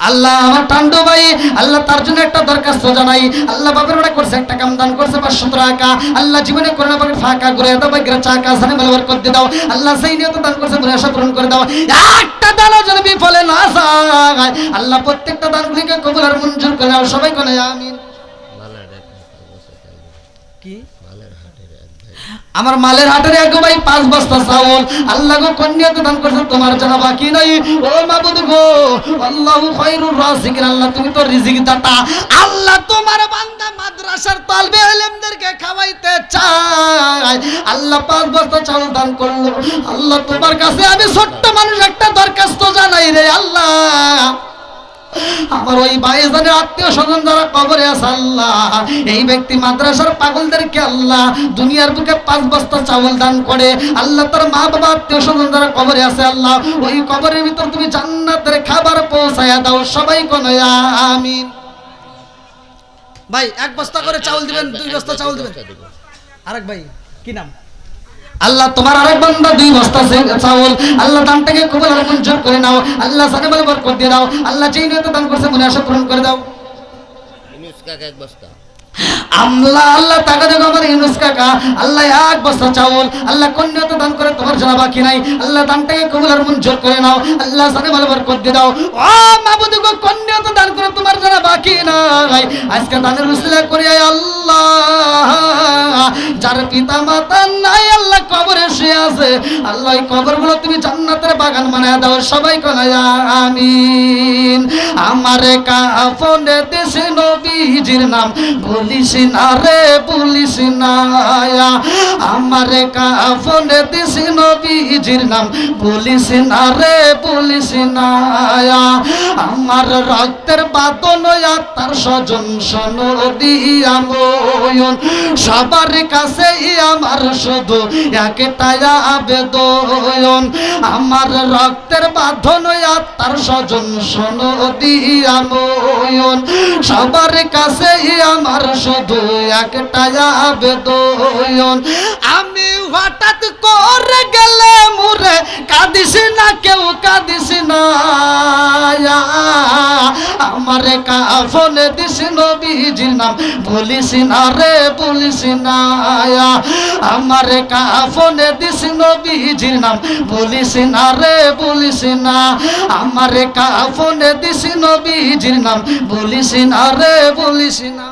আল্লাহ আমার টান্ডু ভাই আল্লাহ তার জন্য একটা দরখাস্ত জানাই। আল্লাহ বাপের ওটা করছে, একটা কাম দান করছে 500 টাকা। আল্লাহ জীবনে করে না পাকে ফাঁকা করে দাও, বাইরে চাকা সানে বলবার করতে দাও। আল্লাহ সেই নিয়ত দান করছে, মনে আশা পূরণ করে দাও। একটা দানও যেন বিফলে না যায়। আল্লাহ প্রত্যেকটা দানগুলিকে কবুল আর মঞ্জুর করে দাও। সবাই বলে আমিন। কি আমার মালের হাটের এক ভাই 5 বস্তা চাউল আল্লাহ গো কন্যাতে দান করছে, তোমার জানা বাকি নাই। ও মাবুদ গো, আল্লাহু খায়রুর রাযিকিন, আল্লাহ তুমি তো রিজিক দাতা। আল্লাহ তোমার বান্দা মাদ্রাসার তালবে ইলমদেরকে খাওয়াইতে চায়। আল্লাহ 5 বস্তা চাউল দান করলো। আল্লাহ তোমার কাছে আমি ছোট্ট মানুষ একটা দরখাস্ত জানাই রে আল্লাহ, আমার ওই ভাইজানের আত্মীয় স্বজন যারা কবরে আছে আল্লাহ, এই ব্যক্তি মাদ্রাসার পাগলদেরকে আল্লাহ দুনিয়ার বুকে 5 বস্তা চাউল দান করে। আল্লাহ তার মা বাবা আত্মীয় স্বজন যারা কবরে আছে আল্লাহ, ওই কবরের ভিতর তুমি জান্নাতের খাবার পৌঁছায়া দাও। সবাই কোন আমিন। ভাই 1 বস্তা করে চাউল দিবেন, 2 বস্তা চাউল দিবেন। আরেক ভাই কি নাম? আল্লাহ তোমার আরেক বান্দা 2 বস্তা চাউল আল্লাহ দানটাকে কবুল আর মঞ্জুর করে নাও। আল্লাহ সানে বলে বরকত দিয়ে দাও। আল্লাহ যেই নিয়ত দান করছে মনে আশা পূরণ করে দাও। ইউনুস কাকা 1 বস্তা, আল্লাহ টাকা দেবো আমার ইউনুস কাকা আল্লাহ 1 বস্তা চাউল আল্লাহ কোন নিয়ত দান করে তোমার জানা বাকি নাই। আল্লাহ দানটাকে কবুল আর মঞ্জুর করে নাও। আল্লাহ সানে বলে বরকত দিয়ে দাও। ও মাবুদ গো, কোন নিয়ত দান করে তোমার জানা বাকি নাই। আজকে দানের উসিলা করি আল্লাহ, যার পিতা মাতা নাই আল্লাহ কবরে শুয়ে আছে আল্লাহ, এই কবরগুলো তুমি জান্নাতের বাগান বানায় দাও। সবাই কোনা আমিন। আমারে কাফনে দেশ নবীজির নাম বলিস না রে, বলিস না। আমারে কাফনে দেশ নবীজির নাম বলিস না রে, বলিস না। আমার রক্তের বাদন তার স্বজন সনদিয়া ময়ন, সবার কাছে আমার শুধু একটাই আবেদন। আমার রক্তের বাঁধন তার স্বজন সনদিয়া ময়ন, সবার কাছে আমার শুধু একটাই আবেদন। আমি হঠাৎ করে গেলে মুরে কাঁদিস না, কেউ কাঁদিস না। আমারে কাফনে দিস নবীজির নাম বলিস না রে, বলিস না। আমারে কাফনে দিস নবীজির নাম বলিস না রে, বলিস না। আমারে কাফনে দিস নবীজির নাম বলিস না রে, বলিস না।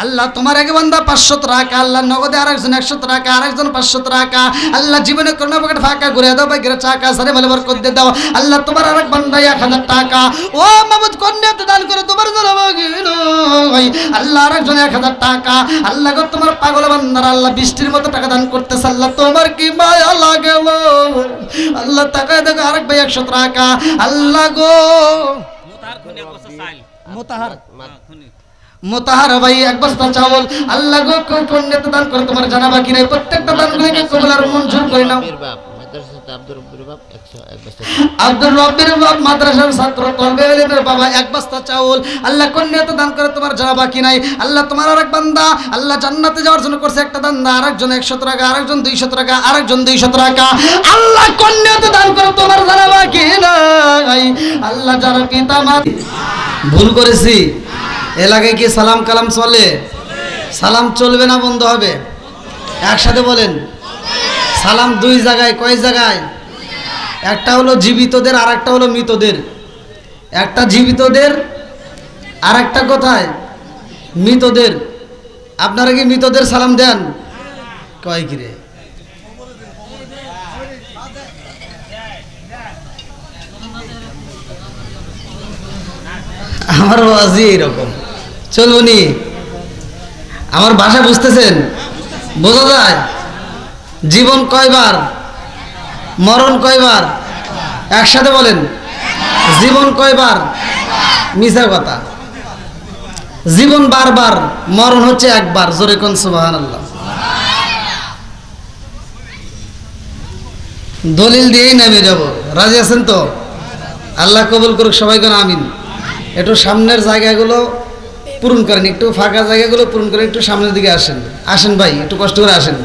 আল্লাহ তোমার এক বান্দা 500 টাকা আল্লাহ নগদে, আরেকজন 100 টাকা, আরেকজন 500 টাকা আল্লাহ জীবনে করোনা পকেট ফাঁকা করে দাও, বাইরে চাকা সারে বলে বরকত দিয়ে দাও। আল্লাহ তোমার আরেক বান্দা 1000 টাকা ও মাবুদ কন্যাতে দান করে তোমার জন্য আল্লাহ আরেকজন 1000 টাকা আল্লাহ গো তোমার পাগল বান্দার আল্লাহ বৃষ্টির মতো টাকা দান করতেছে। আল্লাহ তোমার কি মায়া লাগে আল্লাহ, টাকা দেখো আরেক ভাই 100 টাকা আল্লাহ গো। মোতাহার ভাই 1 বস্তা চাউল আল্লাহ গো কন্যাতে দান করে তোমার জানা বাকি নাই। প্রত্যেকটা দানগুলিকে কবুল আর মঞ্জুর করে নাও। মাদ্রাসা আব্দুর রব্বির বাপ 1 বস্তা, আব্দুর রব্বির বাপ মাদ্রাসার ছাত্র তলবে ইলমের বাবা 1 বস্তা চাউল আল্লাহ কন্যাতে দান করে তোমার জানা বাকি নাই। আল্লাহ তোমার আরেক বান্দা আল্লাহ জান্নাতে যাওয়ার জন্য করছে একটা দান, আরেকজন 100 টাকা, আরেকজন 200 টাকা, আরেকজন 200 টাকা আল্লাহ কন্যাতে দান করে তোমার জানা বাকি নাই। আল্লাহ যারা পিতা মাতা ভুল করেছি এলাকায় কি সালাম কালাম চলে? সালাম চলবে না বন্ধ হবে? একসাথে বলেন সালাম 2 জায়গায়। কয় জায়গায়? একটা হলো জীবিতদের আর একটা হলো মৃতদের। একটা জীবিতদের আর একটা কোথায়? মৃতদের। আপনারা কি মৃতদের সালাম দেন? কয় কিরে আমার বাজি এইরকম চলবনি। আমার ভাষা বুঝতেছেন? বোঝা যায়? জীবন কয়বার, মরণ কয়বার? একসাথে বলেন জীবন কয়বার? মিছা কথা। জীবন বারবার, মরণ হচ্ছে একবার। জোরে কোন সুবহানাল্লাহ। দলিল দিয়েই নেমে যাব। রাজি আছেন তো? আল্লাহ কবুল করুক। সবাই কোন আমিন। একটু সামনের জায়গাগুলো পূরণ করেন, একটু ফাঁকা জায়গাগুলো পূরণ করেন, একটু সামনের দিকে আসেন। আসেন ভাই, একটু কষ্ট করে আসেন।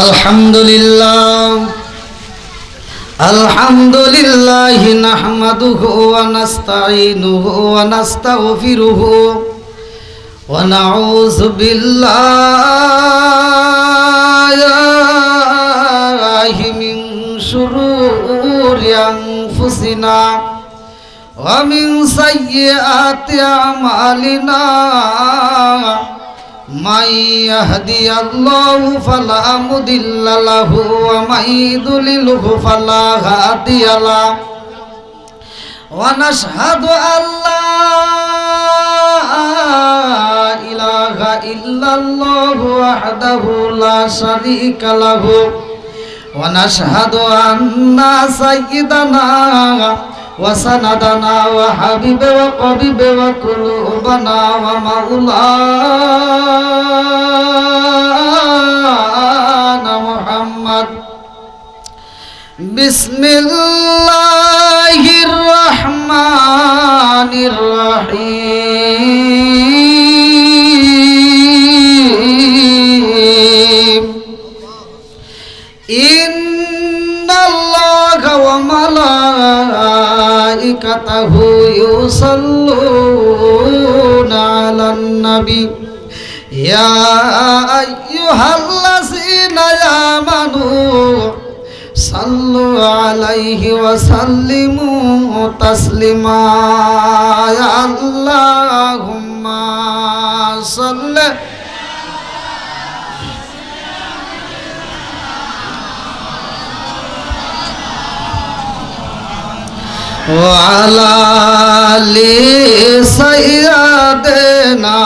আলহামদুলিল্লাহ আলহামদুলিল্লাহ নাহমাদুহু ওয়া নাস্তাঈনুহু ওয়া নাস্তাগফিরুহু ওয়া নাউযু বিল্লাহি মিন শুরুরি আনফুসিনা ওয়া মিন সাইয়্যাতি আমালিনা من يهدي الله فلا مضل له ومن يضلله فلا هادي له ونشهد أن لا إله إلا الله وحده لا شريك له ونشهد أن سيدنا وسندنا وحبيب وقريب وقلوبنا ومولانا محمد بسم الله الرحمن الرحيم إن الله وملائكته يصلون على النبي يا أيها الذين آمنوا صلوا عليه وسلموا تسليما يا اللهم صل وعلى آل سيدنا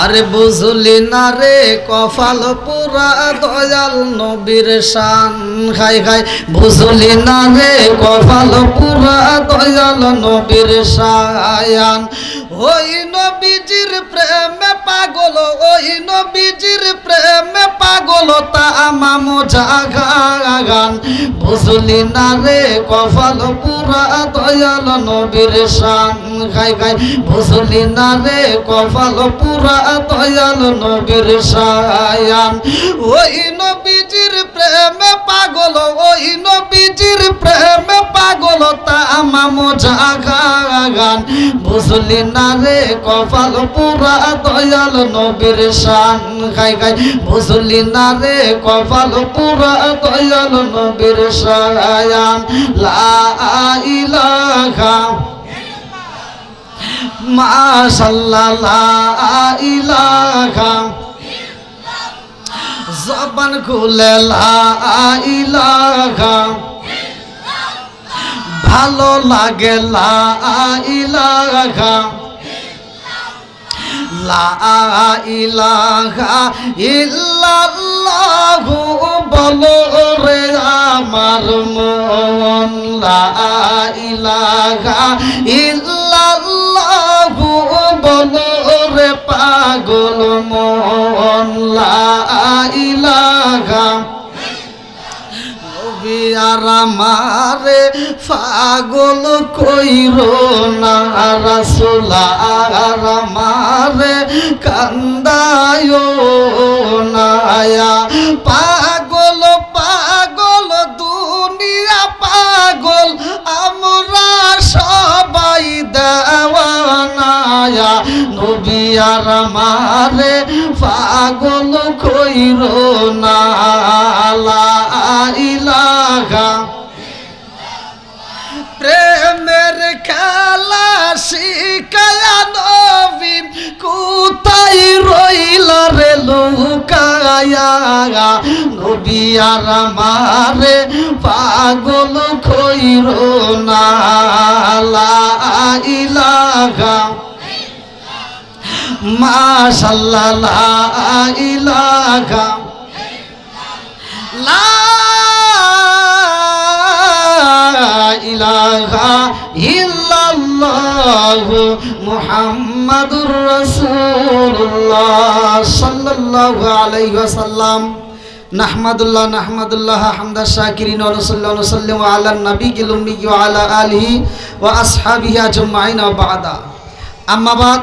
আরে বুঝলি না রে কপাল পুরা দয়াল নবীর শান খাই খাই বুঝলি না রে কপাল পুরা দয়াল নবীর শায়ান ওই নবীজির প্রেমে পাগল ওই নবীজির প্রেমে পাগল তামাম জাগান বুঝলি না রে কপাল পুরা দয়াল নবীর শান খাই খাই বুঝলি না রে কপাল পুরা দয়াল নবীর শায়ান ওই নবীজির প্রেমে পাগল ওই নবীজির প্রেমে পাগল তামাম জাগান বুঝলি না রে কপাল পুরা দয়াল নবীর শান খাই খাই বুঝলি না রে কপাল পুরা দয়াল নবীর শায়ান লা ইলাহা মাশাআল্লাহ লা ইলাহা জবান খুলে লা ইলাহা ভালো লাগে লা ইলাহা লা ইলাহা ইল্লাল্লাহু বলো রে আমার মন লা ইলাহা ইল্লাল্লাহু বলো রে পাগল মন লা ইলাহা আর আমারে পাগল কইরো না রাসূল আর আমারে কান্দায়ো না পাগল পাগল দুনিয়া পাগল আমরা সবাই দেওয়ানা নবী আর আমারে পাগল কইরো না লা ইলাহা প্রেমের খেলা শিখায়া নবী কোথায় রইলা রে লুকায়া নবী আর আমারে পাগল কইরো না লা ইলাহা মাশাআল্লাহ লা ইলাহা লা ইলাহা ইল্লাল্লাহু মুহাম্মাদুর রাসূলুল্লাহ সাল্লাল্লাহু আলাইহি ওয়াসাল্লাম নাহমাদুল্লাহ হামদা শাকিরিন ওয়া সাল্লাল্লাহু আলাইহি ওয়া সাল্লাম আলা নবিয়িল উম্মি ওয়া আলা আলিহি ওয়া আসহাবিহি আজমাইন ওয়া বা'দা আম্মা বাদ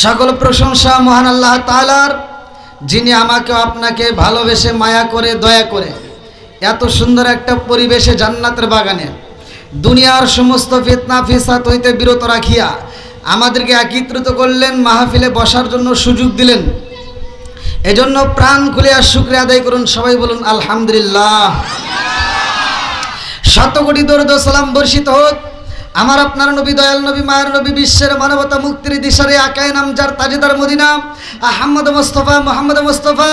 সকল প্রশংসা মহান আল্লাহ তাআলার যিনি আমাকে আপনাকে ভালোবেসে মায়া করে দয়া করে এত সুন্দর একটা পরিবেশে জান্নাতের বাগানে দুনিয়ার সমস্ত ফিতনা ফিসাদ হইতে বিরত রাখিয়া আমাদেরকে একত্রিত করলেন, মাহফিলে বসার জন্য সুযোগ দিলেন। এজন্য প্রাণ খুলে আর শুকরিয়া আদায় করুন। সবাই বলুন আলহামদুলিল্লাহ। শত কোটি দরুদ ও সালাম বর্ষিত হোক আমার আপনার নবী, দয়াল নবী, মায়ের নবী, বিশ্বের মানবতা মুক্তির দিশারে আকায়ে নামজার তাজেদার মদিনা আহমদ মুস্তাফা, মোহাম্মদ মুস্তাফা,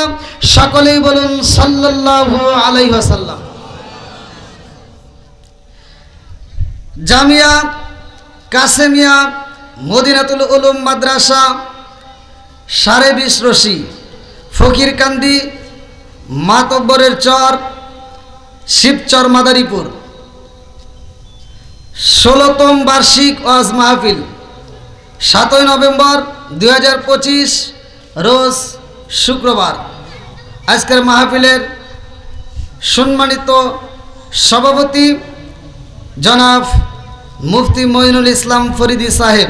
সকলেই বলুন সাল্লাল্লাহু আলাইহি ওয়াসাল্লাম। জামিয়া কাসেমিয়া মদিনাতুল উলুম মাদ্রাসা 20.5 রশি, ফকিরকান্দি, মাতব্বরের চর, শিবচর, মাদারীপুর 16তম বার্ষিক ওয়াজ মাহফিল 7ই নভেম্বর 2025 রোজ শুক্রবার। আজকের মাহফিলের সম্মানিত সভাপতি জনাব মুফতি মঈনুল ইসলাম ফরিদি সাহেব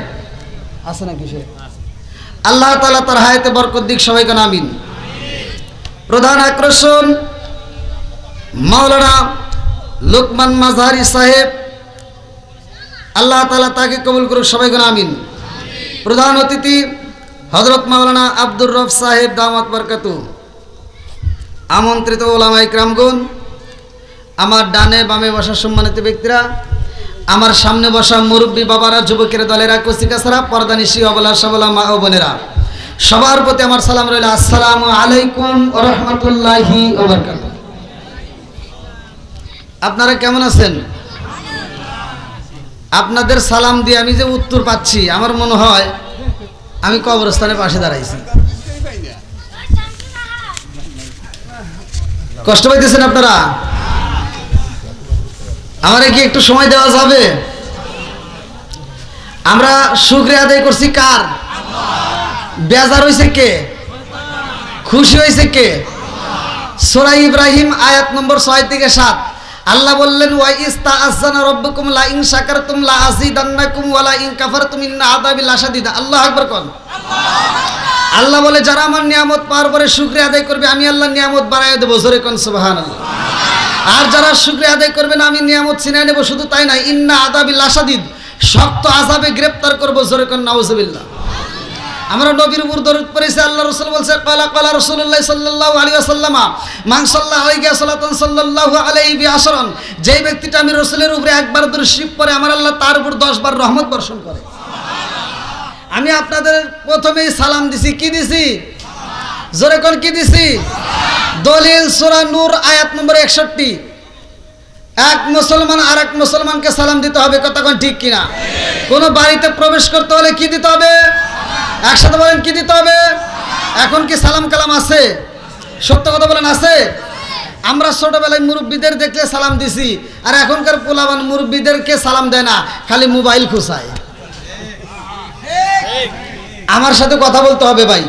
আছে নাকি? আল্লাহ তাআলা তার হায়াতে বরকত দিক, সবাইকে আমিন। প্রধান আকর্ষণ মাওলানা লোকমান মাঝহারি সাহেব, আল্লাহ তাআলা তাকে কবুল করুক, সবাইকে আমিন। প্রধান অতিথি হযরত মাওলানা আব্দুর রব সাহেব দামাত বরকাতু। আমন্ত্রিত ওলামা ইকরামগণ, আমার ডানে বামে বসা সম্মানিত ব্যক্তিরা, আমার সামনে বসা মুরব্বী বাবারা, যুবকের দলেরা, কচিকাছারা, পর্দানিশী অবলা সবলা মা ও বোনেরা, সবার প্রতি আমার সালাম রইল। আসসালামু আলাইকুম ওয়া রাহমাতুল্লাহি ওয়া বারাকাতুহু। আপনারা কেমন আছেন? আপনাদের সালাম দিয়ে আমি যে উত্তর পাচ্ছি, আমার মনে হয় আমি কবরস্থানের পাশে দাঁড়াইছি। কষ্ট পাইতেছেন আপনারা? আমারে কি একটু সময় দেওয়া যাবে? আমরা শুকরিয়া আদায় করছি কার? বেজার হইছে কে? খুশি হইছে কে? সূরা ইব্রাহিম আয়াত নম্বর 6 থেকে 7 আল্লাহ বললেন, ওয়া ইস্তাআযানা রাব্বুকুম লা ইন শাকারতুম লা আযীদান্নাকুম ওয়া লা ইন কাফারতুম ইন্না আযাবি লাশাদীদ। আল্লাহু আকবার কোন। আল্লাহ বলে, যারা আমার নিয়ামত পাওয়ার পরে শুকরিয়া আদায় করবে আমি আল্লাহ নিয়ামত বাড়ায় দেব, জোরে কোন সুবহানাল্লাহ। আর যারা শুকরিয়া আদায় করবে না আমি নিয়ামত ছিনিয়ে নেব। শুধু তাই না, ইন্না আযাবি লাশাদীদ, শক্ত আযাবে গ্রেফতার করব, জোরে কোন নাউযুবিল্লাহ। আমরা নবীর উপর দরুদ পড়েছি। আল্লাহ রাসূল বলেছে, ক্বালা রাসূলুল্লাহ সাল্লাল্লাহু আলাইহি ওয়াসাল্লাম, মান সাল্লাল্লাহু আলাইহি সাল্লাতান সাল্লাল্লাহু আলাইহি বিআশরান, যেই ব্যক্তিটা আমি রাসূলের উপরে একবার দরুদ শরীফ পড়ে আমার আল্লাহ তার উপর 10 বার রহমত বর্ষণ করে। আমি আপনাদের প্রথমেই সালাম দিছি। কি দিছি? জোরে কোন কি দিছি? দলিল সূরা নূর আয়াত নম্বর 61। এক মুসলমান আরেক মুসলমানকে সালাম দিতে হবে, কথা কোন ঠিক কিনা? কোন বাড়িতে প্রবেশ করতে হলে কি দিতে হবে? একসাথে বলেন, কি দিতে হবে? এখন কি সালাম কালাম আছে? সত্য কথা বলেন, আছে? আমরা ছোটবেলায় মুরব্বীদের দেখলে সালাম দিছি, আর এখনকার পোলাবান মুরব্বীদেরকে সালাম দেয় না, খালি মোবাইল খুঁচায়। আমার সাথে কথা বলতে হবে ভাই।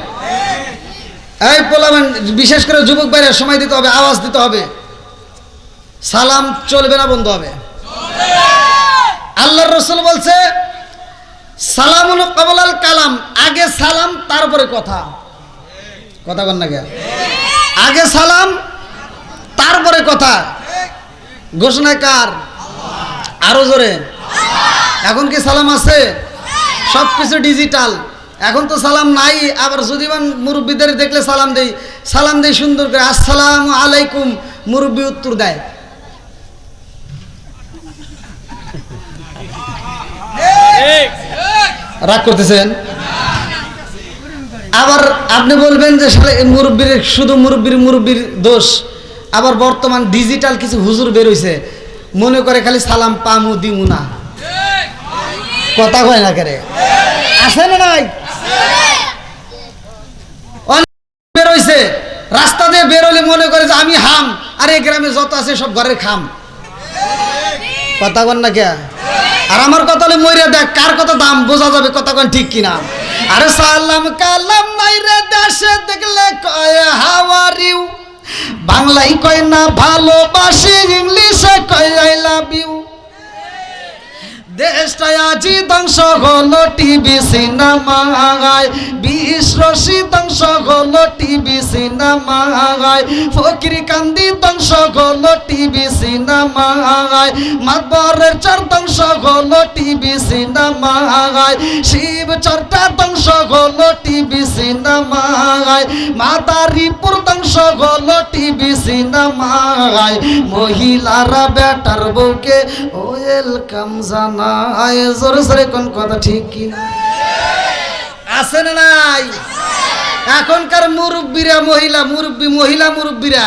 এই পোলাবান, বিশেষ করে যুবক ভাইরা সময় দিতে হবে, আওয়াজ দিতে হবে। সালাম চলবে না, বন্ধ হবে। আল্লাহর রাসূল বলছে, সালামুন ক্বাবলাল কালাম, আগে সালাম তারপরে কথা। কথা বল না কে? আগে সালাম তারপরে কথা। ঘোষণা কার? আরো জোরে। এখন কি সালাম আছে? সবকিছু ডিজিটাল। এখন তো সালাম নাই। আবার যদি মুরব্বীদের দেখলে সালাম দেই সুন্দর করে, আসসালামু আলাইকুম, মুরব্বী উত্তর দেয়। রাগ করতেছেন? আবার আপনি বলবেন যে মুরব্বীর শুধু মুরব্বীর দোষ। আবার বর্তমান ডিজিটাল কিছু হুজুর বের হইছে, মনে করে খালি সালাম পামু দিমু না। কথা কয় না কেরে? আছে না নাই? বের হইছে, রাস্তা দিয়ে বের হলে মনে করে যে আমি হাম, আর এই গ্রামে যত আছে সব ঘরের খাম। কথা কন না কে? আর আমার কথা হলে মইরা দেখ, কার কথা দাম বোঝা যাবে, কথা কন ঠিক কিনা? আরে সালাম কালাম নাই রে দেশে, দেখলে কয় হাউ আর ইউ, বাংলায় কয় না ভালোবাসি, ইংলিশে কয় আই লাভ ইউ। দেশটায় আজি ধ্বংস হলো টিভি সিনেমায়, বিশ্বসী ধ্বংস হলো টিভি সিনেমায়, ফকির কান্দি ধ্বংস হলো টিভি সিনেমায়, মাতবরের চর ধ্বংস হলো টিভি সিনেমায়, শিব চরটা ধ্বংস হলো টিভি সিনেমায়, মাদারীপুর ধ্বংস হলো টিভি সিনেমায়, মহিলারা বেটার বউকে ওয়েলকাম জানায়। জোরে জোরে কোন কথা ঠিক কি না? আছে না নাই? এখনকার মুরব্বীরা মহিলা মুরব্বীরা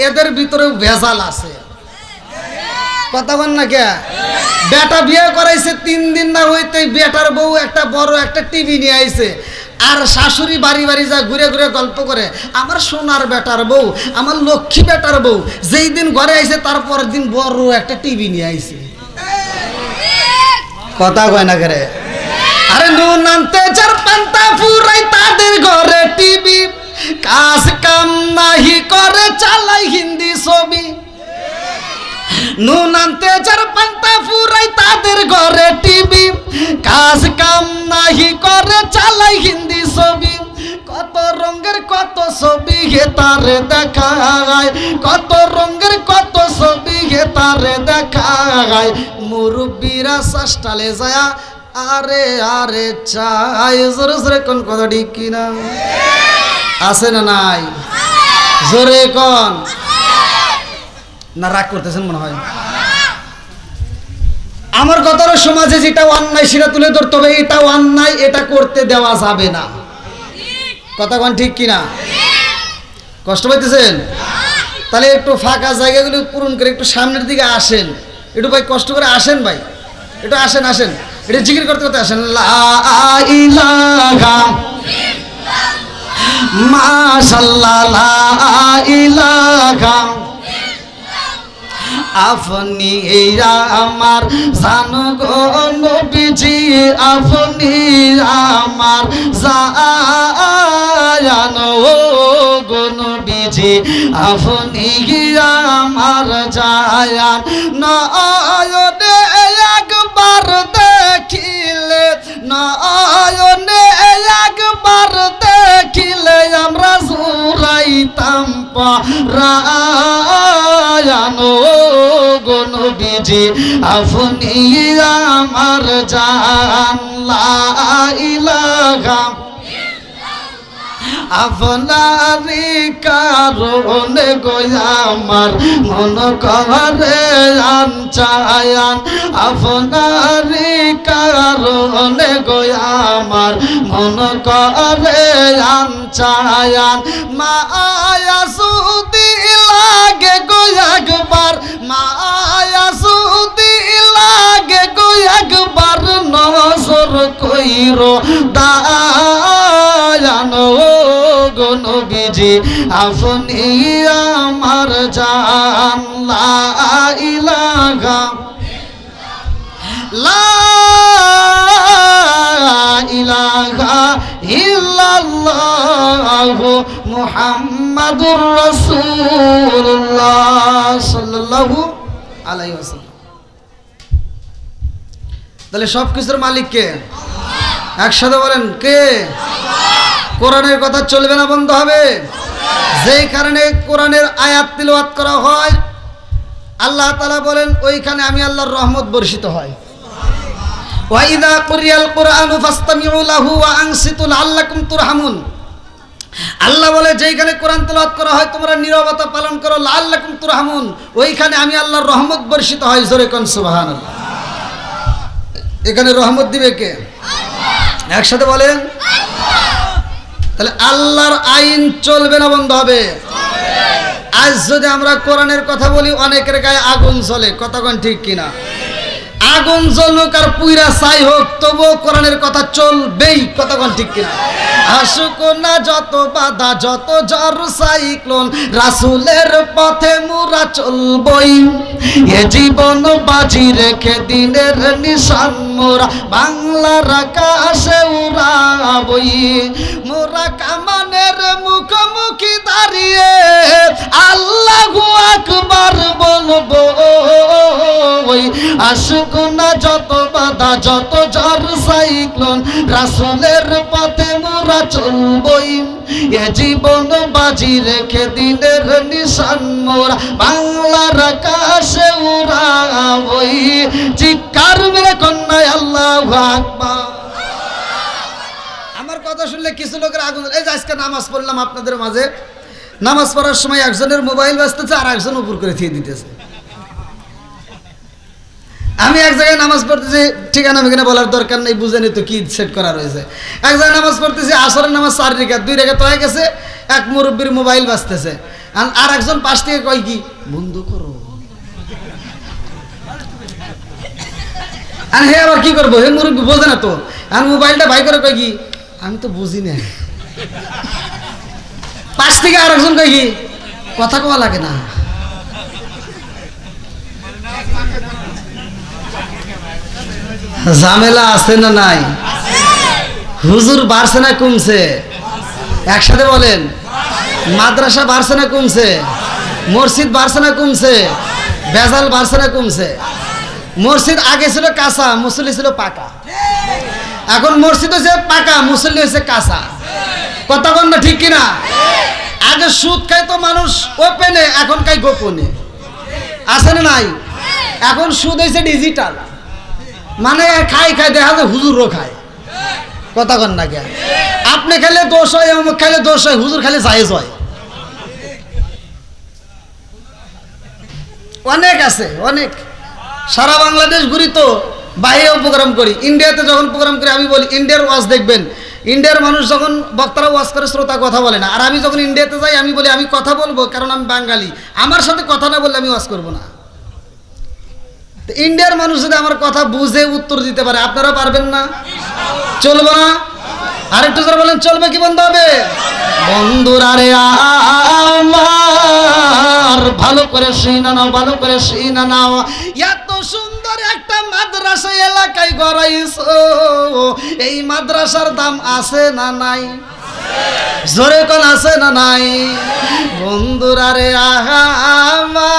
এদের ভিতরেও ভেজাল আছে। কথা বল না কে? বেটা বিয়ে করাইছে 3 দিন না হইতেই বেটার বউ একটা বড় একটা টিভি নিয়ে আইছে, আর শাশুড়ি বাড়ি বাড়ি যা ঘুরে ঘুরে গল্প করে, আমার সোনার বেটার বউ, আমার লক্ষ্মী বেটার বউ যেই দিন ঘরে আইছে তারপর দিন বড় একটা টিভি নিয়ে আইছে। কথা কয় না করে? আরে নুন আনতে যার পান্তা ফুরাই তাদের ঘরে টিভি, কাজ কাম নাহি করে চালাই হিন্দি ছবি। নুন আনতে যার পান্তা ফুরাই তাদের ঘরে টিভি, কাজ কাম নাহি করে চালাই হিন্দি ছবি। কত রঙের কত ছবি হে তারে দেখায়, কত রঙের কত ছবি হে তারে দেখায়। মুরব্বীরা সাস্টালে যায় আরে আরে চাই। জোরে জোরে কোন কথা ঠিক কিনা? আছে না নাই? জোরে কোন না? রাগ করতেছেন মনে হয়। আমার কথার সমাজে যেটা অন্যায় সেটা তুলে ধরতে হবে, এটাও অন্যায়, এটা করতে দেওয়া যাবে না। কথা কোন ঠিক কিনা? কষ্ট পাইতেছেন? তাহলে একটু ফাঁকা জায়গাগুলো পূরণ করে একটু সামনের দিকে আসেন, একটু ভাই কষ্ট করে আসেন, ভাই একটু আসেন আসেন, এটা জিকির করতে করতে আসেন। লা ইলাহা মাশাআল্লাহ, লা ইলাহা আপনি আমার জানো গো নবীজি, আপনি আমার জানো গো নবীজি, আপনি আমার জায়ান। নয়নে একবার দেখিলে, নয়নে একবার দেখিলে আমরা জুড়াইতাম পরায়ান গো নবীজি, আপনি আমার জান। লা ইলাহা আপনারি কারণে গো আমার মন করে আনচায়ান, আপনারি কারণে গো আমার মন করে আনচায়ান। মায়া সুদি লাগে গো একবার, মায়া সুদি লাগে গো একবার নজর কইরো দায়ান গো নবীজি, আপনি আমার জান। লা ইলাহা লা ইলাহা ইল্লাল্লাহু মুহাম্মাদুর রাসূলুল্লাহ সাল্লাল্লাহু আলাইহি ওয়াসাল্লাম। তাহলে সব কিছুর মালিক কে? একসাথে বলেন কে? কোরআনের কথা চলবে না, বন্ধ হবে। যেই কারণে কোরআনের আয়াত তিলাওয়াত করা হয়, আল্লাহ তাআলা বলেন ওইখানে আমি আল্লাহর রহমত বর্ষিত হয়। ওয়া ইযা কুরিয়াল কুরআনু ফাসতামিউ লাহু ওয়া আনসিতু লাআল্লাকুম তুরহামুন। আল্লাহ বলে যেইখানে কোরআন তেলাওয়াত করা হয় তোমরা নীরবতা পালন করো, লাআল্লাকুম তুরহামুন, ওইখানে আমি আল্লাহর রহমত বর্ষিত হয়। জোরে কোন সুবহানাল্লাহ। এখানে রহমত দিবে কে? একসাথে বলেন। তাহলে আল্লাহর আইন চলবে না, বন্ধ হবে। আজ যদি আমরা কোরআনের কথা বলি অনেকের গায়ে আগুন জ্বলে, কথা কোন ঠিক কিনা? আগুন জ্বলুক আর পুইরা ছাই হোক, তবুও কোরআনের কথা চলবেই, কথা কোন ঠিক কিনা? আসুক না যত বাধা, যত ঝড় সাইক্লোন, রাসূলের পথে মোরা চলবই। এ জীবন বাজি রেখে দিনের নিশান মোরা বাংলার আকাশে উড়াবই। মোরা কামানের মুখোমুখি দাঁড়িয়ে আল্লাহু আকবার বলবো। আসুক গুনাহ যত বাধা যত ঝড় সাইক্লোন রাসূলের পথে মোরা চলবই এ জীবন বাজি রেখে দিনের নিশান মোরা বাংলার আকাশে উড়াবই চিৎকার মেরে কন্যা আল্লাহু আকবার। আমার কথা শুনলে কিছু লোকের আগুন, এই যে আজকে নামাজ পড়লাম আপনাদের মাঝে, নামাজ পড়ার সময় একজনের মোবাইল বাজতেছে আর একজন উপর করে থিয়ে দিতেছে। আমি এক জায়গায় নামাজ পড়তেছি, ঠিকানা মেখানে বলার দরকার নেই, বুঝে নি তো কি সেট করা রয়েছে। এক জায়গায় নামাজ পড়তেছি, আসরের নামাজ 4 রেখাত 2 রেখাত হয়ে গেছে, এক মুরব্বীর মোবাইল বাজতেছে, আর একজন পাশ থেকে কয় কি বন্ধ করো। আর হে আবার কি করবো, হে মুরব্বী বোঝে না তো, আর মোবাইলটা ভাই করে কয় কি আমি তো বুঝি না। পাশ থেকে আর একজন কয় কি কথা কওয়া লাগে না। ঝামেলা আছে না নাই? হুজুর বাড়ছে না কমছে? একসাথে বলেন। মাদ্রাসা বাড়ছে না কমছে? মসজিদ বাড়ছে না কমছে? বেজাল বাড়ছে না কমছে? মসজিদ আগে ছিল কাঁচা, মুসল্লি ছিল পাকা। এখন মসজিদ হচ্ছে পাকা, মুসল্লি হচ্ছে কাঁচা। কথা বল না ঠিক কিনা? আগে সুদ খাইতো মানুষ ওপেনে, এখন খাই গোপনে। আছে না নাই? এখন সুদ হয়েছে ডিজিটাল, মানে খাই দেখা যায় হুজুরও খায়। কথা কন না কে? আপনি খেলে দোষ হয়, অমুক খেলে দোষ হয়, হুজুর খেলে জায়েজ হয়। অনেক আছে, অনেক। সারা বাংলাদেশ ঘুরি তো, বাইরেও প্রোগ্রাম করি। ইন্ডিয়াতে যখন প্রোগ্রাম করি আমি বলি ইন্ডিয়ার ওয়াজ দেখবেন। ইন্ডিয়ার মানুষ যখন বক্তারা ওয়াজ করে শ্রোতা কথা বলে না, আর আমি যখন ইন্ডিয়াতে যাই আমি বলি আমি কথা বলবো, কারণ আমি বাঙালি, আমার সাথে কথা না বললে আমি ওয়াজ করবো না। ইন্ডিয়ার মানুষ যদি আমার কথা বুঝে উত্তর দিতে পারে, আপনারা পারবেন না? চলবে না? আরেকটু যারা বলেন চলবে কি বন্ধ হবে? বন্ধুরা রে আমার ভালো করে শুনে নাও, ভালো করে শুনে নাও। এত সুন্দর একটা মাদ্রাসা এলাকায় গড়াইছো, এই মাদ্রাসার দাম আছে না নাই? জোরে কোন আছে না নাই? বন্ধুরা রে আমার